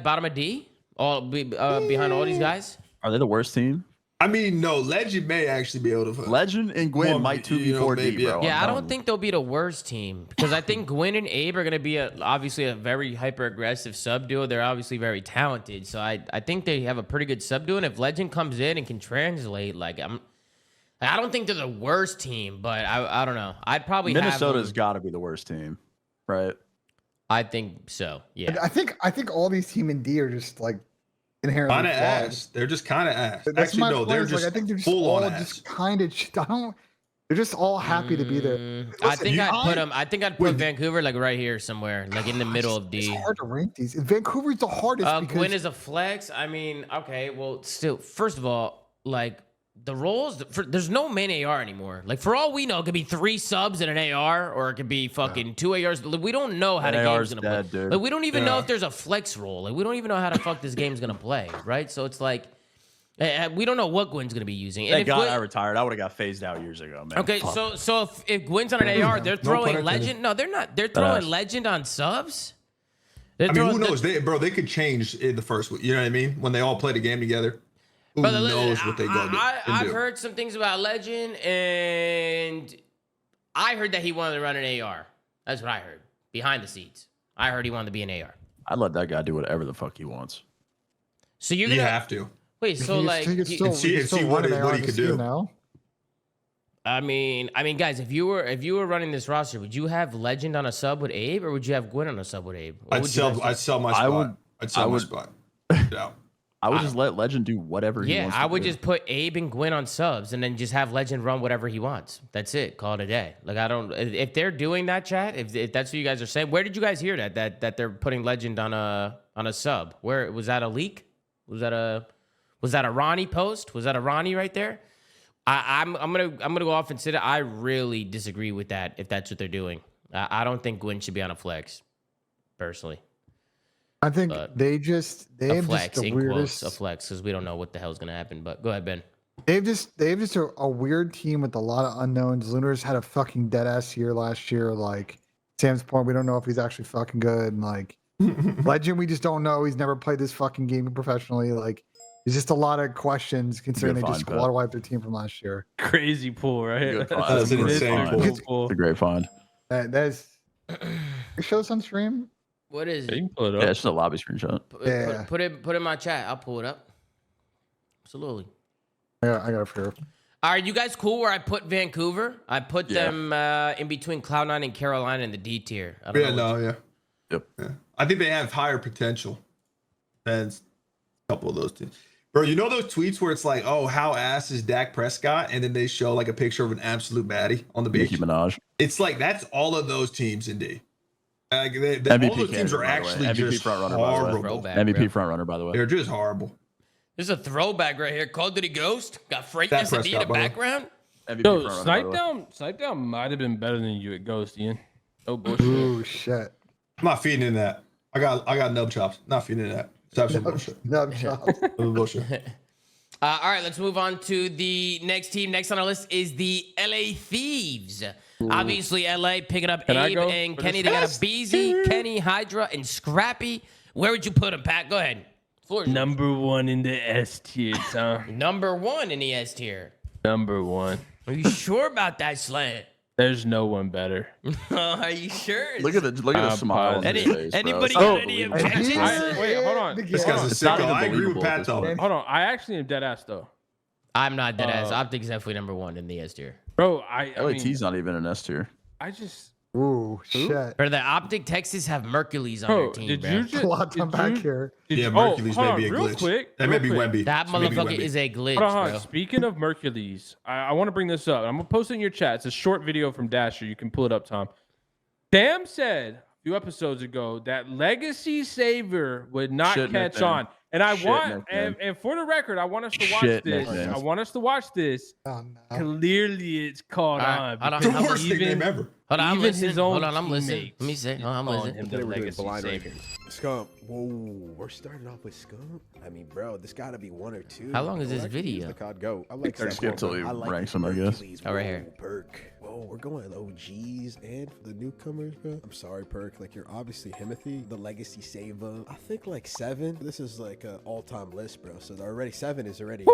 bottom of D? All behind all these guys? Are they the worst team? I mean, no, Legend may actually be able to. Legend and Gwyn might 2v4D, bro. Yeah, I don't think they'll be the worst team because I think Gwyn and Abe are going to be obviously a very hyper aggressive sub duo. They're obviously very talented, so I think they have a pretty good sub duo. And if Legend comes in and can translate, like I don't think they're the worst team, but I don't know. I'd probably Minnesota's got to be the worst team, right? I think so. Yeah. I think all these team in D are just like inherently kind of flawed. ass. They're just kind of ass. That's Actually, my no, point. they're It's just like, I think they're just full all on ass. just kind of. They're just all happy to be there. I think I'd put them. I think I'd put Vancouver like right here somewhere, like in the middle of D. It's hard to rank these. Vancouver's the hardest. Because Gwyn is a flex. I mean, okay, well, still, first of all, like the roles, there's no main AR anymore. Like for all we know, it could be 3 subs and an AR, or it could be fucking 2 ARs. Like, we don't know how the game's gonna play. Like we don't even know if there's a flex role. Like we don't even know how the fuck this game's gonna play, right? So it's like we don't know what Gwyn's gonna be using. Thank God I retired. I would have got phased out years ago, man. Okay, so if Gwyn's on an AR, they're throwing Legend. No, they're not. They're throwing Legend on subs. I mean, who knows? They could change in the first. You know what I mean? When they all play the game together. Who knows what they go do? I've heard some things about Legend, and I heard that he wanted to run an AR. That's what I heard behind the scenes. I heard he wanted to be an AR. I'd let that guy do whatever the fuck he wants. So you're gonna have to wait. So like, see what he could do. Now? I mean, guys, if you were running this roster, would you have Legend on a sub with Abe, or would you have Gwyn on a sub with Abe? I'd sell my spot. I'd sell my spot. Yeah. I would just let Legend do whatever he wants. Yeah, I would just put Abe and Gwyn on subs and then just have Legend run whatever he wants. That's it. Call it a day. Like if they're doing that, chat, if that's what you guys are saying, where did you guys hear that they're putting Legend on a sub? Where was that a leak? Was that a Ronnie post? Was that a Ronnie right there? I'm gonna go off and sit. I really disagree with that. If that's what they're doing, I don't think Gwyn should be on a flex, personally. I think they have just the weirdest a flex because we don't know what the hell's gonna happen. But go ahead, Ben. They have just a weird team with a lot of unknowns. Lunar's had a fucking dead ass year last year. Like Sam's point, we don't know if he's actually fucking good. And like Legend, we just don't know. He's never played this fucking game professionally. Like there's just a lot of questions considering they just squad wiped their team from last year. Crazy pool, right? That's an insane pool. It's a great find. That's show this on stream. What is it? You can pull it up. Yeah, it's just a lobby screenshot. Put it in my chat. I'll pull it up. Absolutely. Yeah, I got it for you. Are you guys cool where I put Vancouver? I put them in between Cloud9 and Carolina in the D tier. Yeah. I think they have higher potential than a couple of those teams. Bro, you know those tweets where it's like, oh, how ass is Dak Prescott? And then they show like a picture of an absolute baddie on the beach. Nicki Minaj. It's like, that's all of those teams in D. Like MVP all those teams are actually MVP just front runner, horrible. MVP front runner, by the way. They're just horrible. There's a throwback right here. Call Duty Ghost. Got Frankness in the background. Yo, Snipedown might have been better than you at Ghost, Ian. No bullshit. Ooh, shit. I'm not feeding in that. I got nub chops. Not feeding in that. It's absolute bullshit. Nub chops. Bullshit. All right, let's move on to the next team. Next on our list is the LA Thieves. Ooh. Obviously, LA picking up Abe and Kenny. They got a BZ, Kenny, Hydra, and Scrappy. Where would you put them, Pat? Go ahead. Number 1 in the S tier, Tom. Number 1 in the S tier. Number 1. Are you sure about that, Slant? There's no one better. Are you sure? Look at the smile on his face, anybody bro. got any objections? Wait, hold on. This guy's a sicko. I agree with Pat though. Hold on. I actually am dead ass though. I'm not dead ass. Optic's definitely number 1 in the S tier. Bro, LAT's not even an S tier. I just. Ooh, shit. Or the Optic Texas have Mercules on their team, bro. A lot of back here. Yeah, Mercules may be a glitch. Quick, that may be Wemby. That motherfucker is a glitch, hold on. bro. Speaking of Mercules, I want to bring this up. I'm going to post it in your chat. It's a short video from Dasher. You can pull it up, Tom. Sam said a few episodes ago that Legacy Saver would not catch on. And and for the record, I want us to watch this. I want us to watch this. Oh, no. Clearly, it's caught on. The worst nickname ever. Hold on, I'm listening. Hold on, I'm listening. Let me see. I'm listening. The Legacy Saver. Skunk. Whoa, we're starting off with Skunk. I mean, bro, this gotta be 1 or 2. How long is this video? The COD GO. I like skip till he ranks them, I guess. Oh, right here. Perk. Whoa, we're going OGs and for the newcomers, bro. I'm sorry, Perk. Like, you're obviously Himothy, the Legacy Saver. I think like 7. This is like an all-time list, bro. So already 7 is already.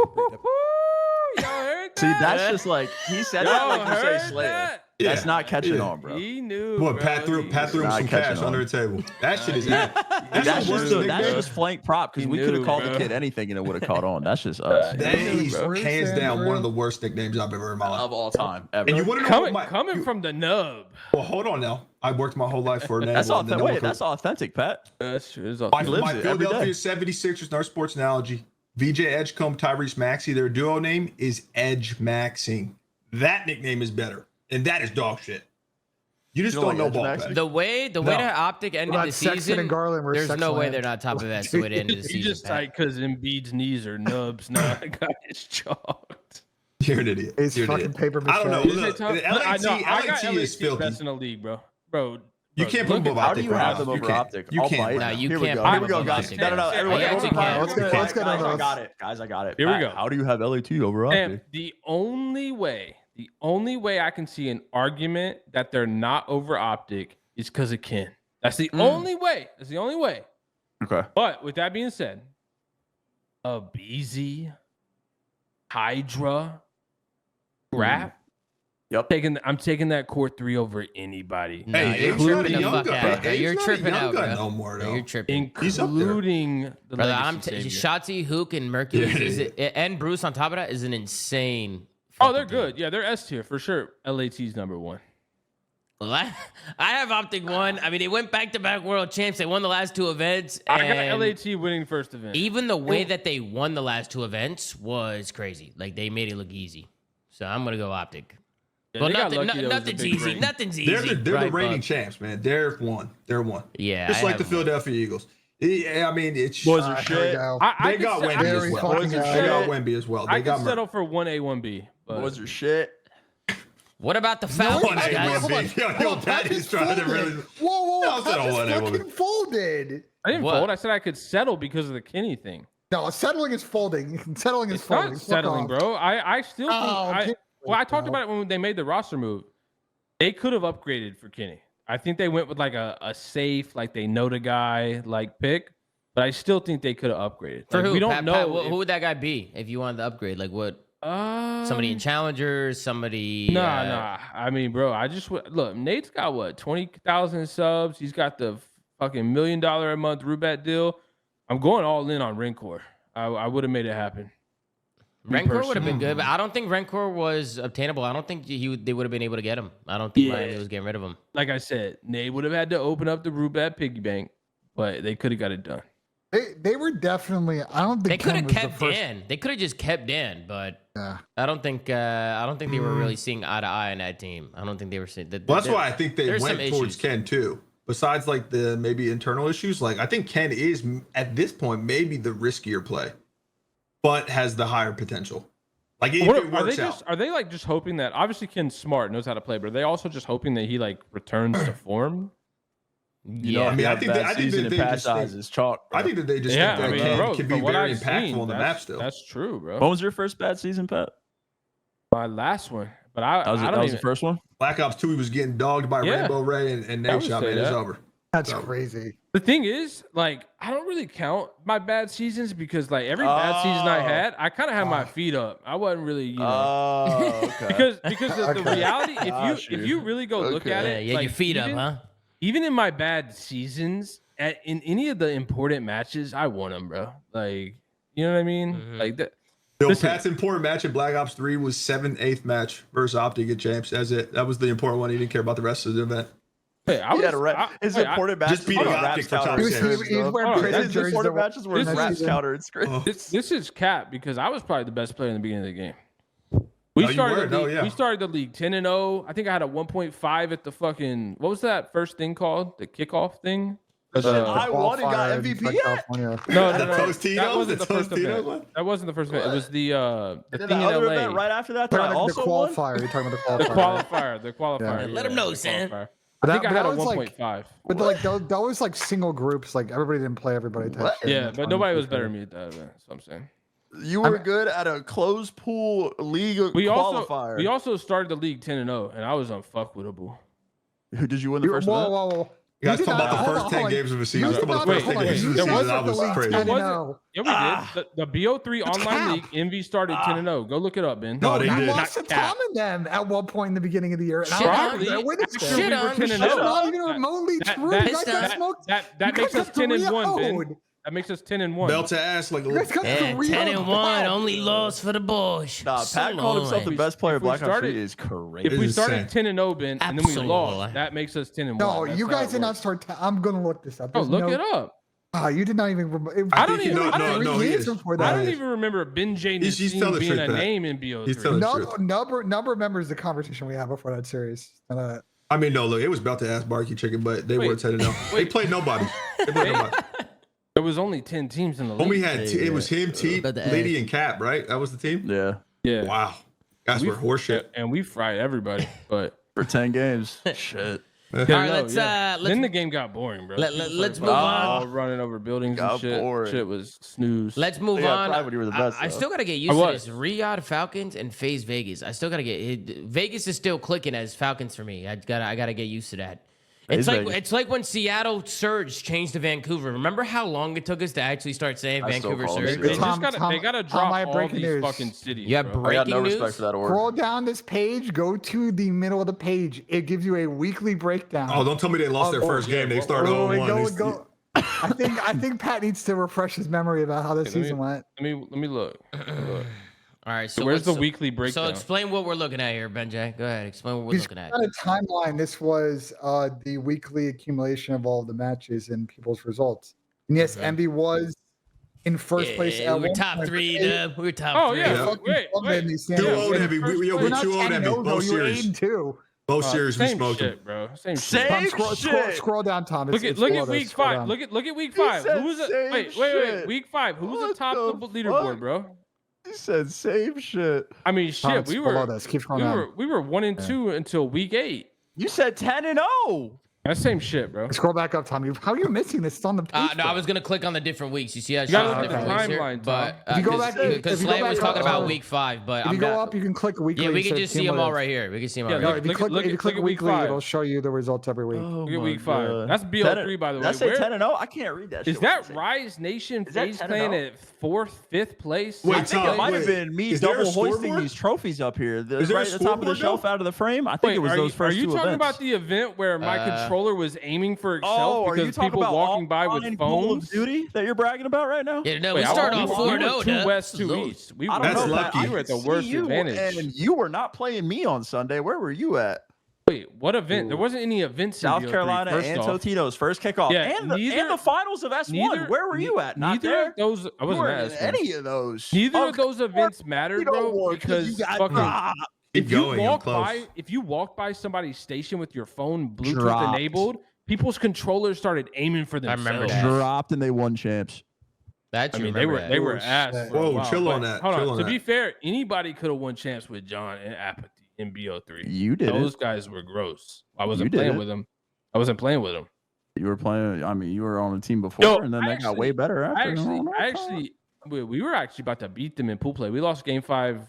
Y'all heard that? See, that's just like he said that like you say heard Slayer. that? That's Yeah. not catching Yeah. on, bro. He knew. What? bro. Pat threw He him Not some catching cash on. under the table. That shit is Yeah. That's That's the worst just nickname. flank prop because He we could have knew, called bro. the kid anything and it would have caught on. That's just us That is Bruce hands down Andrew. one of the worst nicknames I've ever heard in my life. of all time ever. And you want to know what coming from the nub. Well, hold on now. I worked my whole life for a name. That's well, authentic. then Wait, that's authentic, Pat. That's true. It's My, lives my it every Philadelphia day. 76ers, no sports analogy. VJ Edgecombe, Tyrese Maxey, their duo name is Edge Maxing. That nickname is better. And that is dog shit. You just You don't don't know like ball Edge pack. The way that Optic ended About the Sexton season, and Garland were there's sex no way land. they're not top events the way they ended the He season. just Pat. tight because Embiid's knees are nubs now. Got his chalked. You're an idiot. It's You're an fucking idiot. paper I don't know. mache. Is it Look, tough? the I know. I got LAT is filthy. best in the league, bro. You can't put look them above at- How do Optic you right have now. them You over can't. Optic? You I'll can't. bite. No, you Here we can't go. put Here we them go, above guys. Optic. No, I everyone. actually Everyone, can't. Let's get guys, on I those. got it. Guys, I got it. Here we Pat, go. How do you have LAT over And Optic? the only way I can see an argument that they're not over Optic is because of Ken. That's the only way. That's the only way. Okay. But with that being said, BZ, Hydra, Graf. Yep. I'm taking that core 3 over anybody. Nah, Hey, you're Abe's not tripping a the young fuck gun. out, bro. Abe's You're not a tripping young out, gun bro. no more, No, though. you're tripping. He's up there. Including the Brother, legacy savior. Shotzi, Hook, and Mercury Yeah. and Bruce on top of that is an insane. Oh, they're fucking team. good. Yeah, they're S tier for sure. LAT's number 1. Well, I have Optic 1. I mean, they went back-to-back world champs. They won the last 2 events. I got and LAT winning first event. even the way that they won the last 2 events was crazy. Like, they made it look easy. So I'm going to go Optic. Yeah, Well, they got nothing, lucky that was a nothing's big easy. ring. Nothing's easy. They're right, the reigning Bug? champs, man. They're one. They're one. Yeah. Just I like the have- Philadelphia Eagles. Yeah, I mean, it's Boys are Here we shit. go. I they could got se- Wemby I as Very well. fucking They good. got Wemby as well. I They got could settle for 1A, 1B. But Boys are shit. What about the Falcons, One A, guys? one B. Yo, Pat is trying to really. Whoa, No, it's not a Pat one, just it wasn't. fucking folded. I didn't What? fold. I said I could settle because of the Kenny thing. No, settling is folding. Settling is It's folding. not Fuck settling, off. bro. I still think Oh, I Kenny- well, I talked bro. about it when they made the roster move. They could have upgraded for Kenny. I think they went with like a safe, like they know the guy, like pick. But I still think they could have upgraded. For Like, who? we don't Pat, know. Pat, if- who would that guy be if you wanted to upgrade? Like what? Somebody in Um, Challengers? Somebody? Nah. I mean, bro, I just look. Nate's got what 20,000 subs. He's got the fucking $1 million a month Rubat deal. I'm going all in on Rencor. I would have made it happen. Rencor would have been good, but I don't think Rencor was obtainable. I don't think they would have been able to get him. I don't think Miami was getting rid of him. Like I said, Nate would have had to open up the Rubat piggy bank, but they could have got it done. They were definitely. I don't They think could Ken have was the kept first. Dan. They could have just kept Dan, but Yeah. I don't think they were really seeing eye to eye in that team. I don't think they were seeing. Well, that's why I think they there's went some towards issues. Ken too. Besides, like the maybe internal issues, like I think Ken is at this point maybe the riskier play, but has the higher potential. Like if it Are they works out. are they like just hoping that obviously Ken's smart, knows how to play, but are they also just hoping that he like returns to form? You know, Yeah. I mean, I think that they they Pat's just eyes is chalk. I think that they just Yeah, think I that mean, Ken bro, can from be what very I've impactful seen, on the map still. That's true, bro. When was your first bad season, Pat? My last one, but I That was, I that don't was even. the first one. Black Ops 2, he was getting dogged by Yeah. Rainbow Ray and I Nate would Shot, say man. It's that. over. That's So- crazy. The thing is, like, I don't really count my bad seasons because, like, every bad season I Oh. had, I kind of had my feet up. I wasn't really, you know, Oh, okay. because the Okay. reality, Got if you really go look Okay. at Yeah, it, yeah, like, your feet even, up, huh? Even in my bad seasons, in any of the important matches, I won them, bro. Like, you know what I mean? Mhm. Like that. Yo, Listen. Pat's important match in Black Ops 3 was 7/8 match versus Optic at Champs. That's it. That was the important one. He didn't care about the rest of the event. Hey, I He was, had a rap. His wait, important match just beating Optic for top He was, six. he was wearing Hold on, prison His jerseys important that matches were this rap season. counter. It's great. This is cap because I was probably the best player in the beginning of the game. We No, you started were. the No, league. yeah. We started the league 10-0. I think I had a 1.5 at the fucking. What was that first thing called? The kickoff thing. I won and got Qualifier in MVP Southern yet? California. No, The that Tostitos? wasn't The the first Tostitos event. one? That wasn't the first event. It was the And then thing the in other LA. event right after that, that I The also won. qualifier. You're talking about The the qualifier. qualifier. The qualifier. Yeah. Let 'em know, the Sam. qualifier. But I think that- I had a but that was like- 1.5. But like that was like single groups. Like everybody didn't play everybody. Type shit in Yeah, that but nobody was better tournament. than me at that event. That's what I'm saying. You were good at a closed pool league qualifier. We also started the league 10-0, and I was unfuckwittable. Who did you win the You- first whoa, event? whoa, whoa. You guys talking about the first 10 games of the season. Talking about the first 10 games of the season. That was crazy. Yeah, we did. The BO3 online league, Envy started 10-0. Go look it up, Ben. No, they did. Lost to Tom and them at one point in the beginning of the year. Shit on. That's not even remotely true. That makes us 10-1, Ben. That makes us 10-1. Belt to ass like a little. 10-1. Only loss for the boys. Nah, Pat called himself the best player of Black Ops 3 is crazy. If we started 10-0, Ben, and then we lost, that makes us 10-1. No, you guys did not start. I'm gonna look this up. Oh, look it up. You did not even remember. I don't even remember Ben J. Nassim being a name in BO3. Number remembers the conversation we had before that series. I mean, no, look, it was Belt to ass barbecue chicken, but they were 10-0. They played nobody. There was only 10 teams in the league. Only had it was him, T, Lady, and Cap, right? That was the team. Yeah. Wow, guys were horseshit, and we fried everybody. But for 10 games, shit. All right, let's then the game got boring, bro. Let's move on. Running over buildings and shit. Boring. Shit was snooze. Let's move on. I still gotta get used to this. Riyadh Falcons and FaZe Vegas. I still gotta get Vegas is still clicking as Falcons for me. I gotta get used to that. It's like when Seattle Surge changed to Vancouver. Remember how long it took us to actually start saying Vancouver Surge? They gotta drop all these fucking cities. You have breaking news. Respect for that order. Scroll down this page. Go to the middle of the page. It gives you a weekly breakdown. Oh, don't tell me they lost their first game. They started 0-1. I think Pat needs to refresh his memory about how this season went. Let me look. All right, so where's the weekly breakdown? So explain what we're looking at here, Benjay. Go ahead, explain what we're looking at. On a timeline, this was the weekly accumulation of all the matches and people's results. And yes, Envy was in first place. We were top 3. We were top 3. Oh yeah, wait. 2-0 Envy. We're 2-0 Envy. Both series. 8-2. Both series we same smoked shit, bro. Same shit. Scroll down, Tom. Look at week 5. Look at week 5. Who was it? Wait. Week 5. Who was the top of the leaderboard, bro? He said same shit. I mean, shit. We were 1-2 until week 8. You said 10-0. That same shit, bro. Scroll back up, Tommy. How are you missing this? It's on the page. No, I was gonna click on the different weeks. You see how it shows the different weeks here? But if you go back, because Slay was talking about week 5, but if you go up, you can click weekly. Yeah, we can just see them all right here. We can see them all right here. If you click weekly, it'll show you the results every week. Look at week 5. That's BO3, by the way. Did I say 10-0? I can't read that. Is that Rise Nation FaZe playing at 4th, 5th place? Wait, I think it might have been me double hoisting these trophies up here. Right at the top of the shelf out of the frame. I think it was those first 2 events. Are you talking about the event where my controller was aiming for itself because people walking by with phones? Call of Duty that you're bragging about right now? Yeah, no, we started off 4-0. 2 West, 2 East. That's lucky. You were at the worst advantage. And you were not playing me on Sunday. Where were you at? Wait, what event? There wasn't any events in South Carolina and Totino's first kickoff. Yeah, and the finals of S1. Where were you at? Not neither there. Of those, I wasn't at any of those. Neither of those events mattered, bro, because if you walk by somebody's station with your phone Bluetooth enabled, people's controllers started aiming for themselves. I remember that. Dropped and they won champs. That's they were ass. Whoa, chill on that. Hold on. To be fair, anybody could have won champs with John and Apathy in BO3. You did. Those guys were gross. I wasn't playing with them. You were playing. I mean, you were on the team before, and then they got way better after. We were actually about to beat them in pool play. We lost game 5.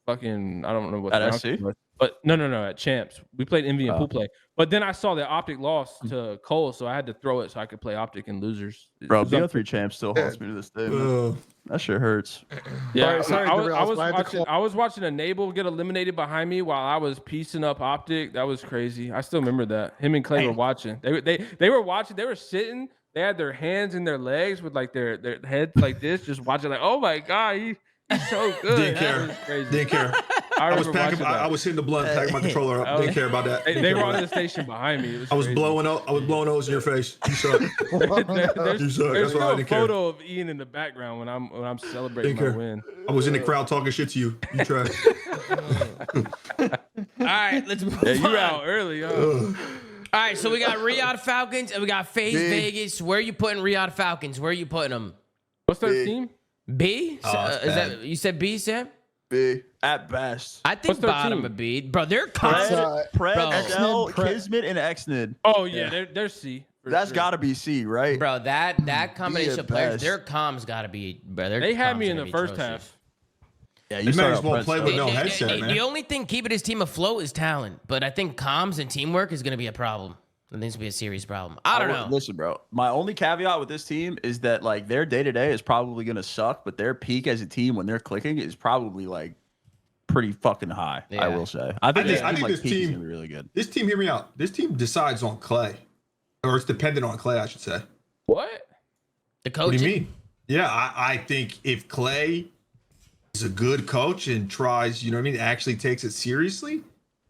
Fucking, I don't know what at SC? But no, at champs. We played Envy and pool play. But then I saw that Optic lost to Cole, so I had to throw it so I could play Optic and losers. Bro, BO3 champs still haunts me to this day. That shit hurts. Yeah, I was watching Enable get eliminated behind me while I was piecing up Optic. That was crazy. I still remember that. Him and Clay were watching. They were watching. They were sitting. They had their hands in their legs with like their heads like this, just watching. Like, oh my god, he's so good. Didn't care. I was hitting the blunt, packing my controller up. Didn't care about that. They were on the station behind me. I was blowing O's in your face. You suck. There's no photo of Ian in the background when I'm celebrating my win. I was in the crowd talking shit to you. You trash. All right, let's move on. You out early, huh? All right, so we got Riyadh Falcons and we got FaZe Vegas. Where are you putting Riyadh Falcons? Where are you putting them? What's their team? B? Is that you said B, Sam? B at best. I think bottom of B, bro. They're Pred, Kismet, and Xnid. Oh yeah, they're C. That's got to be C, right? Bro, that combination of players, their comms got to be. Bro, they had me in the first half. Yeah, you might as well play with no headset, man. The only thing keeping his team afloat is talent, but I think comms and teamwork is going to be a problem. It needs to be a serious problem. I don't know. Listen, bro. My only caveat with this team is that like their day to day is probably gonna suck, but their peak as a team when they're clicking is probably like pretty fucking high. Yeah. I will say. I think this this peak is team gonna be really good. This team, hear me out. This team decides on Clay, or it's dependent on Clay, I should say. What? The coach. What do you mean? Yeah, I think if Clay is a good coach and tries, you know what I mean, actually takes it seriously,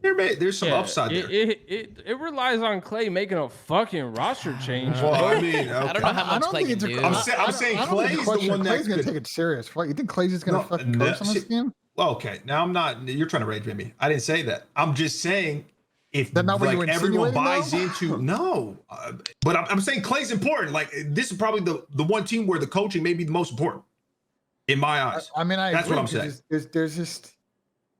there's some upside there. It relies on Clay making a fucking roster change. Well, I mean, okay. I don't know how much Clay can do. I'm saying Clay's the one that's going to take it serious. What, you think Clay's just going to fucking coach on this game? Well, okay. Now I'm not. You're trying to rage at me. I didn't say that. I'm just saying if That's not what like you everyone buys though? into no, but I'm saying Clay's important. Like this is probably the one team where the coaching may be the most important in my eyes. I mean, that's agree, what I'm saying. There's just.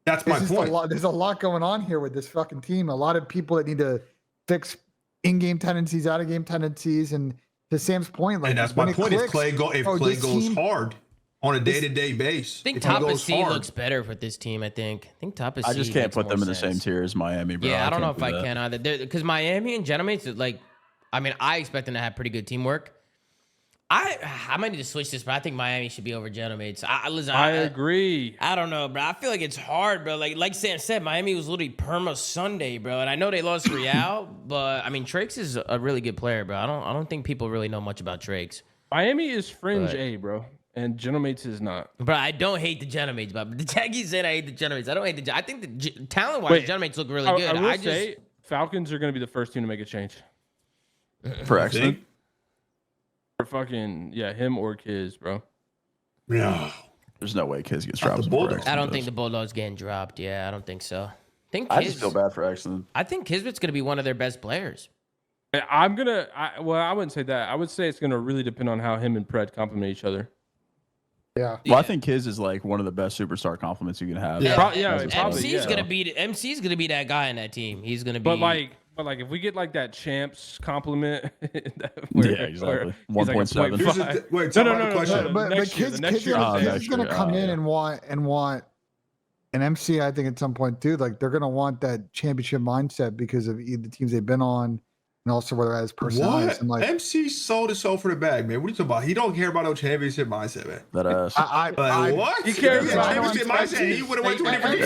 That's my point. There's a lot going on here with this fucking team. A lot of people that need to fix in-game tendencies, out-of-game tendencies, and to Sam's point, like, and that's my point. Clicks, Clay goes hard on a day-to-day base, I think top of C looks better for this team. I think top of C. I just can't put them in the same tier as Miami, bro. Yeah, I don't know if I can either. Because Miami and Genomates, like, I mean, I expect them to have pretty good teamwork. I might need to switch this, but I think Miami should be over Genomates. I agree. I don't know, bro. I feel like it's hard, bro. Like Sam said, Miami was literally perma Sunday, bro. And I know they lost Real, but I mean, Trakes is a really good player, bro. I don't think people really know much about Trakes. Miami is fringe A, bro, and Genomates is not. Bro, I don't hate the Genomates, but the Jackie said I hate the Genomates. I don't hate the. I think the talent-wise, the Genomates look really good. I will say Falcons are going to be the first team to make a change. For excellent. Fucking him or Kiz, bro. Yeah, there's no way Kiz gets dropped. I don't think the Bulldogs getting dropped. Yeah, I don't think so. I just feel bad for excellent. I think Kismet's gonna be one of their best players. I wouldn't say that. I would say it's gonna really depend on how him and Pred complement each other. Yeah. Well, I think Kiz is like one of the best superstar compliments you can have. MC's gonna be that guy in that team. He's gonna be. But like if we get like that champs compliment, exactly. 1.7. Wait, no. Question. But Kiz is gonna come in and want an MC. I think at some point too. Like they're gonna want that championship mindset because of the teams they've been on. And also whether as personalities what? and like MC sold his soul for the bag, man. What are you talking about? He don't care about no championship mindset, man. That ass. What? He cares about championship mindset. He would have went to a different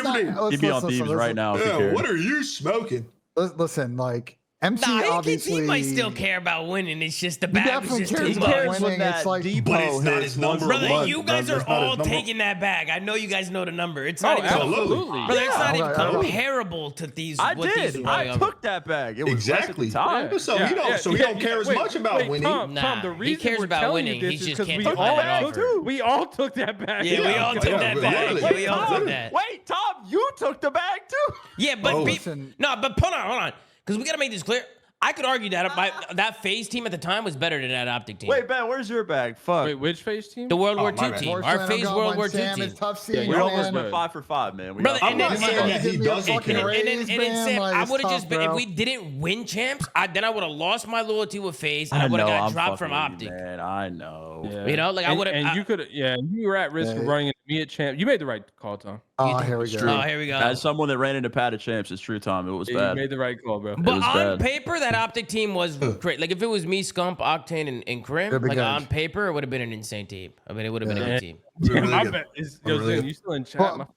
team. He'd be on Thieves right now. Yeah, what are you smoking? Listen, like MC obviously he might still care about winning. It's just the bag was just too much. Winning. It's like but it's not his number brother, one. you guys are all taking that bag. I know you guys know the number. It's not even absolutely. Brother, it's not even comparable to these. I did. I took that bag. It was exactly. Top. So he don't care as much about winning. Tom, the reason he cares about winning. He just can't take that offer. We all took that bag. Yeah, we all took that bag. We all took that. Wait, Tom, you took the bag too. Yeah, but hold on. Because we got to make this clear. I could argue that that FaZe team at the time was better than that Optic team. Wait, Ben, where's your bag? Fuck. Wait, which FaZe team? The World War II team. Our FaZe World War II team. We almost went 5 for 5, man. Brother, I'm not saying that he doesn't care. And then Sam, I would have just been, if we didn't win champs, then I would have lost my loyalty with FaZe and I would have got dropped from Optic. Man, I know. Yeah. You know, like I would have. And you could, you were at risk of running into me at champ. You made the right call, Tom. Oh, here we go. Oh, here we go. As someone that ran into Pat at champs, it's true, Tom. It was bad. You made the right call, bro. But on paper, that Optic team was great. Like if it was me, Scump, Octane, and Krim, like on paper, it would have been an insane team. I mean, it would have been a good team. My bad. Zim, you still in chat?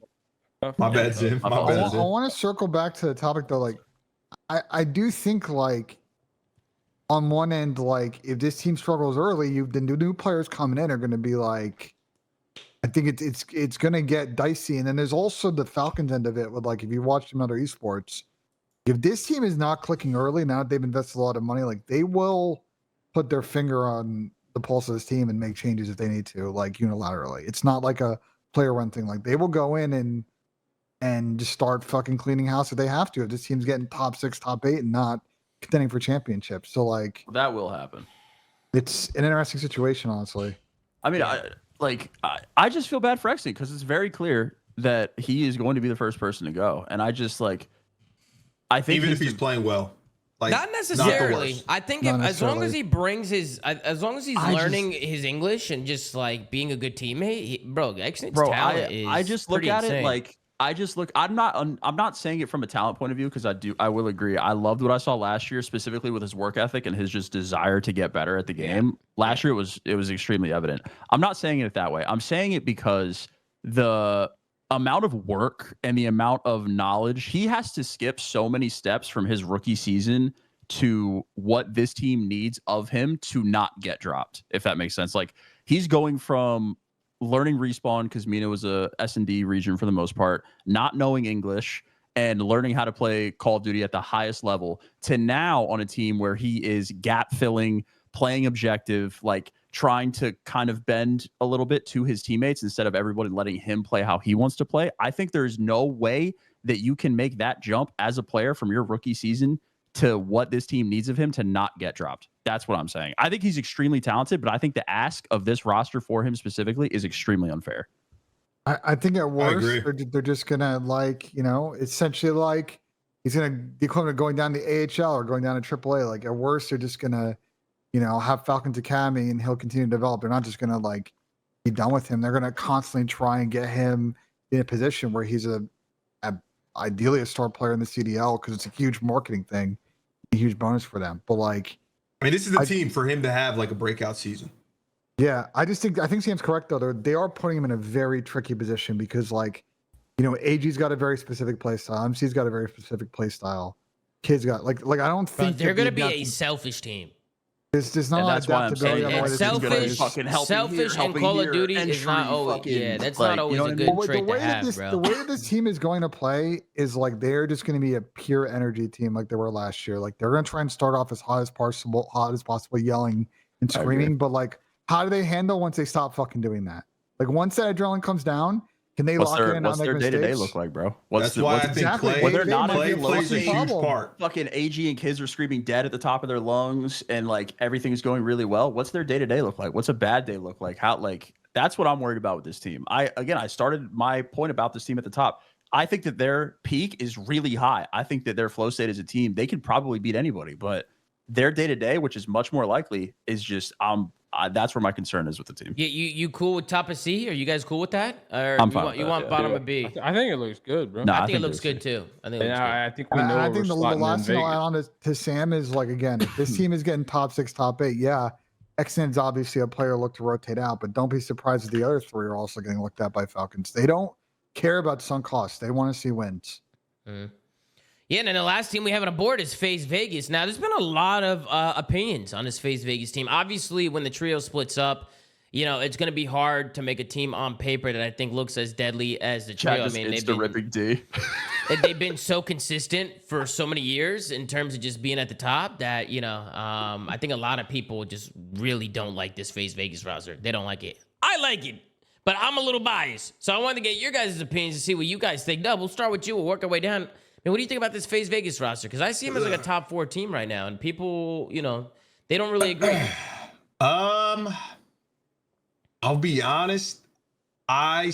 My bad, Zim. I want to circle back to the topic though. Like, I do think like on one end, like if this team struggles early, the new players coming in are going to be like. I think it's going to get dicey. And then there's also the Falcons end of it with like, if you watch them other esports, if this team is not clicking early, now that they've invested a lot of money, like they will put their finger on the pulse of this team and make changes if they need to, like unilaterally. It's not like a player run thing. Like they will go in and just start fucking cleaning house if they have to. If this team's getting top 6, top 8 and not contending for championships. So like that will happen. It's an interesting situation, honestly. I mean, I just feel bad for Exy because it's very clear that he is going to be the first person to go, and I think even if he's playing well, like not necessarily. I think as long as he brings as long as he's learning his English and just like being a good teammate, Exy's talent is I just look at insane. it like I just look. I'm not saying it from a talent point of view because I will agree. I loved what I saw last year, specifically with his work ethic and his just desire to get better at the game. Last year it was extremely evident. I'm not saying it that way. I'm saying it because the amount of work and the amount of knowledge he has to skip so many steps from his rookie season to what this team needs of him to not get dropped, if that makes sense. Like he's going from learning Respawn because Mina was a S&D region for the most part, not knowing English and learning how to play Call of Duty at the highest level to now on a team where he is gap filling, playing objective, like trying to kind of bend a little bit to his teammates instead of everybody letting him play how he wants to play. I think there's no way that you can make that jump as a player from your rookie season to what this team needs of him to not get dropped. That's what I'm saying. I think he's extremely talented, but I think the ask of this roster for him specifically is extremely unfair. I think at worst, they're just going to essentially like he's going to the equivalent of going down to AHL or going down to AAA. Like at worst, they're just going to, have Falcons Academy and he'll continue to develop. They're not just going to be done with him. They're going to constantly try and get him in a position where he's ideally a star player in the CDL because it's a huge marketing thing, a huge bonus for them. But this is the team for him to have a breakout season. Yeah, I think Sam's correct though. They are putting him in a very tricky position because AG's got a very specific play style. MC's got a very specific play style. Kids got I don't think they're going to be a selfish team. There's not adaptability on the way selfish and Call of Duty is not always that's not always a good trait to have, bro. The way that this team is going to play is they're just going to be a pure energy team like they were last year. They're going to try and start off as hot as possible, yelling and screaming. But how do they handle once they stop fucking doing that? Once that adrenaline comes down, can they lock in? What's their day-to-day look like, bro? That's why I think Clay plays a huge part. Fucking AG and kids are screaming dead at the top of their lungs and everything's going really well. What's their day-to-day look like? What's a bad day look like? How that's what I'm worried about with this team. I started my point about this team at the top. I think that their peak is really high. I think that their flow state as a team, they could probably beat anybody, but their day-to-day, which is much more likely, is just that's where my concern is with the team. Yeah, you cool with top of C? Are you guys cool with that? Or I'm fine. You want bottom of B? I think it looks good, bro. No, I think it looks good too. I think we know. I think the last thing I'll add on to Sam is again, if this team is getting top 6, top 8, yeah, Xned's obviously a player look to rotate out, but don't be surprised if the other 3 are also getting looked at by Falcons. They don't care about sunk costs. They want to see wins. Mm-hmm. Yeah, and then the last team we have on the board is FaZe Vegas. Now, there's been a lot of opinions on this FaZe Vegas team. Obviously, when the trio splits up, it's going to be hard to make a team on paper that I think looks as deadly as the trio. They've been so consistent for so many years in terms of just being at the top that, I think a lot of people just really don't like this FaZe Vegas roster. They don't like it. I like it, but I'm a little biased. So I wanted to get your guys' opinions to see what you guys think. Dub, we'll start with you. We'll work our way down. And what do you think about this FaZe Vegas roster? Because I see him as a top 4 team right now, and people, they don't really agree. I'll be honest. I kind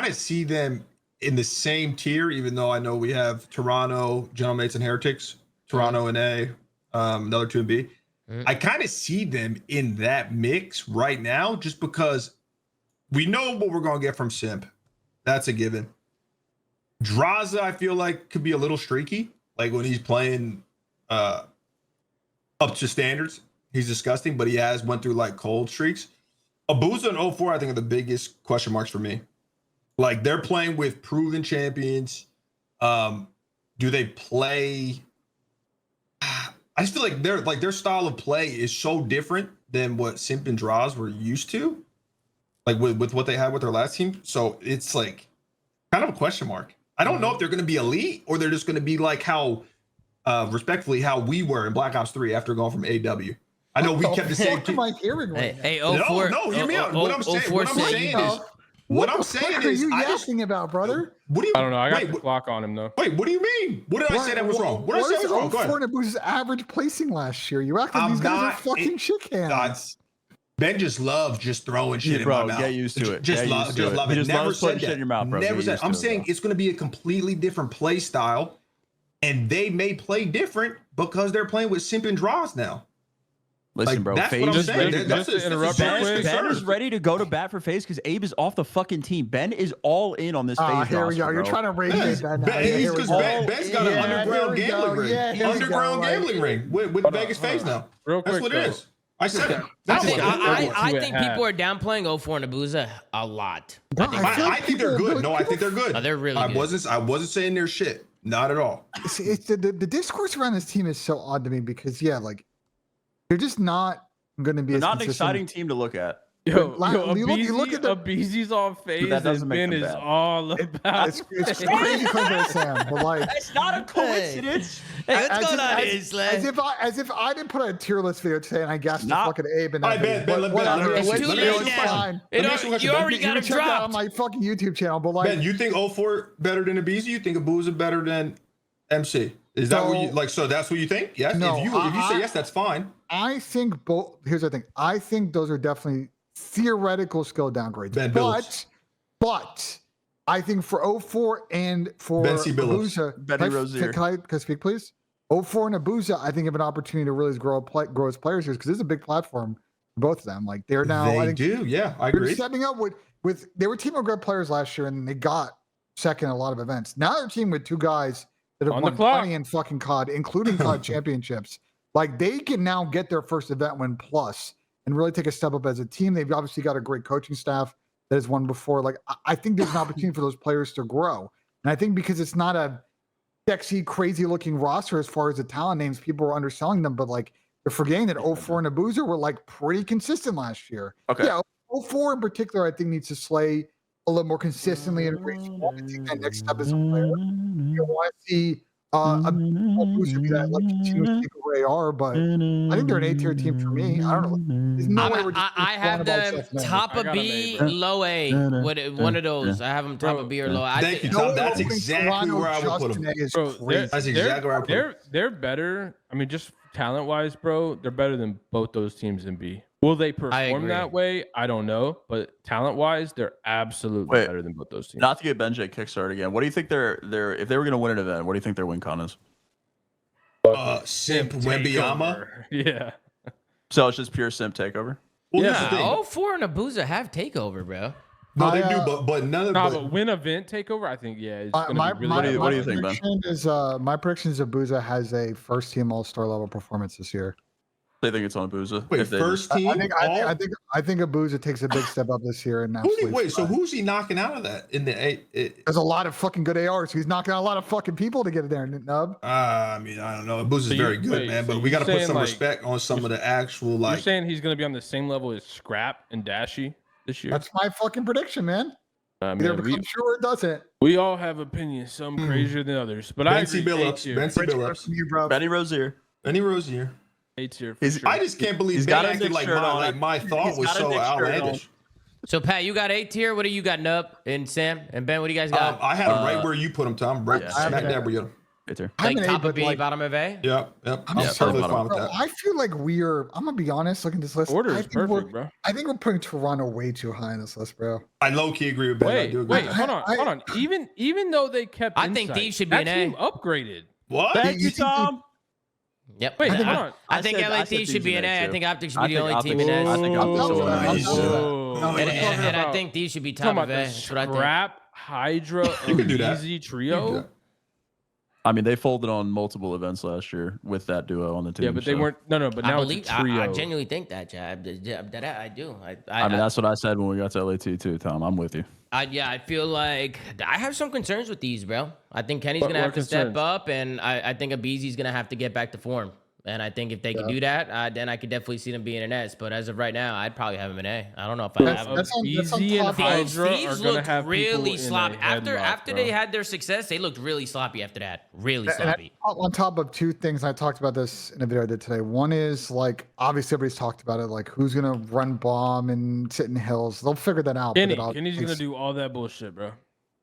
of see them in the same tier, even though I know we have Toronto, Gentlemates, and Heretics. Toronto and A, another 2 and B. I kind of see them in that mix right now, just because we know what we're going to get from Simp. That's a given. Drazah, I feel like, could be a little streaky. When he's playing up to standards, he's disgusting, but he has went through cold streaks. Abuza and 0-4, I think, are the biggest question marks for me. They're playing with proven champions. Do they play? I just feel like their style of play is so different than what Simp and Draz were used to, with what they had with their last team. So it's kind of a question mark. I don't know if they're going to be elite or they're just going to be how, respectfully, how we were in Black Ops 3 after going from AW. I know we kept the same. What am I hearing right now? Hey, 04. No, hear me out. What I'm saying is, are you yapping about, brother? What do you? I don't know. I got the clock on him though. Wait, what do you mean? What did I say that was wrong? What did I say was wrong? Go ahead. Abuza's average placing last year. You act like these guys are fucking shit cans. Ben just loves throwing shit in my mouth. Get used to it. Just love it. Just Never said shit in your mouth, bro. Never said. I'm saying it's going to be a completely different play style, and they may play different because they're playing with Simp and Draz now. Listen, Like, bro. that's FaZe what I'm is saying. ready. That- that's just to a interrupt serious real quick. Ben concern. is ready to go to bat for FaZe because Abe is off the fucking team. Ben is all in on this FaZe Here we roster, go. You're bro. trying to radiate that now. He's because Ben's got an Yeah, underground here we go. gambling ring. Yeah, here we Underground go, gambling ring with Vegas FaZe now. Real That's quick, what though. it is. I said it. I That's think, what it is. I think people are downplaying 0-4 and Abuza a lot. No, I think they're good. No, I think they're good. Oh, they're really good. I wasn't saying they're shit. Not at all. It's the discourse around this team is so odd to me because like they're just not going to be They're as not an consistent. exciting team to look at. Yo, you look at the- Abizi's on FaZe that doesn't and make Ben them is bad. all about It's crazy for Sam, but like It's not a coincidence. Hey, what's as going if- on, as- Islam? as if I didn't put a tier list video today and I gassed the Not- fucking Abe and All right, Ben, let me whatever. ask you- It's too let me late ask you a now. question. It Let me ask al- you a you question. already Ben, got You it check that dropped. on my fucking YouTube channel, but like Ben, you think 0-4 better than Abizi? You think Abuza better than MC? Is that what you like? So that's what you think? Yes. No, if you say yes, that's fine. I think both. Here's the thing. I think those are definitely theoretical skill downgrades. Ben Billups. But I think for 0-4 and for Ben C. Billups. Abuza, Benny Rozier. can I speak, please? 0-4 and Abuza, I think have an opportunity to really grow as players here because this is a big platform for both of them. Like they're now, I They think do. Yeah, I they're agree. stepping up with they were team of great players last year and they got second in a lot of events. Now they're a team with two guys that have On the won clock. plenty in fucking COD, including COD championships. Like they can now get their first event win plus and really take a step up as a team. They've obviously got a great coaching staff that has won before. Like I think there's an opportunity for those players to grow. And I think because it's not a sexy, crazy looking roster as far as the talent names, people are underselling them, but like they're forgetting that 0-4 and Abuza were like pretty consistent last year. Okay. Yeah, 0-4 in particular, I think needs to slay a little more consistently and take that next step as a player. You want to see Abuza be that like continuous take away AR, but I think they're an A-tier team for me. I don't know. There's no way we're just I have them top I a got B, them A, low A. One of those. I have them top a B or low. I Thank you, think- Tom. That's exactly where I would put them. Bro, That's exactly where I put them. they're better. I mean, just talent wise, bro, they're better than both those teams in B. Will they perform agree. that way? I don't know, but talent wise, they're absolutely Wait, better than both those teams. Not to get Benjay kickstarted again. What do you think they're if they were going to win an event? What do you think their win con is? Simp Wembanyama. Yeah. So it's just pure simp takeover. Well, Nah, that's the thing. 0-4 and Abuza have takeover, bro. No, they do, but none of Nah, but but win event takeover, I think, yeah, it's gonna My be really what do you think, Ben? prediction is my prediction is Abuza has a first team All-Star level performance this year. They think it's on Abuza. wait, If they- first team. I think Abuza takes a big step up this year. And So who's he knocking out of that in the eight? there's a lot of fucking good ARs. He's knocking out a lot of fucking people to get it there, Nub. I mean, I don't know. Booz is So you- very good, wait, man, so but we you got to put saying, some like- respect on some of the actual You're like. saying he's gonna be on the same level as Scrap and Dashy this year? That's my fucking prediction, man. I Either mean, becomes true or it doesn't. we all have opinions, some crazier than others. But I Bency agree, Billups, A-tier. Bency Billups, You, bro. Benny Rozier. Benny Rozier. A-tier for He's- sure. I just can't believe He's they got a acted Knicks like shirt on. my thought He's was got a so Knicks shirt on. outlandish. So Pat, you got A tier. What do you got, Nub and Sam and Ben? What do you guys got? I had him right where you put him, Tom. Right yeah. smack dab where you. Right there. I'm like an A, top but of B, like, bottom of A. Yep. I'm Yeah, perfectly bottom. fine with bro, that. I feel like I'm gonna be honest. Looking at this list, Order I is think we're- perfect, bro. I think we're putting Toronto way too high on this list, bro. I low key agree with Ben. I do agree. Wait, with that. hold on. Even though they kept, I think Insight, Thieves should be that an A. team upgraded. What? Thank you, you think Tom. Yep. Wait, I think- hold on. I think said- LA I said Thieves should be an Thieves A. I too. think Optics should I be the think only team Optics- in A. I think Optics Oh, should win. nice. Nice. No, And I think these should be top talking of about A. the That's what I think. Scrap Hydra You can do that. Easy You can do trio. that. I mean, they folded on multiple events last year with that duo on the team. Yeah, but they so- weren't. No, but I now believe. it's a trio. I genuinely think that, Jab. That I do. I mean, that's what I said when we got to LAT too, Tom. I'm with you. Yeah, I feel like I have some concerns with these, bro. I think Kenny's What- gonna what have to step concerns? up, and I think Abizi's gonna have to get back to form. And I think if they can do that, then I could definitely see them being an S. But as of right now, I'd probably have them an A. I don't know if I That's- have them. that's on Easy and top. Thieves, Hydra are Thieves gonna looked have really people in a sloppy after headlock, bro. they had their success. They looked really sloppy after that. Really sloppy. On top of two things, I talked about this in a video I did today. One is like obviously everybody's talked about it, like who's gonna run bomb and sit in hills. They'll figure that out. but Kenny's gonna do all that bullshit, bro.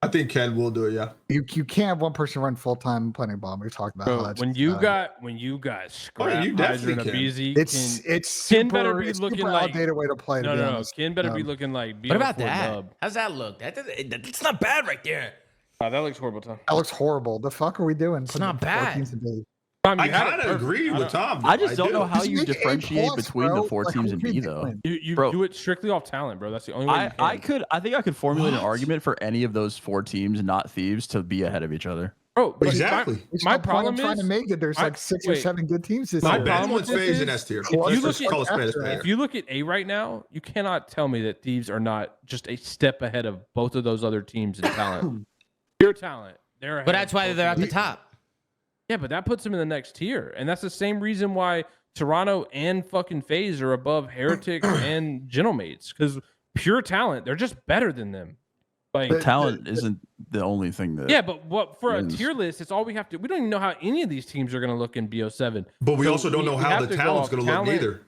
I think Ken will do it. Yeah. You can't have one person run full time playing bomb. We talked about how Bro, that's when you got Scrap, you Hydra, definitely and can. Abizi, it's Ken super, better be it's looking super like outdated way to play. no, to be no, no. honest. Ken better be looking like. What about BO4 that? Nub. How's that look? That's not bad right there. That looks horrible, Tom. That looks horrible. The fuck are we doing? It's not bad. Tom, I you had it kind of perfect. agree with Tom. I just don't do. know how Just you make A+, differentiate between bro. the four Like, teams who in can B you though. win? You Bro. do it strictly off talent, bro. That's the only way. You I can. think I could formulate an What? argument for any of those four teams, not Thieves, to be ahead of each other. Bro, but Exactly. Which My the point I'm problem trying to is, make that there's like 6 or wait. 7 good teams this My My year. Ben problem wants with this FaZe in is- S tier. if you Let's look just at call a spade a after spade. that- if you look at A right now, you cannot tell me that Thieves are not just a step ahead of both of those other teams in talent. Pure talent. They're ahead But that's of why both they're of at the those. top. Yeah, but that puts them in the next tier, and that's the same reason why Toronto and fucking FaZe are above Heretics and Gentlemates, because pure talent, they're just better than them. Like, But- Talent isn't the only thing that. yeah, but what for a wins. tier list? It's all we have to. We don't even know how any of these teams are going to look in BO7. But we So also don't know we how have the to go talent's off going to look talent. neither.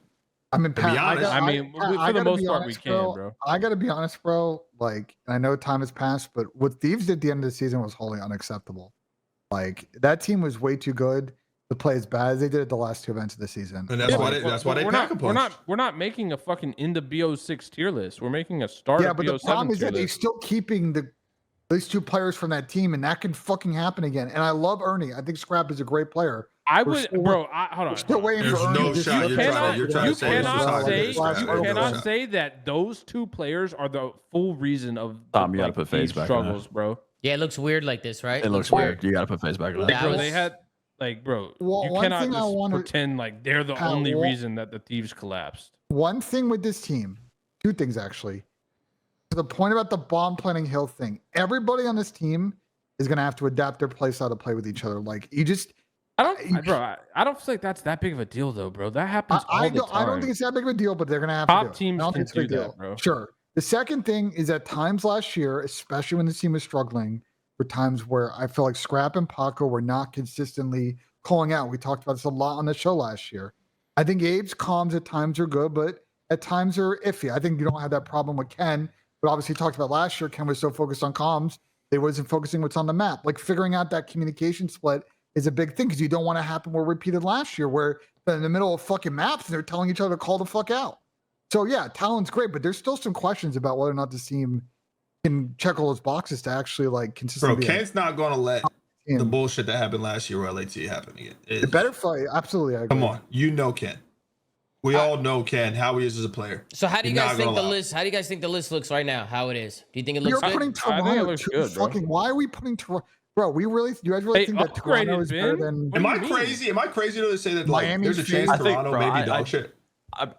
I mean, To be honest. I mean, for the gotta most be part, we honest, can, bro. I gotta be honest, bro. Like, and I know time has passed, but what Thieves did at the end of the season was wholly unacceptable. Like, that team was way too good to play as bad as they did at the last 2 events of the season. And that's Yeah, why but- they, that's why they we're pack a not, punch. we're not making a fucking into BO6 tier list. We're making a start Yeah, of but the BO7 problem is tier that they're list. still keeping those 2 players from that team, and that can fucking happen again. And I love Ernie. I think Scrap is a great player. I We're would, still- hold on. We're still waiting There's for Ernie. no to shot. just- You're trying to- you're trying You to say there's cannot no say, shot. you There's no cannot shot. say that those 2 players are the full reason of Tom, you gotta like, put FaZe these back on struggles, bro. Yeah, it looks weird like this, right? It looks weird. You got to put FaZe back on. That Bro, was- they had bro. Well, You one cannot thing I just wanna- pretend like they're the Pat, only what- reason that the Thieves collapsed. One thing with this team, 2 things actually. To the point about the bomb planting hill thing, everybody on this team is going to have to adapt their play style to play with each other. Like, you just, I don't feel like that's that big of a deal though, bro. That happens all I the time. don't think it's that big of a deal, but they're going to have Top to do it. teams I don't can think it's a big do that, deal. bro. Sure. The second thing is at times last year, especially when the team was struggling, were times where I feel like Scrap and Paco were not consistently calling out. We talked about this a lot on the show last year. I think Abe's comms at times are good, but at times are iffy. I think you don't have that problem with Ken, but obviously talked about last year, Ken was so focused on comms, they wasn't focusing what's on the map. Like figuring out that communication split is a big thing because you don't want to happen what repeated last year where they're in the middle of fucking maps and they're telling each other to call the fuck out. So yeah, talent's great, but there's still some questions about whether or not this team can check all those boxes to actually like consistently. Bro, Ken's not going to let team. the bullshit that happened last year with LAT happen again. It better fight. Absolutely. I agree. Come on. You know Ken. We all know Ken, how he is as a player. So how do you You're guys not think gonna the allow it. lthink the list looks right now? How it is? Do you think it You're looks good? putting I think it Toronto looks too good, bro. fucking. Why are we putting Toronto? Bro, we really, you guys really They think that Toronto upgraded is better Ben? than? What Am do I you mean? crazy? Am I crazy to say that like Miami there's a chance I think, Toronto bro, maybe I- dog shit?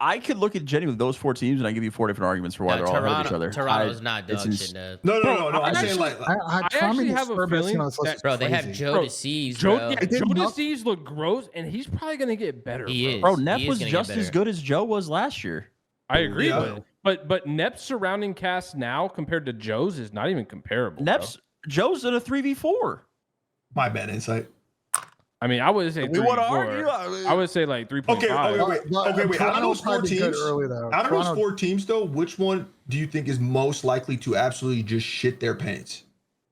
I could look at genuinely those 4 teams and I give you 4 different arguments for why they're all ahead of each other. Toronto's not it's dog ins- shit. No. Bro, I'm I saying actually- like I Toronto actually is have a third best feeling team on this list. that- It's Bro, they have crazy. Joe Bro, DeCease, Joe, bro. yeah, They did Joe not- DeCease look gross, and he's probably gonna get better. He bro. is. Bro, He Nep is was gonna get just as better. good as Joe was last year. I agree, Yeah. but Nep's surrounding cast now compared to Joe's is not even comparable. bro. Joe's in a 3v4. my bad insight. I mean, I would say We wanna 3-4. argue? I would say like 3.5. Okay, wait. Out of those 4 probably be good teams, early, though. out of those Toronto- 4 teams though, which one do you think is most likely to absolutely just shit their pants?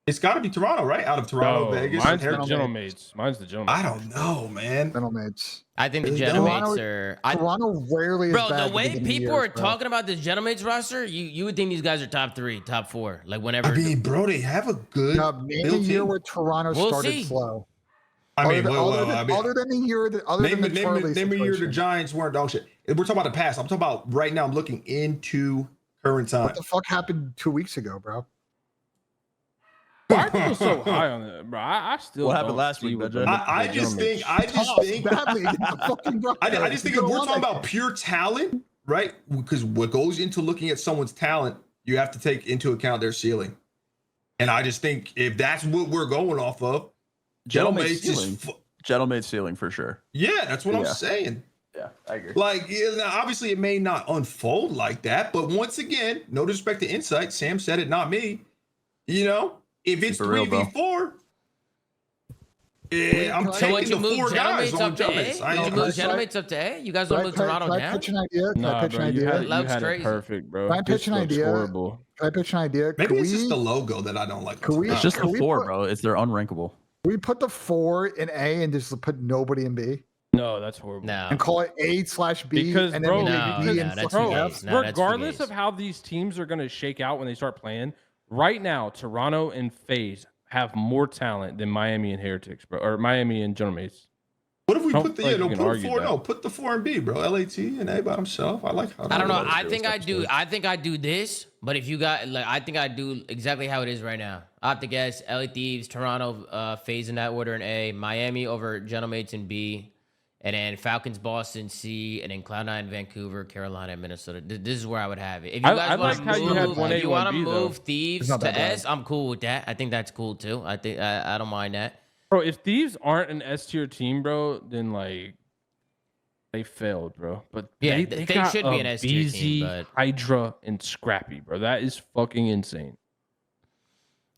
It's got to be Toronto, right? Out of Toronto, No, Vegas, mine's and the Heretics. Gentlemates. Mine's the Gentlemates. I don't know, man. Gentlemates. I think the Toronto- Gentlemates are. Toronto rarely is Bro, bad the at way beginning of people years, are bro. talking about this Gentlemates roster, you would think these guys are top 3, top 4. Like whenever. I mean, bro, they have a good Now, name a built year team. where Toronto We'll started see. slow. I mean, Other than the year that, other name than the Charlie a year the situation. Giants weren't dog shit. We're talking about the past. I'm talking about right now. I'm looking into current time. What the fuck happened 2 weeks ago, bro? Why are you so high on that, bro? I still. What happened don't last see week, what Benja? the- I the just Gentlemates- think badly against the fucking Rockets. I just think You if don't we're want talking that about pure talent, right? Because what goes into looking at someone's talent, you have to take into account their ceiling. And I just think if that's what we're going off of, Gentleman's Gentlemates ceiling. is Gentleman's ceiling for sure. yeah, that's what I'm Yeah. saying. Yeah, I agree. Like, yeah, now, obviously, it may not unfold like that, but once again, no disrespect to Insight, Sam said it, not me. You know, if it's Keep it real, bro. 3v4, yeah, I'm So what taking you the move 4 guys Gentlemates on up to A? Gentlemates. I Did you ain't move gonna- Gentlemates up to A? You guys don't move Toronto Can I down? pitch an idea? Can I Nah, pitch bro, an you idea? had, you Love's had crazy. it perfect, bro. Can I pitch This an looks idea? horrible. Can I pitch an idea? Maybe Can it's just we- the logo that I don't like. Can we- It's just Can the we 4, put- bro. They're unrankable. we put the 4 in A and just put nobody in B No, that's horrible. No. and call it A/B Because, and then bro, maybe No, B no, and that's fucking fugazi. F. No, that's regardless fugazi. of how these teams are going to shake out when they start playing, right now, Toronto and FaZe have more talent than Miami and Heretics, bro, or Miami and Gentlemates. What if we Don't put the feel like you can put argue 4? that. No, put the 4 and B, bro. LAT and A by himself. I like how. I don't know. that I works. think I do this, but if you got like, I think I do exactly how it is right now. I have to guess: LA Thieves, Toronto, FaZe in that order in A, Miami over Gentlemates in B, and then Falcons, Boston C, and then Cloud9, Vancouver, Carolina, and Minnesota. This is where I would have it. If you I guys like how you had move, 1A, if you want to 1B though. move Thieves It's not to that bad. S, I'm cool with that. I think that's cool too. I think I don't mind that. Bro, if Thieves aren't an S tier team, bro, then like they failed, bro. But Yeah, they they got should be an S tier team, BZ, but- Hydra, and Scrappy, bro. That is fucking insane.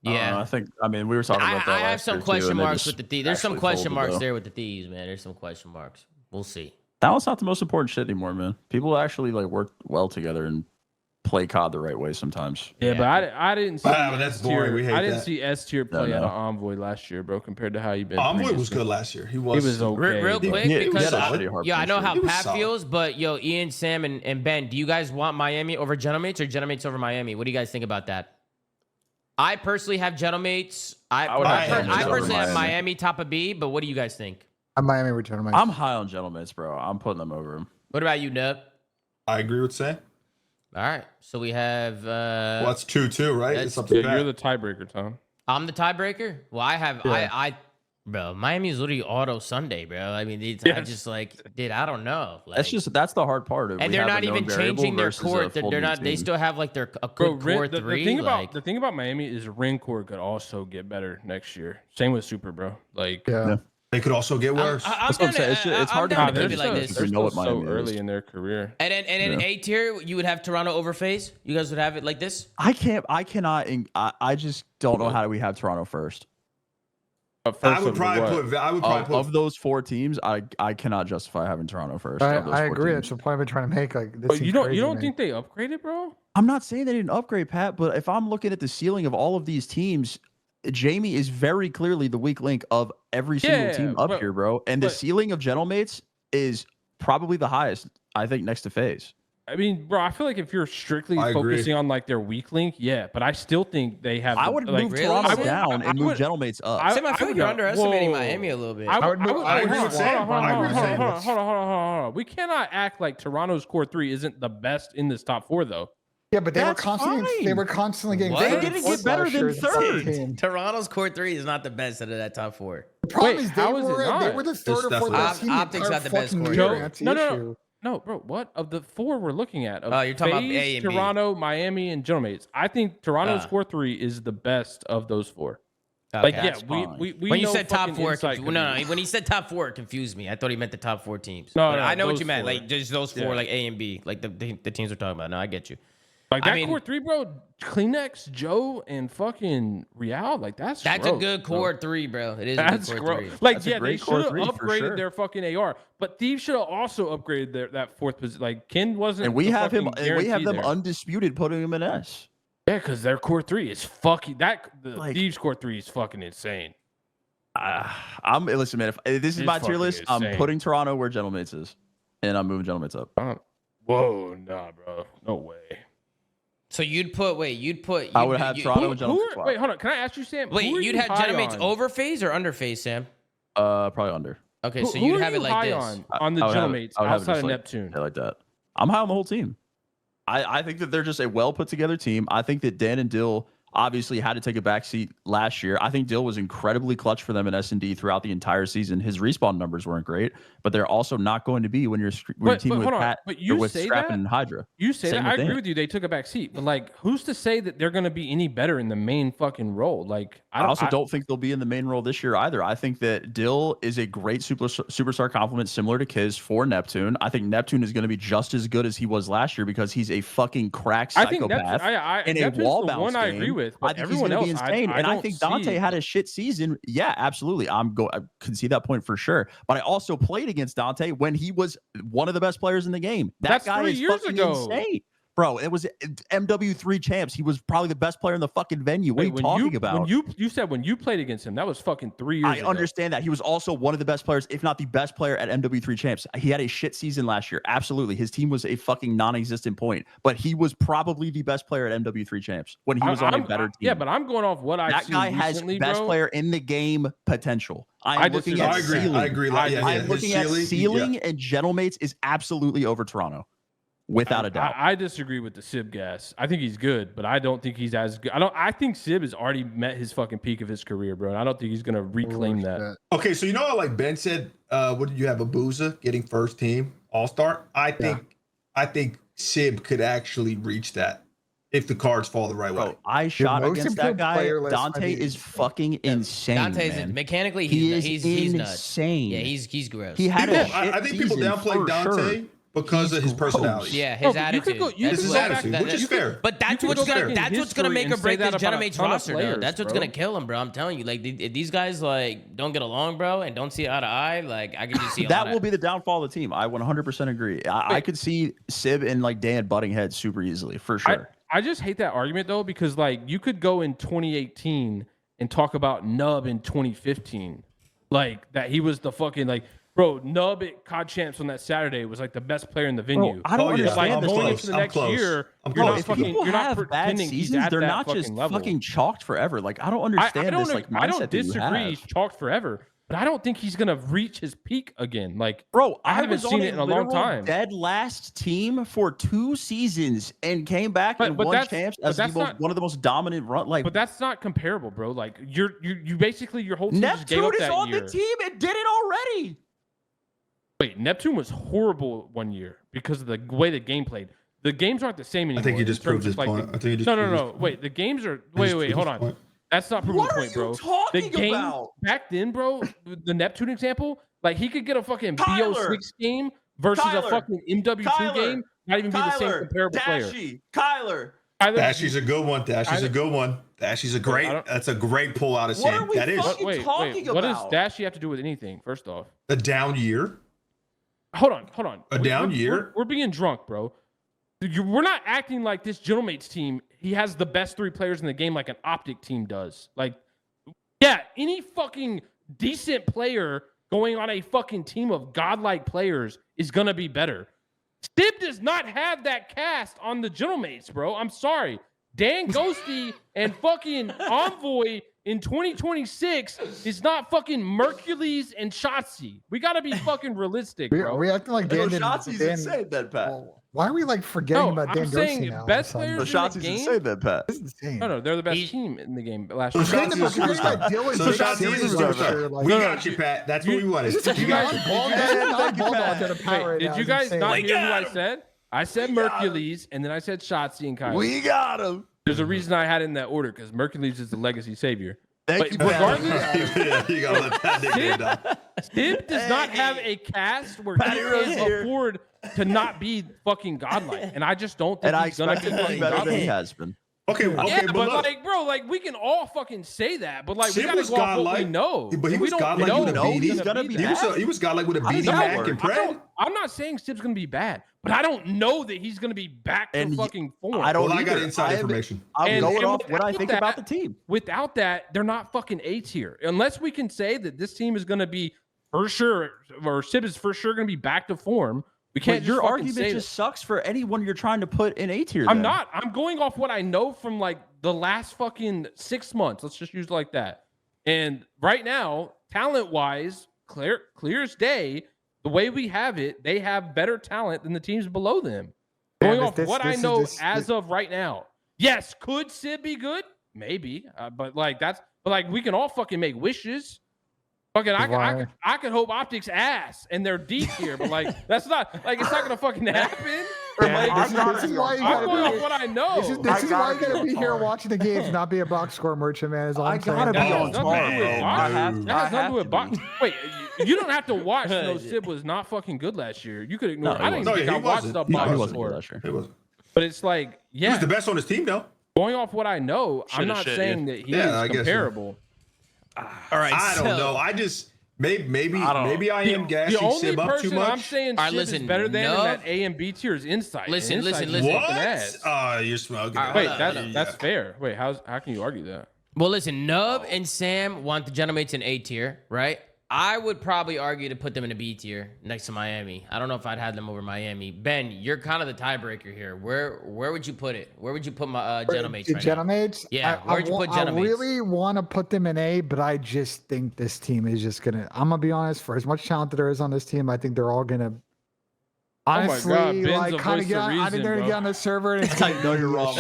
Yeah. I mean, we were talking about that I have last some year, too, question and they marks just with the Thieves. There's some actually question folded, marks though. there with the Thieves, man. There's some question marks. We'll see. That was not the most important shit anymore, man. People actually like work well together and play COD the right way sometimes. Yeah, but I didn't see Wow, that's S boring. tier. We hate I didn't that. see S tier play No. out of Envoy last year, bro, compared to how you've been. Envoy was previously. good last year. He He was. was okay. Real bro. quick, Yeah, he because had a I, shitty hard I know push, how He was Pat solid. feels, but yo, Ian, Sam, and Ben, do you guys want Miami over Gentlemates or Gentlemates over Miami? What do you guys think about that? I personally have Gentlemates. I would have Gentlemates over personally have Miami. Miami top of B, but what do you guys think? I'm Miami return. I'm high on Gentlemates, bro. I'm putting them over him. What about you, Nub? I agree with Sam. All right, so we have. Well, that's 2-2, right? that's- It's up to Yeah, Pat. you're the tiebreaker, Tom. I'm the tiebreaker. Well, I have bro. Miami's literally auto Sunday, bro. I mean, I Yes. just like, dude, I don't know. Like, That's the hard part. and they're not even changing their court. They're not. They still have like their a Bro, good core the three. thing like, the thing about Miami is Ring core could also get better next year. Same with Super, bro. Like, Yeah. They could also get worse. I'm That's what I'm saying. It's hard to gonna compare keep it these like two this. They're We know still what so Miami early is. in their career. And then Yeah. A tier, you would have Toronto over FaZe. You guys would have it like this. I cannot. I just don't know how do we have Toronto first. First I would of probably what? put. I would probably put. Of those 4 teams, I cannot justify having Toronto first. of those I 4 agree. teams. That's the point I've been trying to make. Like, this But seems you don't crazy to me. think they upgraded, bro? I'm not saying they didn't upgrade, Pat, but if I'm looking at the ceiling of all of these teams, Jamie is very clearly the weak link of every single Yeah, team up but- here, bro. And the but- ceiling of Gentlemates is probably the highest, I think, next to FaZe. I mean, bro, I feel like if you're strictly I agree. focusing on like their weak link, yeah, but I still think they have. I the- would like, move really? Toronto I would- down I and move would- Gentlemates up. Sam, I feel like would you're not- underestimating whoa. Miami a little bit. I would move- hold I on, agree hold with on, Sam. hold on, I agree hold with on, Sam. hold on. We cannot act like Toronto's core 3 isn't the best in this top 4, though. Yeah, but they That's were fine. constantly getting. What? third They and didn't fourth get better last than year as a third. team. Toronto's core 3 is not the best out of that top 4. The problem Wait, is how is it they not? were the It's third or fourth definitely best not. team. Optics the got the best fucking core. year. Joe, That's the no, issue. No, bro. What of the 4 we're looking at? Of Oh, you're talking about FaZe, A and B. Toronto, Miami, and Gentlemates. I think Toronto's core 3 is the best of those 4. Like, yeah, That's we fine. know when you said top fucking 4, insight could no, be- when he said top 4, it confused me. I thought he meant the top 4 teams. No, But no, I know what those you meant. 4. Like just those 4, Yeah. like A and B, like the teams we're talking about. No, I get you. Like I that mean- core 3, bro. Kleenex, Joe, and fucking Real. Like that's That's gross, a good bro. core 3, bro. It is That's a good core 3. gross. Like, That's a yeah, they great core should have 3 for upgraded sure. their fucking AR, but Thieves should have also upgraded that 4th position. Like Ken wasn't. And we the have him. fucking And we have guarantee them there. undisputed, putting him in S. Yeah, because their core 3 is fucking the Like- Thieves core 3 is fucking insane. Listen, man. If this is It's my tier fucking list, I'm insane. putting Toronto where Gentlemates is, and I'm moving Gentlemates up. Whoa, nah, bro, no way. So you'd put I would have Toronto and Gentlemates. Wait, hold on. Can I ask you, Sam? Wait, who are you'd you have high Gentlemates on? over FaZe or under FaZe, Sam? Probably under. Okay, Who, so who you'd are have you it like high this. on the I would have it- Gentlemates I would have it outside just of like- Neptune? Yeah, like that. I'm high on the whole team. I think that they're just a well put together team. I think that Dan and Dill obviously had to take a backseat last year. I think Dill was incredibly clutch for them in S&D throughout the entire season. His respawn numbers weren't great, but they're also not going to be when you're teaming with hold on. Pat But or you with say Scrappin that? and Hydra. You say Same that. I with agree Dan. with you. They took a back seat, but like, who's to say that they're going to be any better in the main fucking role? Like, I also don't think they'll be in the main role this year either. I think that Dill is a great superstar compliment similar to Kiz for Neptune. I think Neptune is going to be just as good as he was last year because he's a fucking crack I think psychopath. Neptune, in a Neptune's wall the bounce one I game. agree with, I but think he's everyone going to else, be insane. And I don't think Dante see- had a shit season. Yeah, absolutely. I can see that point for sure. But I also played against Dante when he was one of the best players in the game. That That's guy 3 is years fucking ago. insane. Bro, it was MW3 champs. He was probably the best player in the fucking venue. What are you talking about? When you said when you played against him, that was fucking 3 years ago. I understand that. He was also one of the best players, if not the best player at MW3 champs. He had a shit season last year. Absolutely. His team was a fucking non-existent point, but he was probably the best player at MW3 champs when he was on a better team. Yeah, but I'm going off what I've seen recently, bro. That guy has best player in the game potential. I'm looking at ceiling. I agree. I'm looking at ceiling, and Gentlemates is absolutely over Toronto. Without a doubt. I disagree with the Sib gas. I think he's good, but I don't think he's as good. I think Sib has already met his fucking peak of his career, bro. And I don't think he's gonna reclaim that. Okay, so you know how like Ben said, what did you have Abuza getting first team All-Star? I think Sib could actually reach that if the cards fall the right way. I shot against that guy. Dante is fucking insane. Dante's man. Mechanically, he's nuts. Insane. Yeah, he's gross. He had I think people downplay Dante because of his personality. Yeah, his attitude. This is attitude, which is fair. But that's what's gonna make or break this Gentlemates roster, though. That's what's bro. gonna kill him, bro. I'm telling you, like if these guys like don't get along, bro, and don't see eye to eye, like I can just see that will be the downfall of the team. I 100% agree. I could see Sib and like Dan butting heads super easily for sure. I just hate that argument though, because like you could go in 2018 and talk about Nub in 2015, like that he was the fucking like. Bro, Nub at COD Champs on that Saturday was like the best player in the venue. Bro, I don't understand like, going into the next year, you're not fucking. You're not pretending he's at they're that not just level. fucking chalked forever. Like I don't understand this like mindset I don't disagree. that He's chalked forever, but I don't think he's gonna reach his peak again. Like, bro, I haven't seen it in a long time. Dead last team for 2 seasons and came back and won champs as one of the most dominant run. Like, but that's not comparable, bro. Like, you basically your whole team just gave Neptune up is that on year. the team and did it already. Wait, Neptune was horrible one year because of the way the game played. The games aren't the same anymore. I think you just proved his point. I think you just no. Wait, the games are. Wait, hold on. That's not proving the point, bro. The game back then, bro, the Neptune example, like he could get a fucking BO6 game versus a fucking MW2 game, not even be the same comparable player. Kyler. Dashy's a good one. Dashy's a good one. Dashy's a great. That's a great pull out of Sam. That is. Wait. What does Dashy have to do with anything? First off, a down year. Hold on. A down year. We're being drunk, bro. We're not acting like this Gentlemates team. He has the best 3 players in the game, like an Optic team does. Like, yeah, any fucking decent player going on a fucking team of godlike players is gonna be better. Stib does not have that cast on the Gentlemates, bro. I'm sorry. Dan Ghosty and fucking Envoy in 2026 is not fucking Mercules and Shotzi. We gotta be fucking realistic, bro. We acting like Dan didn't. Shotzi's insane, then, Pat. Why are we like forgetting about Dan Ghosty now? Best players in the game. Insane, then, Pat. This is insane. No, they're the best team in the game last year. Shotzi is superstar. We got you, Pat. That's what we wanted. Did you guys not hear who I said? I said Mercules, and then I said Shotzi and Kyle. We got him. There's a reason I had it in that order, because Mercules is the legacy savior. Thank you, regardless, you gotta let that nigga down. Stib does not have a cast where he can afford to not be fucking godlike, and I just don't think he's gonna be fucking better than he godlike. has been. Okay, but look. like, bro, like we can all fucking say that, but like Sim we gotta was go off what we godlike, know. but he was godlike with a BD. He's gonna be He was godlike with a BD Mac and Pred. I'm not saying Stib's gonna be bad, but I don't know that he's gonna be back to fucking form. I don't. I got inside information. I'm going off what I think about the team. Without that, they're not fucking A tier. Unless we can say that this team is gonna be for sure, or Sib is for sure gonna be back to form. We can't. Your argument just sucks for anyone you're trying to put in A tier. I'm not. I'm going off what I know from like the last fucking 6 months. Let's just use it like that. And right now, talent wise, clear as day, the way we have it, they have better talent than the teams below them. Going off what I know as of right now. Yes, could Sib be good? Maybe, but like we can all fucking make wishes. Fucking, I could hope Optics ass and they're deep here, but like that's not like it's not gonna fucking happen. This is why you I'm going off what I know. This is why you gotta be here watching the games, not be a box score merchant, man. Is all I'm saying. Gotta be on par, bro. That has nothing to do with box. Wait, you don't have to watch. No, Sib was not fucking good last year. You could ignore. I didn't think I watched the box score. He wasn't. But it's like, yeah, he was the best on his team, though. Going off what I know, I'm not saying that he is comparable. All right, I don't know. Maybe I don't know. I am The gassing only Sim up too person I'm much. saying All right, shit is listen, better than in Nub- that A and B tier is Insight. Listen, And Insight's listen, just listen. fucking ass. You're smoking. All right, Wait, hold on. that's fair. Wait, how can you argue that? Well, listen, Nub and Sam want the Gentlemates in A tier, right? I would probably argue to put them in a B tier next to Miami. I don't know if I'd have them over Miami. Ben, you're kind of the tiebreaker here. Where would you put it? Where would you put my Gentlemates right now? Gentlemates? Yeah, where'd you put I Gentlemates? really want to put them in A, but I just think this team is just gonna. I'm gonna be honest. For as much talent that there is on this team, I think they're all gonna. Honestly, God, Ben's like a kind of voice get. of I think they're reason, gonna get on the server. And it's I know you're wrong.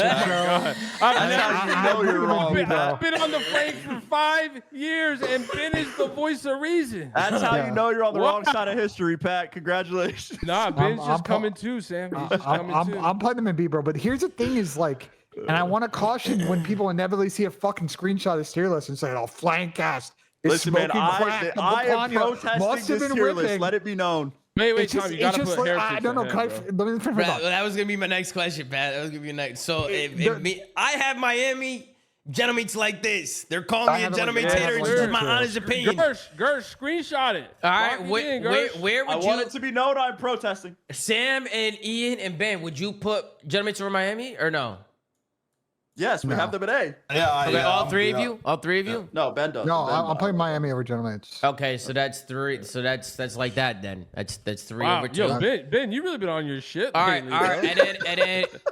Been on the flank for 5 years, and Ben is the voice of reason. That's how you know you're on the What? wrong side of history, Pat. Congratulations. Nah, Ben's I'm just coming too, Sam. He's just coming too. I'm putting them in B, bro. But here's the thing: is like, and I want to caution when people inevitably see a fucking screenshot of this tier list and say, "Oh, flank cast." Listen, man, I am protesting must have this been tier list. whipping. Let it be known. Wait, It's Tom, just- you gotta it's just put like, Heritage I don't know. ahead, bro. Let me finish. That was gonna be my next question, Pat. That was gonna be next. So I have Miami Gentlemates like this. They're calling me a Gentlemates hater. It's just my honest opinion. Gersh, screenshot it. All right, Lock it in, Gersh. where I would want you, it to be known I'm protesting. Sam and Ian and Ben, would you put Gentlemates over Miami or no? Yes, we have them at A. Yeah, Okay, all three of you? All three of you? No, Ben does. No, Ben I'm playing Miami over Gentlemates. Okay, so that's three. So that's like that then. That's three Wow, over two. yo, Ben, you really been on your shit. All right, lately, all right, bro.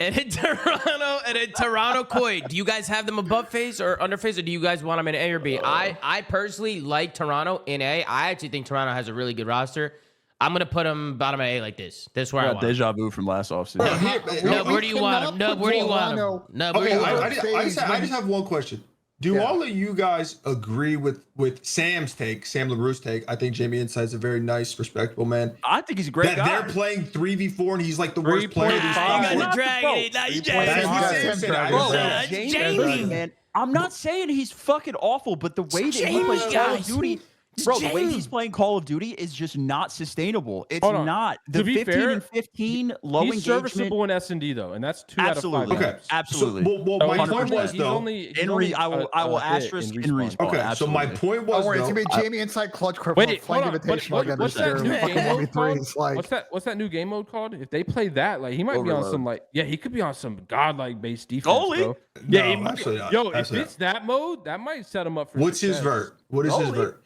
and then Toronto Koi. Do you guys have them above phase or under phase, or do you guys want them in A or B? I personally like Toronto in A. I actually think Toronto has a really good roster. I'm gonna put them bottom of A like this. This is where I want them. deja vu from last offseason. No, where do you want them? No, where do you want them? No, where do Okay, you want them? I just have one question. Do all of you guys agree with Sam's take, Sam LaRue's take? I think Jamie Insight's a very nice, respectable man. I think he's a great That guy. they're playing 3v4 and he's like the worst player of these You platforms. got the dragon. Now you That's what Sam said. I Bro, didn't say that. Jamie, man. I'm not saying he's fucking awful, but the way that he plays Call of Duty, bro, the way he's playing Call of Duty is just not sustainable. It's Hold on. not. To The be 15 fair, and 15 low He's engagement. serviceable in S&D though, and that's 2 Absolutely. out of 5 Okay, maps. Absolutely. So, well, my he's point was he's though. only I will a hit asterisk in respawn. Okay, so my absolutely. point was Don't worry, it's though. gonna be Jamie Insight Clutch Crip Wait, flank hold on. invitational against What's that their new fucking game mode called? 1v3s. Like, What's that new game mode called? If they play that, like he might be on Overload. some he could be on some godlike based defense, Goalie? bro. No, he might- absolutely not. Yo, if Absolutely it's that mode, that might set him up for What's his success. vert? What is his Goalie? vert?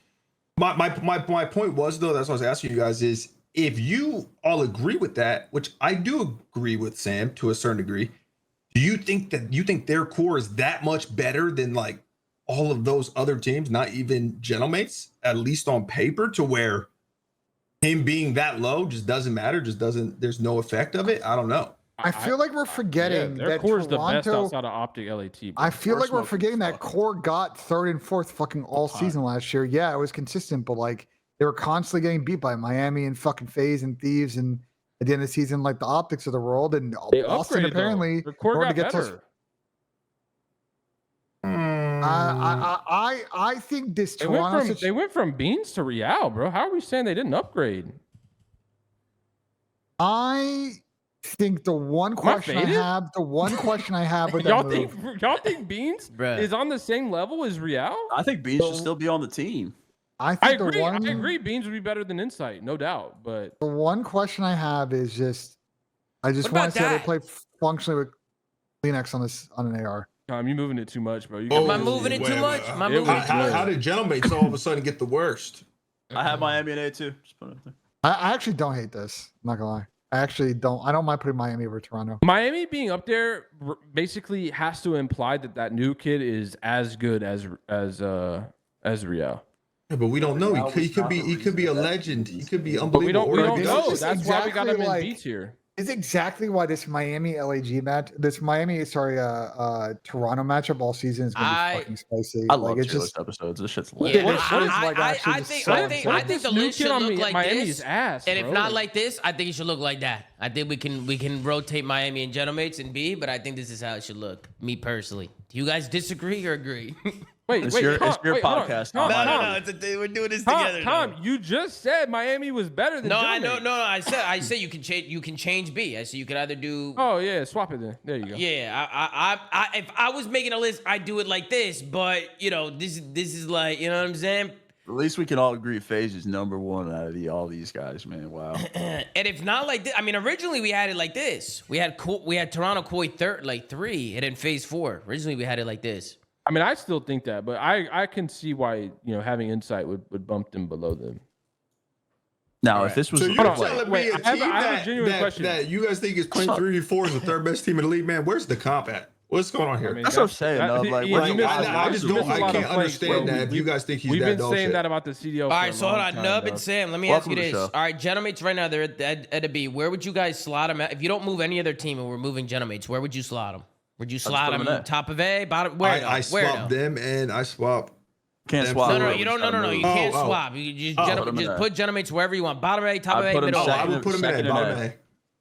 My point was though, that's what I was asking you guys is if you all agree with that, which I do agree with Sam to a certain degree, do you think their core is that much better than like all of those other teams, not even Gentlemates, at least on paper, to where him being that low just doesn't matter, there's no effect of it? I don't know. I feel like we're forgetting their that core is the best Toronto. outside of Optic LAT. bro. I feel like we're Smoke forgetting is that Core got third and fourth fucking all season last year. Yeah, it was consistent, but like they were constantly getting beat by Miami and fucking FaZe and Thieves, and at the end of the season, like the Optics of the world, and They Austin upgraded, though. apparently. Their core in order got to get to- better. I think this They went, Toronto. from, they went from Beans to Real, bro. How are we saying they didn't upgrade? I think the one question I faded? have, with that Y'all move, think Beans Bruh. is on the same level as Real? I think Beans should still be on the team. I I think the agree. one, I agree. Beans would be better than Insight, no doubt. But the one question I have is just, I just What want about to see how they that? play functionally with Kleenex on an AR. Tom, you moving it too much, bro. You Oh, Am I moving it too much? Am I moving it too How much? did Gentlemates all of a sudden get the worst? I have Miami at A too. Just put it up there. I actually don't hate this. I'm not gonna lie. I actually don't. I don't mind putting Miami over Toronto. Miami being up there basically has to imply that that new kid is as good as Real. Yeah, but we don't know. He could be a legend. He could be unbelievable. But we don't This know. is That's why we got him exactly in B tier. It's exactly why this Toronto matchup all season is gonna be fucking spicy. I love it's tier list episodes. This shit's Yeah, lit. This shit is, like, actually I just think so I think This the new list kid should on look like Miami's this. ass, And if bro. not like this, I think it should look like that. I think we can rotate Miami and Gentlemates in B, but I think this is how it should look. Me personally. Do you guys disagree or agree? It's your Tom, podcast. Tom, Tom. No. We're doing this Tom, together. Tom, you just said Miami was better than No, I know. Gentlemates. No, I said you can change. You can change B. I said you could either do. Oh yeah, swap it then. There you go. Yeah, if I was making a list, I'd do it like this. But this is like, you know what I'm saying? At least we can all agree FaZe is #1 out of all these guys, man. Wow. And if not like this, I mean, originally we had it like this. We had Toronto Koi third, like 3, and then FaZe 4. Originally we had it like this. I mean, I still think that, but I can see why having Insight would bump them below them. Now, if this was so you're telling me a team that you guys think is playing 3v4 is the third best team in the league, man? Where's the comp at? What's going on here? I mean, that's what I'm saying. I just don't. I can't understand that. If you guys think he's we've that been saying that about the CDO. All right, so hold on, Nub and Sam. Let me ask you this. All right, Genomates right now they're at a B. Where would you guys slot them at? If you don't move any other team and we're moving Genomates, where would you slot them? Would you slot them top of A, bottom? Where? I swap them and I swap. Can't swap. No, you don't. No. You can't swap. You just put Genomates wherever you want. Bottom A, top of A, middle A. I would put them in bottom A.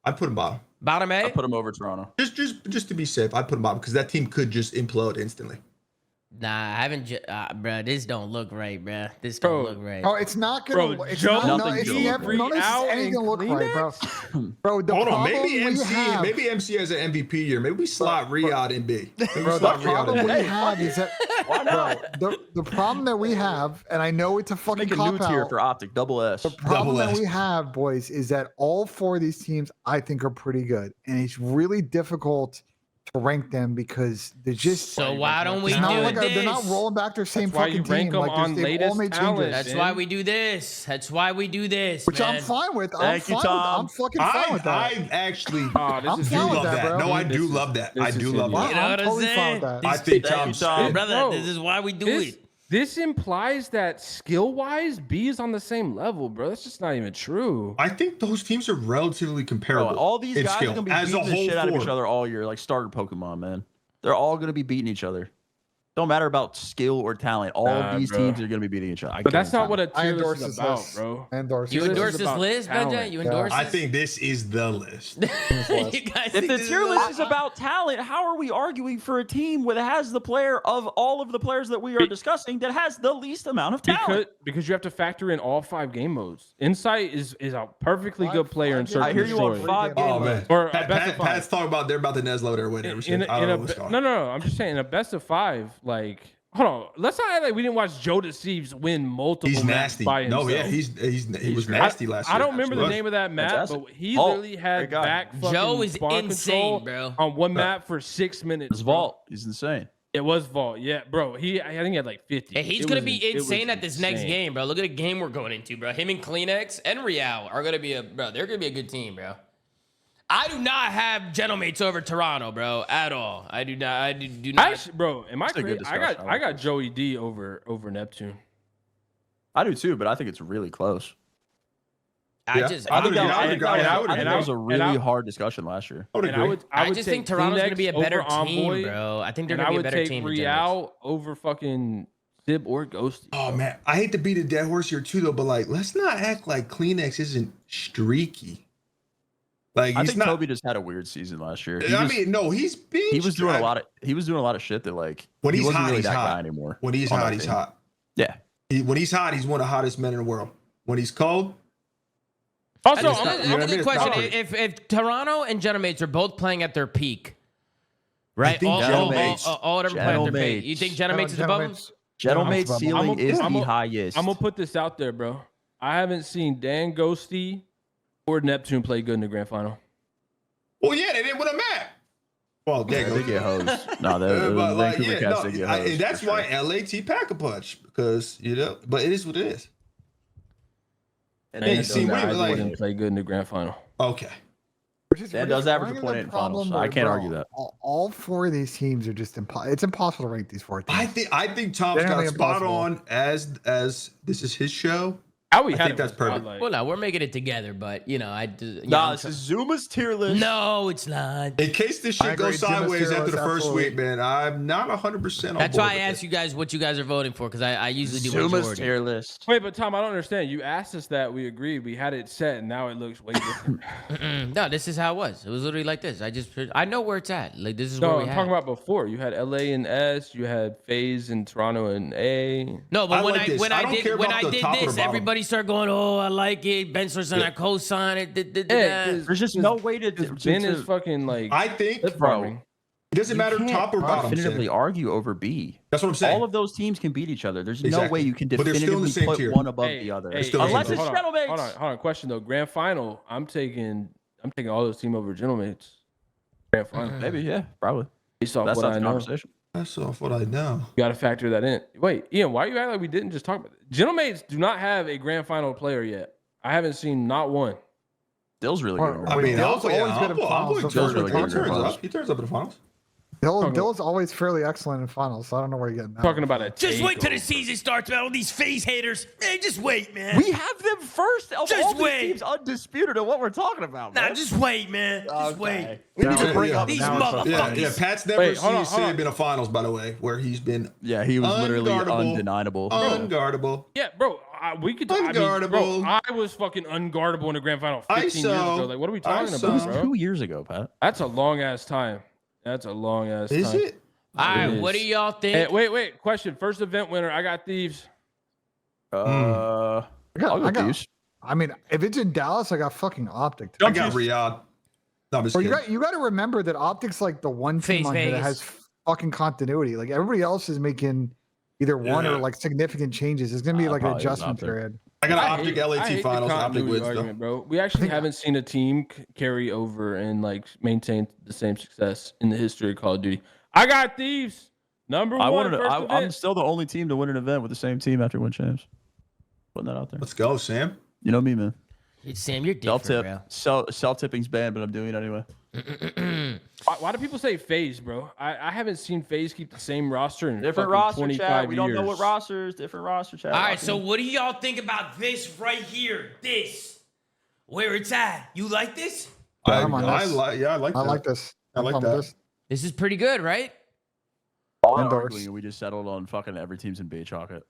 I'd put them bottom. Bottom A? I put them over Toronto. Just to be safe, I'd put them bottom because that team could just implode instantly. Nah, I haven't. Bro, this don't look right, bro. This don't look right. Oh, it's not gonna. Bro, it's Joe, not. It's never. None of this is anything to look right, bro. Bro, the hold on. problem Maybe MC has an MVP year. Maybe we slot Riyadh in B. Bro, the problem we have is that. Bro, the problem that we have, and I know it's a fucking Make a new tier for Optic, double S. The problem that we have, boys, is that all 4 of these teams I think are pretty good, and it's really difficult to rank them because they're just. So why don't we do this? They're not rolling back their same fucking team. Like they've all made changes. That's why we do this. Which I'm fine with. I'm fucking fine with that. I actually do fine love that. bro. No, I do love that. I do love that. You know what I'm totally fine saying? with that. I think Tom, brother, this is why we do it. This implies that skill-wise, B is on the same level, bro. That's just not even true. I think those teams are relatively comparable. All these guys are gonna be as beating a the whole shit out of each four. other all year, like starter Pokemon, man. They're all gonna be beating each other. Don't matter about skill or talent. All of these teams are gonna be beating each other. But that's not what a tier list is about, bro. You endorse this list, Benja? You endorse I think this is the list. If the tier list is about talent, how are we arguing for a team that has the player of all of the players that we are discussing that has the least amount of talent? Because you have to factor in all 5 game modes. Insight is a perfectly good player in certain. I hear you on 5 game modes. Or a best of 5. Pat's talking about they're about to Neslo their win every single time. No. I'm just saying in a best of 5, like. Hold on. Let's not act like we didn't watch Joe Deceives win multiple He's maps nasty. by himself. No, yeah, he was nasty last year. I don't remember the name of that map, but he literally had back fucking Joe is spawn insane, control bro. on one map for 6 minutes. It's Vault. He's insane. It was Vault, yeah, bro. I think he had like 50. And he's gonna be insane at this next game, bro. Look at the game we're going into, bro. Him and Kleenex and Real are gonna be they're gonna be a good team, bro. I do not have Genomates over Toronto, bro, at all. I do not. I do not. Actually, bro, am I crazy? I got Joey D over Neptune. I do too, but I think it's really close. I think that was a really hard discussion last year. I just think Toronto's going to be a better team, bro. I think they're going to be a better team. I would take Real over fucking Sib or Ghosty. Oh, man. I hate to beat a dead horse here, too, though, but, like, let's not act like Kleenex isn't streaky. Like, I think Toby just had a weird season last year. He's been. He was doing a lot of shit that, like, when he he's wasn't hot, really he's that hot. guy anymore. When he's hot, he's hot. Yeah. When he's hot, he's one of the hottest men in the world. When he's cold. Also, I'm a good question. If Toronto and Genomates are both playing at their peak, right? All of them playing at their peak. You think Genomates is above them? Genomates ceiling is the highest. I'm gonna put this out there, bro. I haven't seen Dan Ghosty or Neptune play good in the grand final. Well, yeah, they didn't win a map. Well, they get hosed. No, the Vancouver Cats they get hosed. That's why LAT pack a punch because but it is what it is. And then I wouldn't play good in the grand final. Okay. That does average a 0.8 in finals. So I can't argue that. All 4 of these teams are just it's impossible to rank these 4 teams. I think Tom's got spot on as this is his show. I think that's perfect. Well, no, we're making it together, but this is Zuma's tier list. No, it's not. In case this shit goes sideways after the first week, man, I'm not 100% on That's why I asked you guys what you guys are voting for, because I usually do Zuma's tier list. Wait, but Tom, I don't understand. You asked us that, we agreed, we had it set, and now it looks way different. No, this is how it was. It was literally like this. I know where it's at. Like this is where we had. I'm talking about before. You had LA and S. You had FaZe and Toronto and A. No, but when I did this, everybody started going, "Oh, I like it." Ben Sorson, I co-sign it. There's just no way to. Ben is fucking like. I think, bro. It doesn't matter can't top or bottom. definitively Sam. argue over B. That's what I'm saying. All of those teams can beat each other. There's no Exactly. way you can But they're still in the definitively same put tier. one above the other. still in the Unless same it's tier. Gentlemates. Hold on. Question though. Grand final. I'm taking all those teams over Gentlemates. Grand final. Maybe, yeah, probably. Based off That's what not I the know. conversation. That's off what I know. You got to factor that in. Wait, Ian, why are you acting like we didn't just talk about it? Gentlemates do not have a grand final player yet. I haven't seen not one. Dill's really good. I mean, Dill's always good in finals. He turns up in the finals. Dill's always fairly excellent in finals, so I don't know where you're getting that. Talking about it. Just wait till the season starts, man. All these FaZe haters. Man, just wait, man. We have them first. Of Just all these wait. teams undisputed of what we're talking about. Nah, Man. just wait, man. Just wait. We need to bring up These now it's motherfuckers. Yeah, Pat's never Wait, hold on. been a finals, by the way, where he's been Yeah, he was literally unguardable. undeniable. unguardable. Yeah, bro. We could. Unguardable. I was fucking unguardable in the grand final 15 years ISO. ago. Like, what are we talking ISO. about, That was bro? 2 years ago, Pat. That's a long ass time. That's a long ass time. Is it? All right, It what do is. y'all think? Hey, wait. Question. First event winner. I got Thieves. I'll go Thieves. I mean, if it's in Dallas, I got fucking Optic. I got Riyadh. No, I'm just Well, kidding. you got to remember that Optic's like the one team FaZe on here that Vegas. has fucking continuity. Like everybody else is making either one or like significant changes. It's gonna be like an probably is adjustment Optic. period. I got an I Optic hate LAT the finals. Optic continuity wins, though. argument, bro. We actually haven't seen a team carry over and like maintain the same success in the history of Call of Duty. I got Thieves. Number one. I'm event. still the only team to win an event with the same team after win champs. Putting that out there. Let's go, Sam. You know me, man. Sam, you're Self different, tip. Self tipping's banned, but I'm doing it anyway. bro. Why do people say FaZe, bro? I haven't seen FaZe keep the same roster in Different fucking roster 25 chat. We don't know years. what rosters. Different roster chat. All right, so what do y'all think about this right here? This, where it's at. You like this? I I'm on this. like that. I like this. I like I'm on that. this. This is pretty good, right? all our Endorse. arguing, we just settled on fucking every team's in B chocolate.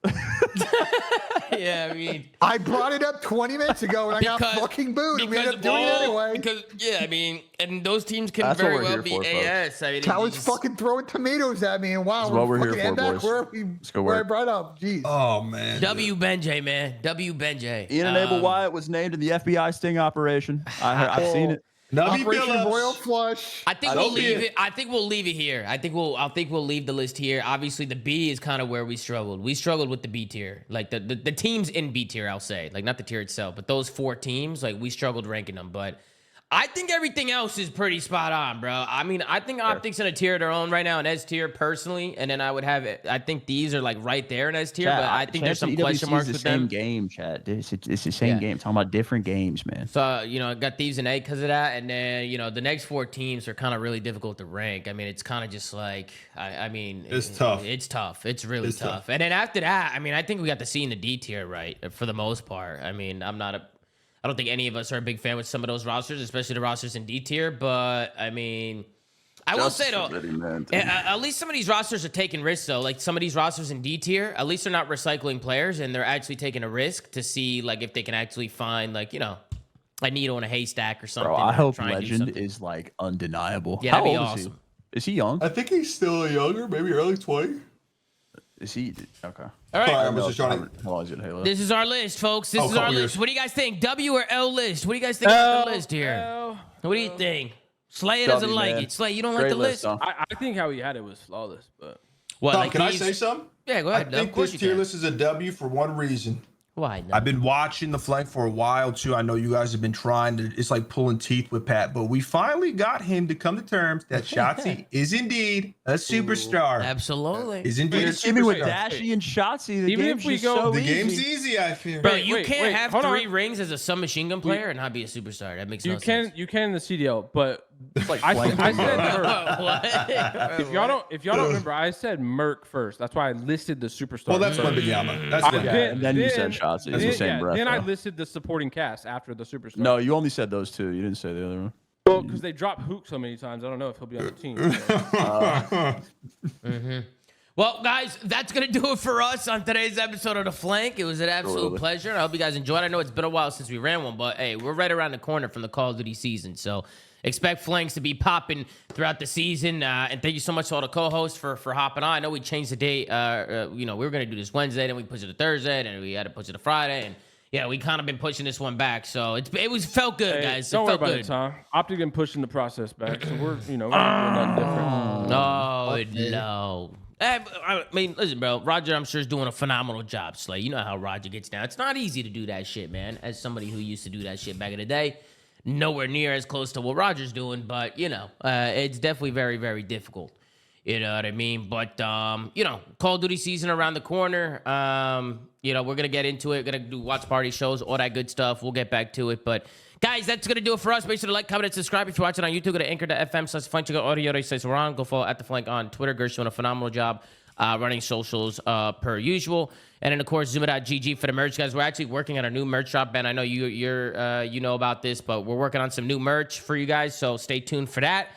Yeah, I mean, I brought it up 20 minutes ago and I got Because- fucking booed. And we because ended up doing it anyway. because yeah, I mean, and those teams can That's what very we're well here be for, folks. AS. I mean, Cal it was just- fucking throwing tomatoes at me, and wow, That's what we're here fucking for, head back boys. where, Let's go where I work. brought up. Jeez. Oh man. W Benjay, man. W Benjay. Ian and Abel Wyatt was named in the FBI sting operation. I've seen it. Nubby Operation Billups. Royal Flush. I think I we'll don't leave see it. I think we'll leave it here. I think we'll leave the list here. Obviously, the B is kind of where we struggled. We struggled with the B tier, like the teams in B tier. I'll say, like not the tier itself, but those 4 teams, like we struggled ranking them. But I think everything else is pretty spot on, bro. I mean, I think Optic's in a tier of their own right now, an S tier personally, and then I would have it. I think these are like right there in S tier, but I think there's some question marks the with same them. game, Chad. It's the same Yeah. game. Talking about different games, man. So, I got thieves and A because of that. And then, the next 4 teams are kind of really difficult to rank. I mean, it's kind of just like, I mean, It's tough. It's tough. It's really It's tough. tough. And then after that, I mean, I think we got the C and the D tier right for the most part. I mean, I don't think any of us are a big fan with some of those rosters, especially the rosters in D tier. But, I mean, I will say, though, at least some of these rosters are taking risks, though. Like, some of these rosters in D tier, at least they're not recycling players, and they're actually taking a risk to see, like, if they can actually find, like, a needle in a haystack or something. Bro, I or hope try and do Legend something. is, like, undeniable. Yeah, How that'd be old awesome. is he? Is he young? I think he's still younger, maybe early 20. Is he? Okay. All right. Sorry, I was just trying to. How long is it, Halo? This is our list, folks. This Oh, is our couple list. years. What do you guys think? W or L list? What do you guys think about the list here? L. What do you think? Slay doesn't W, like man. it. Slay, you don't like Great the list, list? huh? I think how he had it was flawless, but What? Tom, like can I these- say something? Yeah, go I ahead. think Of course this you tier can. list is a W for one reason. Why? No. I've been watching the flank for a while too. I know you guys have been trying to. It's like pulling teeth with Pat, but we finally got him to come to terms that Shotzi is indeed a superstar. Absolutely. Is indeed a You're teaming with superstar. Dashy and Shotzi. The Even game's if we just go- so The easy. game's easy, I feel. Bro, Wait, you wait, can't wait, have hold 3 on. rings as a submachine gun player and not be a superstar. That makes no you sense. can in the CDL, but like I flank said team. Merc. What? If y'all don't remember, I said Merc first. That's why I listed the superstar. Well, that's So- Wembanyama. That's I- Wembanyama. Yeah, and then you said Shotzi. That's the same breath, Then I though. listed the supporting cast after the superstar. No, you only said those two. You didn't say the other one. Well, because they drop Hook so many times, I don't know if he'll be on the team. so. Well, guys, that's going to do it for us on today's episode of The Flank. It was an absolute Totally. pleasure. I hope you guys enjoyed. I know it's been a while since we ran one, but hey, we're right around the corner from the Call of Duty season. So expect flanks to be popping throughout the season. And thank you so much to all the co-hosts for hopping on. I know we changed the date. We were going to do this Wednesday, then we pushed it to Thursday, then we had to push it to Friday. And, yeah, we kind of been pushing this one back. So it felt good, Hey, guys. don't it worry felt about good. it, Tom. Optic and pushing the process back, so we're doing nothing different. No. I mean, listen, bro. Roger, I'm sure is doing a phenomenal job, Slay. You know how Roger gets down. It's not easy to do that shit, man. As somebody who used to do that shit back in the day, nowhere near as close to what Roger's doing, but it's definitely very, very difficult. You know what I mean? But Call of Duty season around the corner. We're gonna get into it. Gonna do watch party shows, all that good stuff. We'll get back to it, but. Guys, that's going to do it for us. Make sure to like, comment, and subscribe. If you're watching on YouTube, go to anchor.fm/Flank. Check out Audio. Says Ron. Go follow @TheFlank on Twitter. Gersh doing a phenomenal job running socials per usual. And then, of course, Zuma.gg for the merch, guys. We're actually working on a new merch drop, Ben. I know you know about this, but we're working on some new merch for you guys, so stay tuned for that.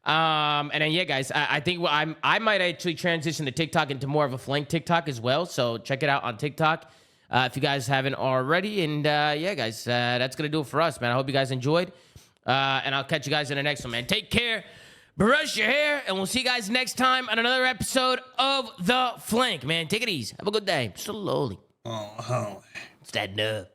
And then, yeah, guys, I think I might actually transition to TikTok into more of a Flank TikTok as well, so check it out on TikTok. If you guys haven't already. And yeah, guys, that's going to do it for us, man. I hope you guys enjoyed. And I'll catch you guys in the next one, man. Take care. Brush your hair. And we'll see you guys next time on another episode of The Flank, man. Take it easy. Have a good day. Slowly. Oh, It's that nub.